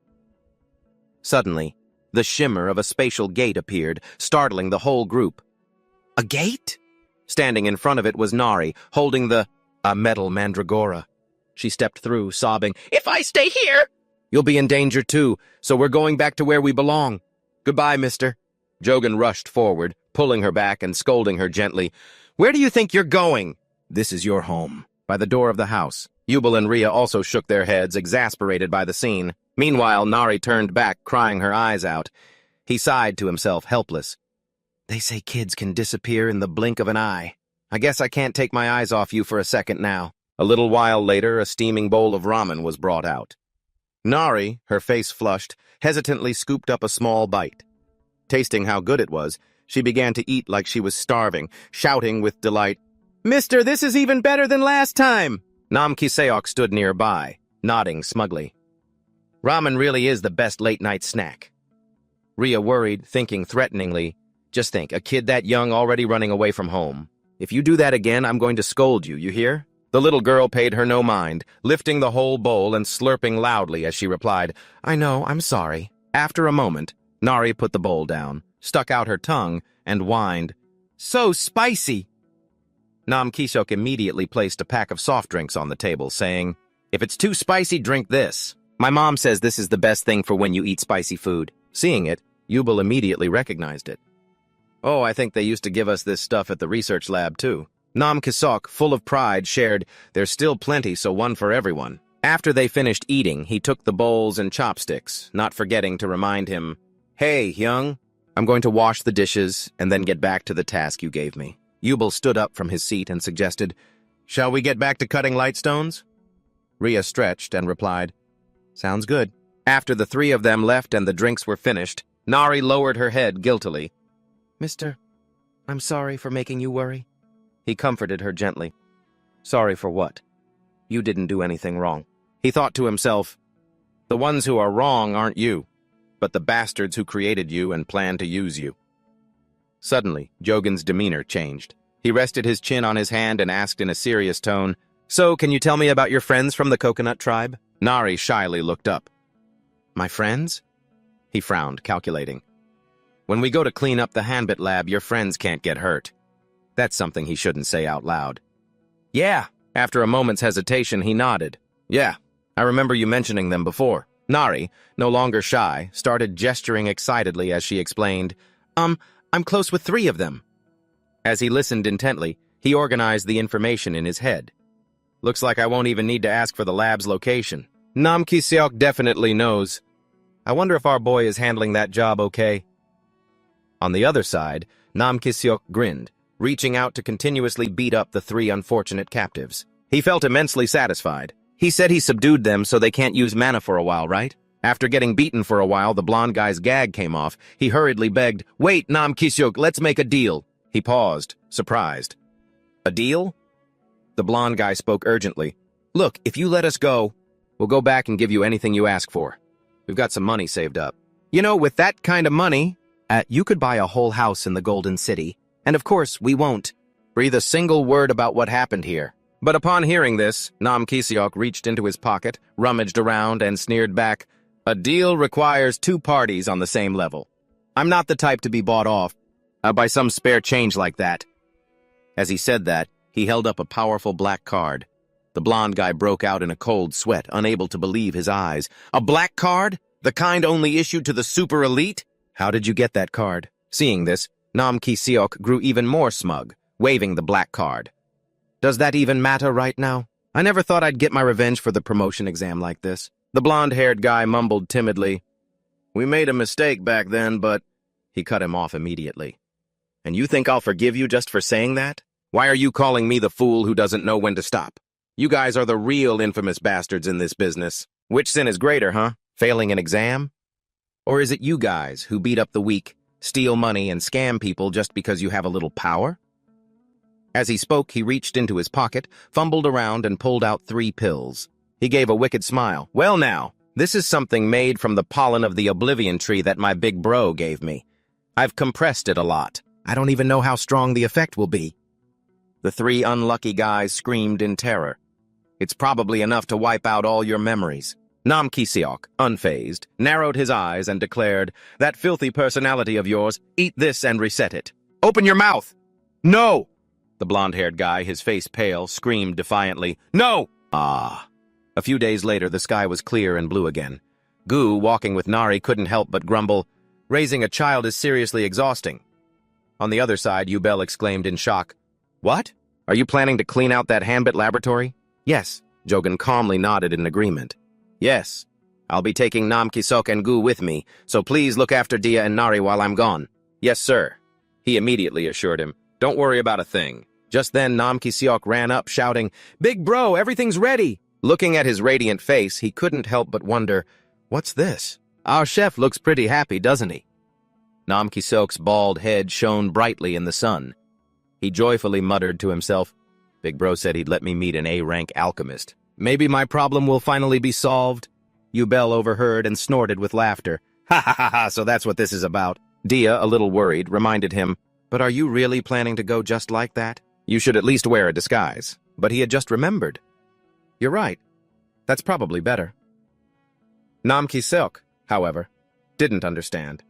Suddenly, the shimmer of a spatial gate appeared, startling the whole group. A gate? Standing in front of it was Nari, holding a metal mandragora. She stepped through, sobbing, if I stay here, you'll be in danger too, so we're going back to where we belong. Goodbye, mister. Jogan rushed forward, pulling her back and scolding her gently. Where do you think you're going? This is your home. By the door of the house. Yubel and Rhea also shook their heads, exasperated by the scene. Meanwhile, Nari turned back, crying her eyes out. He sighed to himself, helpless. They say kids can disappear in the blink of an eye. I guess I can't take my eyes off you for a second now. A little while later, a steaming bowl of ramen was brought out. Nari, her face flushed, hesitantly scooped up a small bite. Tasting how good it was, she began to eat like she was starving, shouting with delight, Mister, this is even better than last time! Nam Ki-seok stood nearby, nodding smugly. Ramen really is the best late-night snack. Rhea worried, thinking threateningly, just think, a kid that young already running away from home. If you do that again, I'm going to scold you, you hear? The little girl paid her no mind, lifting the whole bowl and slurping loudly as she replied, I know, I'm sorry. After a moment, Nari put the bowl down, stuck out her tongue, and whined, So spicy! Nam Ki-seok immediately placed a pack of soft drinks on the table, saying, If it's too spicy, drink this. My mom says this is the best thing for when you eat spicy food. Seeing it, Yubel immediately recognized it. Oh, I think they used to give us this stuff at the research lab, too. Nam Ki-seok, full of pride, shared, There's still plenty, so one for everyone. After they finished eating, he took the bowls and chopsticks, not forgetting to remind him, Hey, young, I'm going to wash the dishes and then get back to the task you gave me. Yubel stood up from his seat and suggested, Shall we get back to cutting light stones? Rhea stretched and replied, Sounds good. After the three of them left and the drinks were finished, Nari lowered her head guiltily. Mister, I'm sorry for making you worry. He comforted her gently. Sorry for what? You didn't do anything wrong. He thought to himself, The ones who are wrong aren't you, but the bastards who created you and plan to use you. Suddenly, Jogan's demeanor changed. He rested his chin on his hand and asked in a serious tone, So, can you tell me about your friends from the coconut tribe? Nari shyly looked up. My friends? He frowned, calculating. When we go to clean up the Hanbit lab, your friends can't get hurt. That's something he shouldn't say out loud. Yeah. After a moment's hesitation, he nodded. Yeah, I remember you mentioning them before. Nari, no longer shy, started gesturing excitedly as she explained, I'm close with 3 of them. As he listened intently, he organized the information in his head. Looks like I won't even need to ask for the lab's location. Nam Ki-seok definitely knows. I wonder if our boy is handling that job okay. On the other side, Nam Ki-seok grinned, reaching out to continuously beat up the 3 unfortunate captives. He felt immensely satisfied. He said he subdued them so they can't use mana for a while, right? After getting beaten for a while, the blonde guy's gag came off. He hurriedly begged, Wait, Nam Ki-seok, let's make a deal. He paused, surprised. A deal? The blonde guy spoke urgently. Look, if you let us go, we'll go back and give you anything you ask for. We've got some money saved up. You know, with that kind of money, you could buy a whole house in the Golden City. And of course, we won't breathe a single word about what happened here. But upon hearing this, Nam Ki-seok reached into his pocket, rummaged around, and sneered back, A deal requires 2 parties on the same level. I'm not the type to be bought off by some spare change like that. As he said that, he held up a powerful black card. The blonde guy broke out in a cold sweat, unable to believe his eyes. A black card? The kind only issued to the super elite? How did you get that card? Seeing this, Nam Ki-seok grew even more smug, waving the black card. Does that even matter right now? I never thought I'd get my revenge for the promotion exam like this. The blonde-haired guy mumbled timidly. We made a mistake back then, but... He cut him off immediately. And you think I'll forgive you just for saying that? Why are you calling me the fool who doesn't know when to stop? You guys are the real infamous bastards in this business. Which sin is greater, huh? Failing an exam? Or is it you guys who beat up the weak, steal money, and scam people just because you have a little power? As he spoke, he reached into his pocket, fumbled around, and pulled out 3 pills. He gave a wicked smile. Well now, this is something made from the pollen of the oblivion tree that my big bro gave me. I've compressed it a lot. I don't even know how strong the effect will be. The 3 unlucky guys screamed in terror. It's probably enough to wipe out all your memories. Nam Ki-seok, unfazed, narrowed his eyes and declared, "That filthy personality of yours, eat this and reset it. Open your mouth!" "No!" The blonde-haired guy, his face pale, screamed defiantly, "No!" Ah. A few days later, the sky was clear and blue again. Gu, walking with Nari, couldn't help but grumble, "Raising a child is seriously exhausting." On the other side, Yubel exclaimed in shock, "What? Are you planning to clean out that Hanbit laboratory?" "Yes." Jogan calmly nodded in agreement. "Yes. I'll be taking Nam Ki-seok and Gu with me, so please look after Dia and Nari while I'm gone." "Yes, sir." He immediately assured him, "Don't worry about a thing." Just then, Nam Ki-seok ran up, shouting, "Big bro, everything's ready!" Looking at his radiant face, he couldn't help but wonder, "What's this? Our chef looks pretty happy, doesn't he?" Nam Ki-seok's bald head shone brightly in the sun. He joyfully muttered to himself, "Big bro said he'd let me meet an A-rank alchemist. Maybe my problem will finally be solved." Yubel overheard and snorted with laughter. "Ha ha ha ha, so that's what this is about." Dia, a little worried, reminded him, "But are you really planning to go just like that? You should at least wear a disguise." But he had just remembered. "You're right. That's probably better." Nam Ki-seok, however, didn't understand,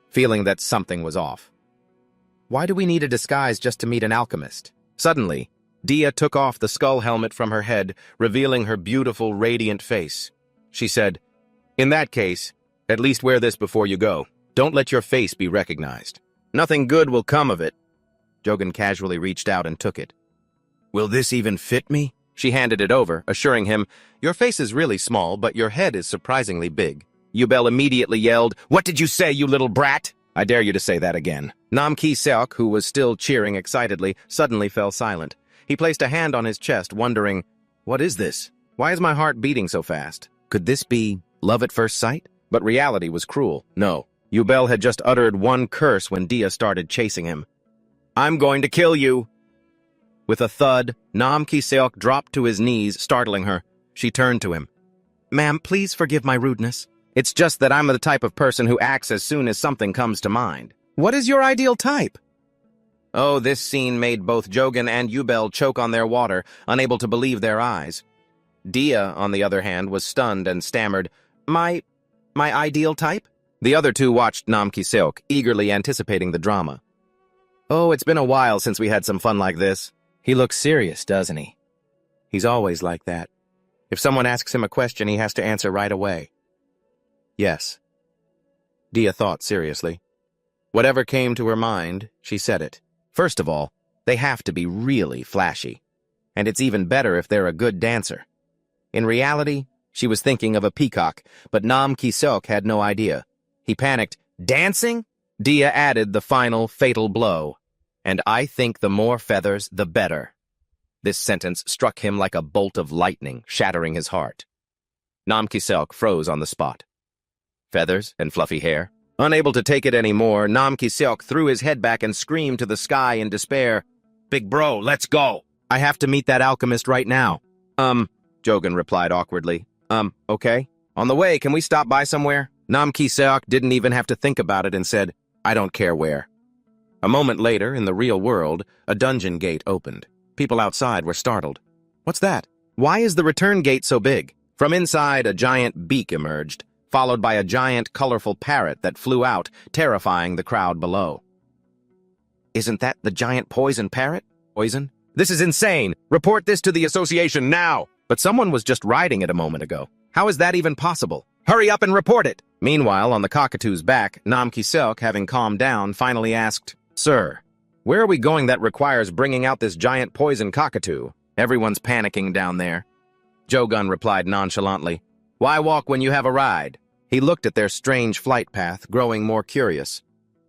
feeling that something was off. Why do we need a disguise just to meet an alchemist? Suddenly, Dia took off the skull helmet from her head, revealing her beautiful, radiant face. She said, "In that case, at least wear this before you go. Don't let your face be recognized. Nothing good will come of it." Jogan casually reached out and took it. "Will this even fit me?" She handed it over, assuring him, "Your face is really small, but your head is surprisingly big." Yubel immediately yelled, "What did you say, you little brat?" "I dare you to say that again." Nam Ki-seok, who was still cheering excitedly, suddenly fell silent. He placed a hand on his chest, wondering, "What is this? Why is my heart beating so fast? Could this be love at first sight?" But reality was cruel. No, Yubel had just uttered one curse when Dia started chasing him. "I'm going to kill you!" With a thud, Nam Ki-seok dropped to his knees, startling her. She turned to him. "Ma'am, please forgive my rudeness. It's just that I'm the type of person who acts as soon as something comes to mind." "What is your ideal type?" Oh, this scene made both Jogan and Yubel choke on their water, unable to believe their eyes. Dia, on the other hand, was stunned and stammered, My ideal type?" The other two watched Nam Ki-seok, eagerly anticipating the drama. "Oh, it's been a while since we had some fun like this. He looks serious, doesn't he?" "He's always like that. If someone asks him a question, he has to answer right away." "Yes." Dia thought seriously. Whatever came to her mind, she said it. First of all, they have to be really flashy. And it's even better if they're a good dancer. In reality, she was thinking of a peacock, but Nam Ki-seok had no idea. He panicked. "Dancing?" Dia added the final fatal blow. "And I think the more feathers, the better." This sentence struck him like a bolt of lightning, shattering his heart. Nam Ki-seok froze on the spot. Feathers and fluffy hair? Unable to take it anymore, Nam Ki-seok threw his head back and screamed to the sky in despair, "Big bro, let's go! I have to meet that alchemist right now." Jogan replied awkwardly. Okay. On the way, can we stop by somewhere?" Nam Ki-seok didn't even have to think about it and said, "I don't care where." A moment later, in the real world, a dungeon gate opened. People outside were startled. "What's that? Why is the return gate so big?" From inside, a giant beak emerged, followed by a giant, colorful parrot that flew out, terrifying the crowd below. "Isn't that the giant poison parrot?" "Poison? This is insane! Report this to the association now!" "But someone was just riding it a moment ago. How is that even possible? Hurry up and report it!" Meanwhile, on the cockatoo's back, Nam Ki-seok, having calmed down, finally asked, "Sir, where are we going that requires bringing out this giant poison cockatoo? Everyone's panicking down there." Jogan replied nonchalantly, "Why walk when you have a ride?" He looked at their strange flight path, growing more curious.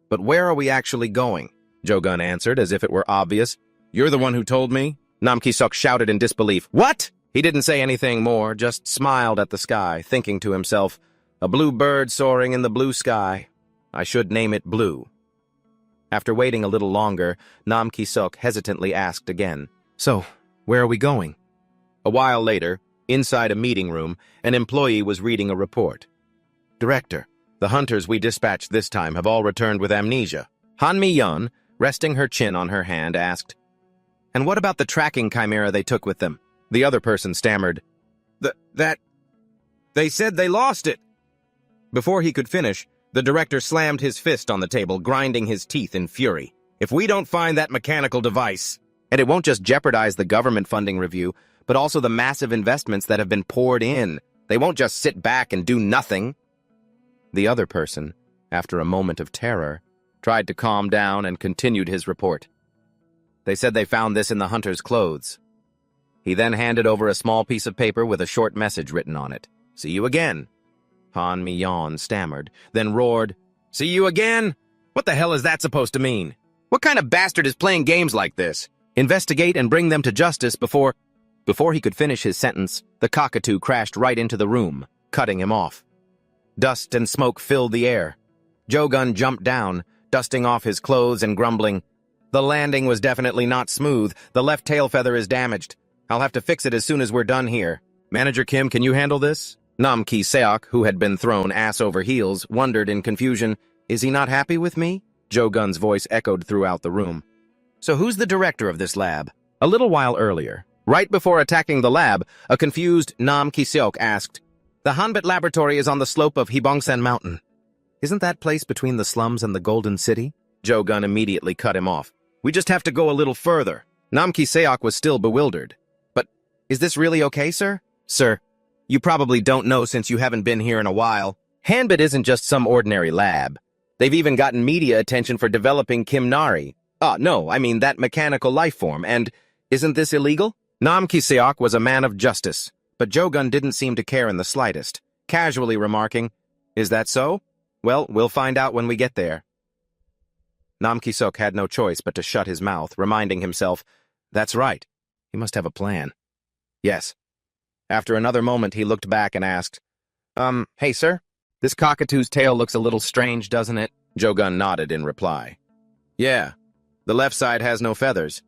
"But where are we actually going?" Jogan answered, as if it were obvious. "You're the one who told me?" Nam Ki-seok shouted in disbelief. "What?" He didn't say anything more, just smiled at the sky, thinking to himself, a blue bird soaring in the blue sky. I should name it Blue. After waiting a little longer, Nam Ki-seok hesitantly asked again, "So, where are we going?" A while later, inside a meeting room, an employee was reading a report. "Director, the hunters we dispatched this time have all returned with amnesia." Han Mi-yeon, resting her chin on her hand, asked, "And what about the tracking chimera they took with them?" The other person stammered, They said they lost it." Before he could finish, the director slammed his fist on the table, grinding his teeth in fury. "If we don't find that mechanical device..." And it won't just jeopardize the government funding review, but also the massive investments that have been poured in. They won't just sit back and do nothing. The other person, after a moment of terror, tried to calm down and continued his report. "They said they found this in the hunter's clothes." He then handed over a small piece of paper with a short message written on it. "See you again." Han Mi-yeon stammered, then roared, "See you again? What the hell is that supposed to mean? What kind of bastard is playing games like this? Investigate and bring them to justice before..." Before he could finish his sentence, the cockatoo crashed right into the room, cutting him off. Dust and smoke filled the air. Jo-gun jumped down, dusting off his clothes and grumbling, "The landing was definitely not smooth. The left tail feather is damaged. I'll have to fix it as soon as we're done here. Manager Kim, can you handle this?" Nam Ki-seok, who had been thrown ass over heels, wondered in confusion, "Is he not happy with me?" Jo-gun's voice echoed throughout the room. "So who's the director of this lab?" A little while earlier, right before attacking the lab, a confused Nam Ki-seok asked, "The Hanbit laboratory is on the slope of Hibongsan Mountain. Isn't that place between the slums and the Golden City?" Jo-gun immediately cut him off. "We just have to go a little further." Nam Ki-seok was still bewildered. "But is this really okay, sir?" "Sir, you probably don't know since you haven't been here in a while. Hanbit isn't just some ordinary lab. They've even gotten media attention for developing Kimnari. No, I mean that mechanical life form, and isn't this illegal?" Nam Ki-seok was a man of justice, but Jo-gun didn't seem to care in the slightest, casually remarking, "Is that so? Well, we'll find out when we get there." Nam Ki-seok had no choice but to shut his mouth, reminding himself, "That's right. He must have a plan." "Yes." After another moment, he looked back and asked, "Hey, sir, this cockatoo's tail looks a little strange, doesn't it?" Jo-gun nodded in reply. "Yeah, the left side has no feathers.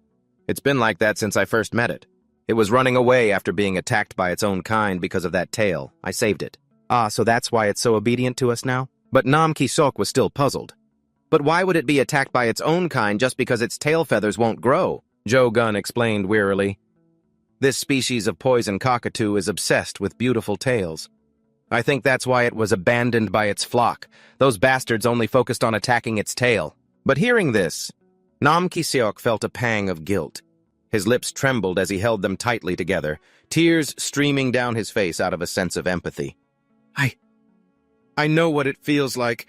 It's been like that since I first met it. It was running away after being attacked by its own kind because of that tail. I saved it." So that's why it's so obedient to us now?" But Nam Ki-seok was still puzzled. "But why would it be attacked by its own kind just because its tail feathers won't grow?" Jo-gun explained wearily. "This species of poison cockatoo is obsessed with beautiful tails. I think that's why it was abandoned by its flock. Those bastards only focused on attacking its tail." But hearing this, Nam Ki-seok felt a pang of guilt. His lips trembled as he held them tightly together, tears streaming down his face out of a sense of empathy. I know what it feels like,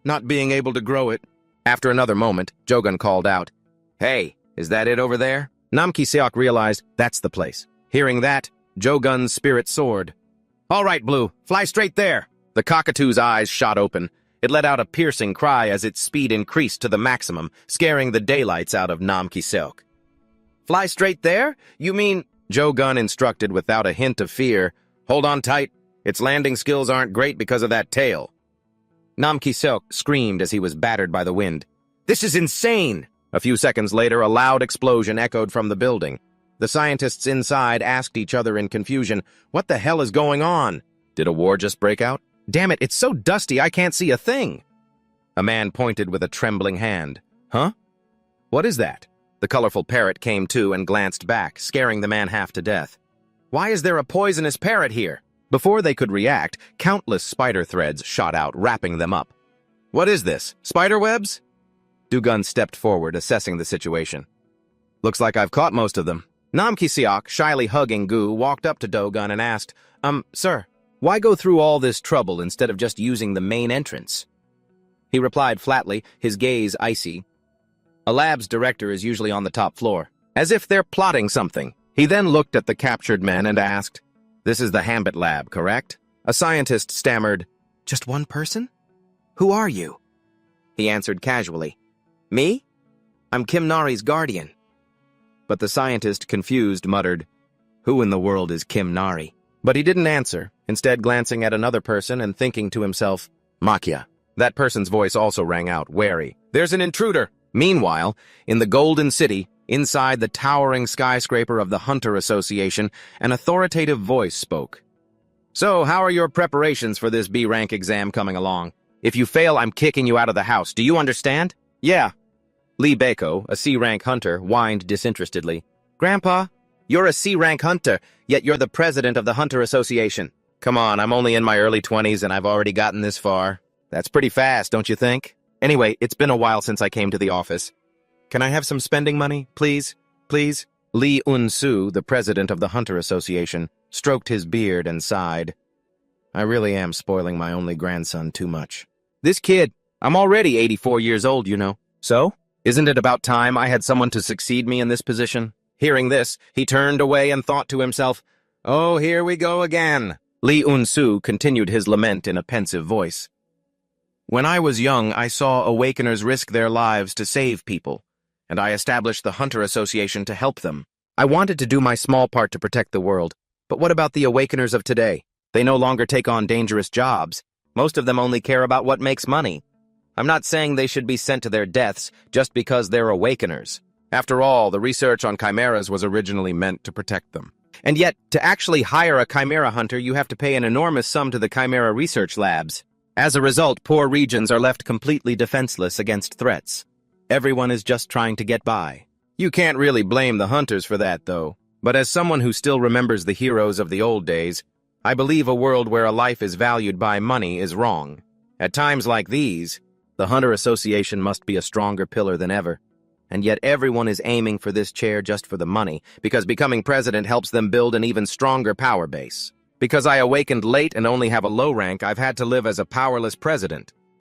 not being able to grow it." After another moment, Jo-gun called out, "Hey, is that it over there?" Nam Ki-seok realized that's the place. Hearing that, Jo-gun's spirit soared. "All right, Blue, fly straight there." The cockatoo's eyes shot open. It let out a piercing cry as its speed increased to the maximum, scaring the daylights out of Nam Ki-seok. "Fly straight there? You mean..." Jo-gun instructed without a hint of fear. "Hold on tight. Its landing skills aren't great because of that tail." Nam Ki-seok screamed as he was battered by the wind. "This is insane!" A few seconds later, a loud explosion echoed from the building. The scientists inside asked each other in confusion, "What the hell is going on? Did a war just break out? Damn it, it's so dusty I can't see a thing." A man pointed with a trembling hand. "Huh? What is that?" The colorful parrot came to and glanced back, scaring the man half to death. "Why is there a poisonous parrot here?" Before they could react, countless spider threads shot out, wrapping them up. "What is this? Spider webs?" Do-gun stepped forward, assessing the situation. "Looks like I've caught most of them." Nam Ki-seok, shyly hugging Gu, walked up to Do-gun and asked, Sir, why go through all this trouble instead of just using the main entrance?" He replied flatly, his gaze icy, "A lab's director is usually on the top floor, as if they're plotting something." He then looked at the captured men and asked, "This is the Hanbit lab, correct?" A scientist stammered, "Just one person? Who are you?" He answered casually, "Me? I'm Kimnari's guardian." But the scientist, confused, muttered, Who in the world is Kim Nari? But he didn't answer, instead glancing at another person and thinking to himself, Makia. That person's voice also rang out, wary. There's an intruder! Meanwhile, in the Golden City, inside the towering skyscraper of the Hunter Association, an authoritative voice spoke. So, how are your preparations for this B-rank exam coming along? If you fail, I'm kicking you out of the house. Do you understand? Yeah. Lee Bako, a C-rank hunter, whined disinterestedly. Grandpa, you're a C-rank hunter, yet you're the president of the Hunter Association. Come on, I'm only in my early 20s and I've already gotten this far. That's pretty fast, don't you think? Anyway, it's been a while since I came to the office. Can I have some spending money, please? Please? Lee Un-soo, the president of the Hunter Association, stroked his beard and sighed. I really am spoiling my only grandson too much. This kid, I'm already 84 years old, you know. So? Isn't it about time I had someone to succeed me in this position? Hearing this, he turned away and thought to himself, Oh, here we go again. Lee Un-soo continued his lament in a pensive voice. When I was young, I saw awakeners risk their lives to save people, and I established the Hunter Association to help them. I wanted to do my small part to protect the world, but what about the awakeners of today? They no longer take on dangerous jobs. Most of them only care about what makes money. I'm not saying they should be sent to their deaths just because they're awakeners. After all, the research on chimeras was originally meant to protect them. And yet, to actually hire a chimera hunter, you have to pay an enormous sum to the chimera research labs. As a result, poor regions are left completely defenseless against threats. Everyone is just trying to get by. You can't really blame the hunters for that, though. But as someone who still remembers the heroes of the old days, I believe a world where a life is valued by money is wrong. At times like these, the Hunter Association must be a stronger pillar than ever. And yet everyone is aiming for this chair just for the money, because becoming president helps them build an even stronger power base. Because I awakened late and only have a low rank, I've had to live as a powerless president.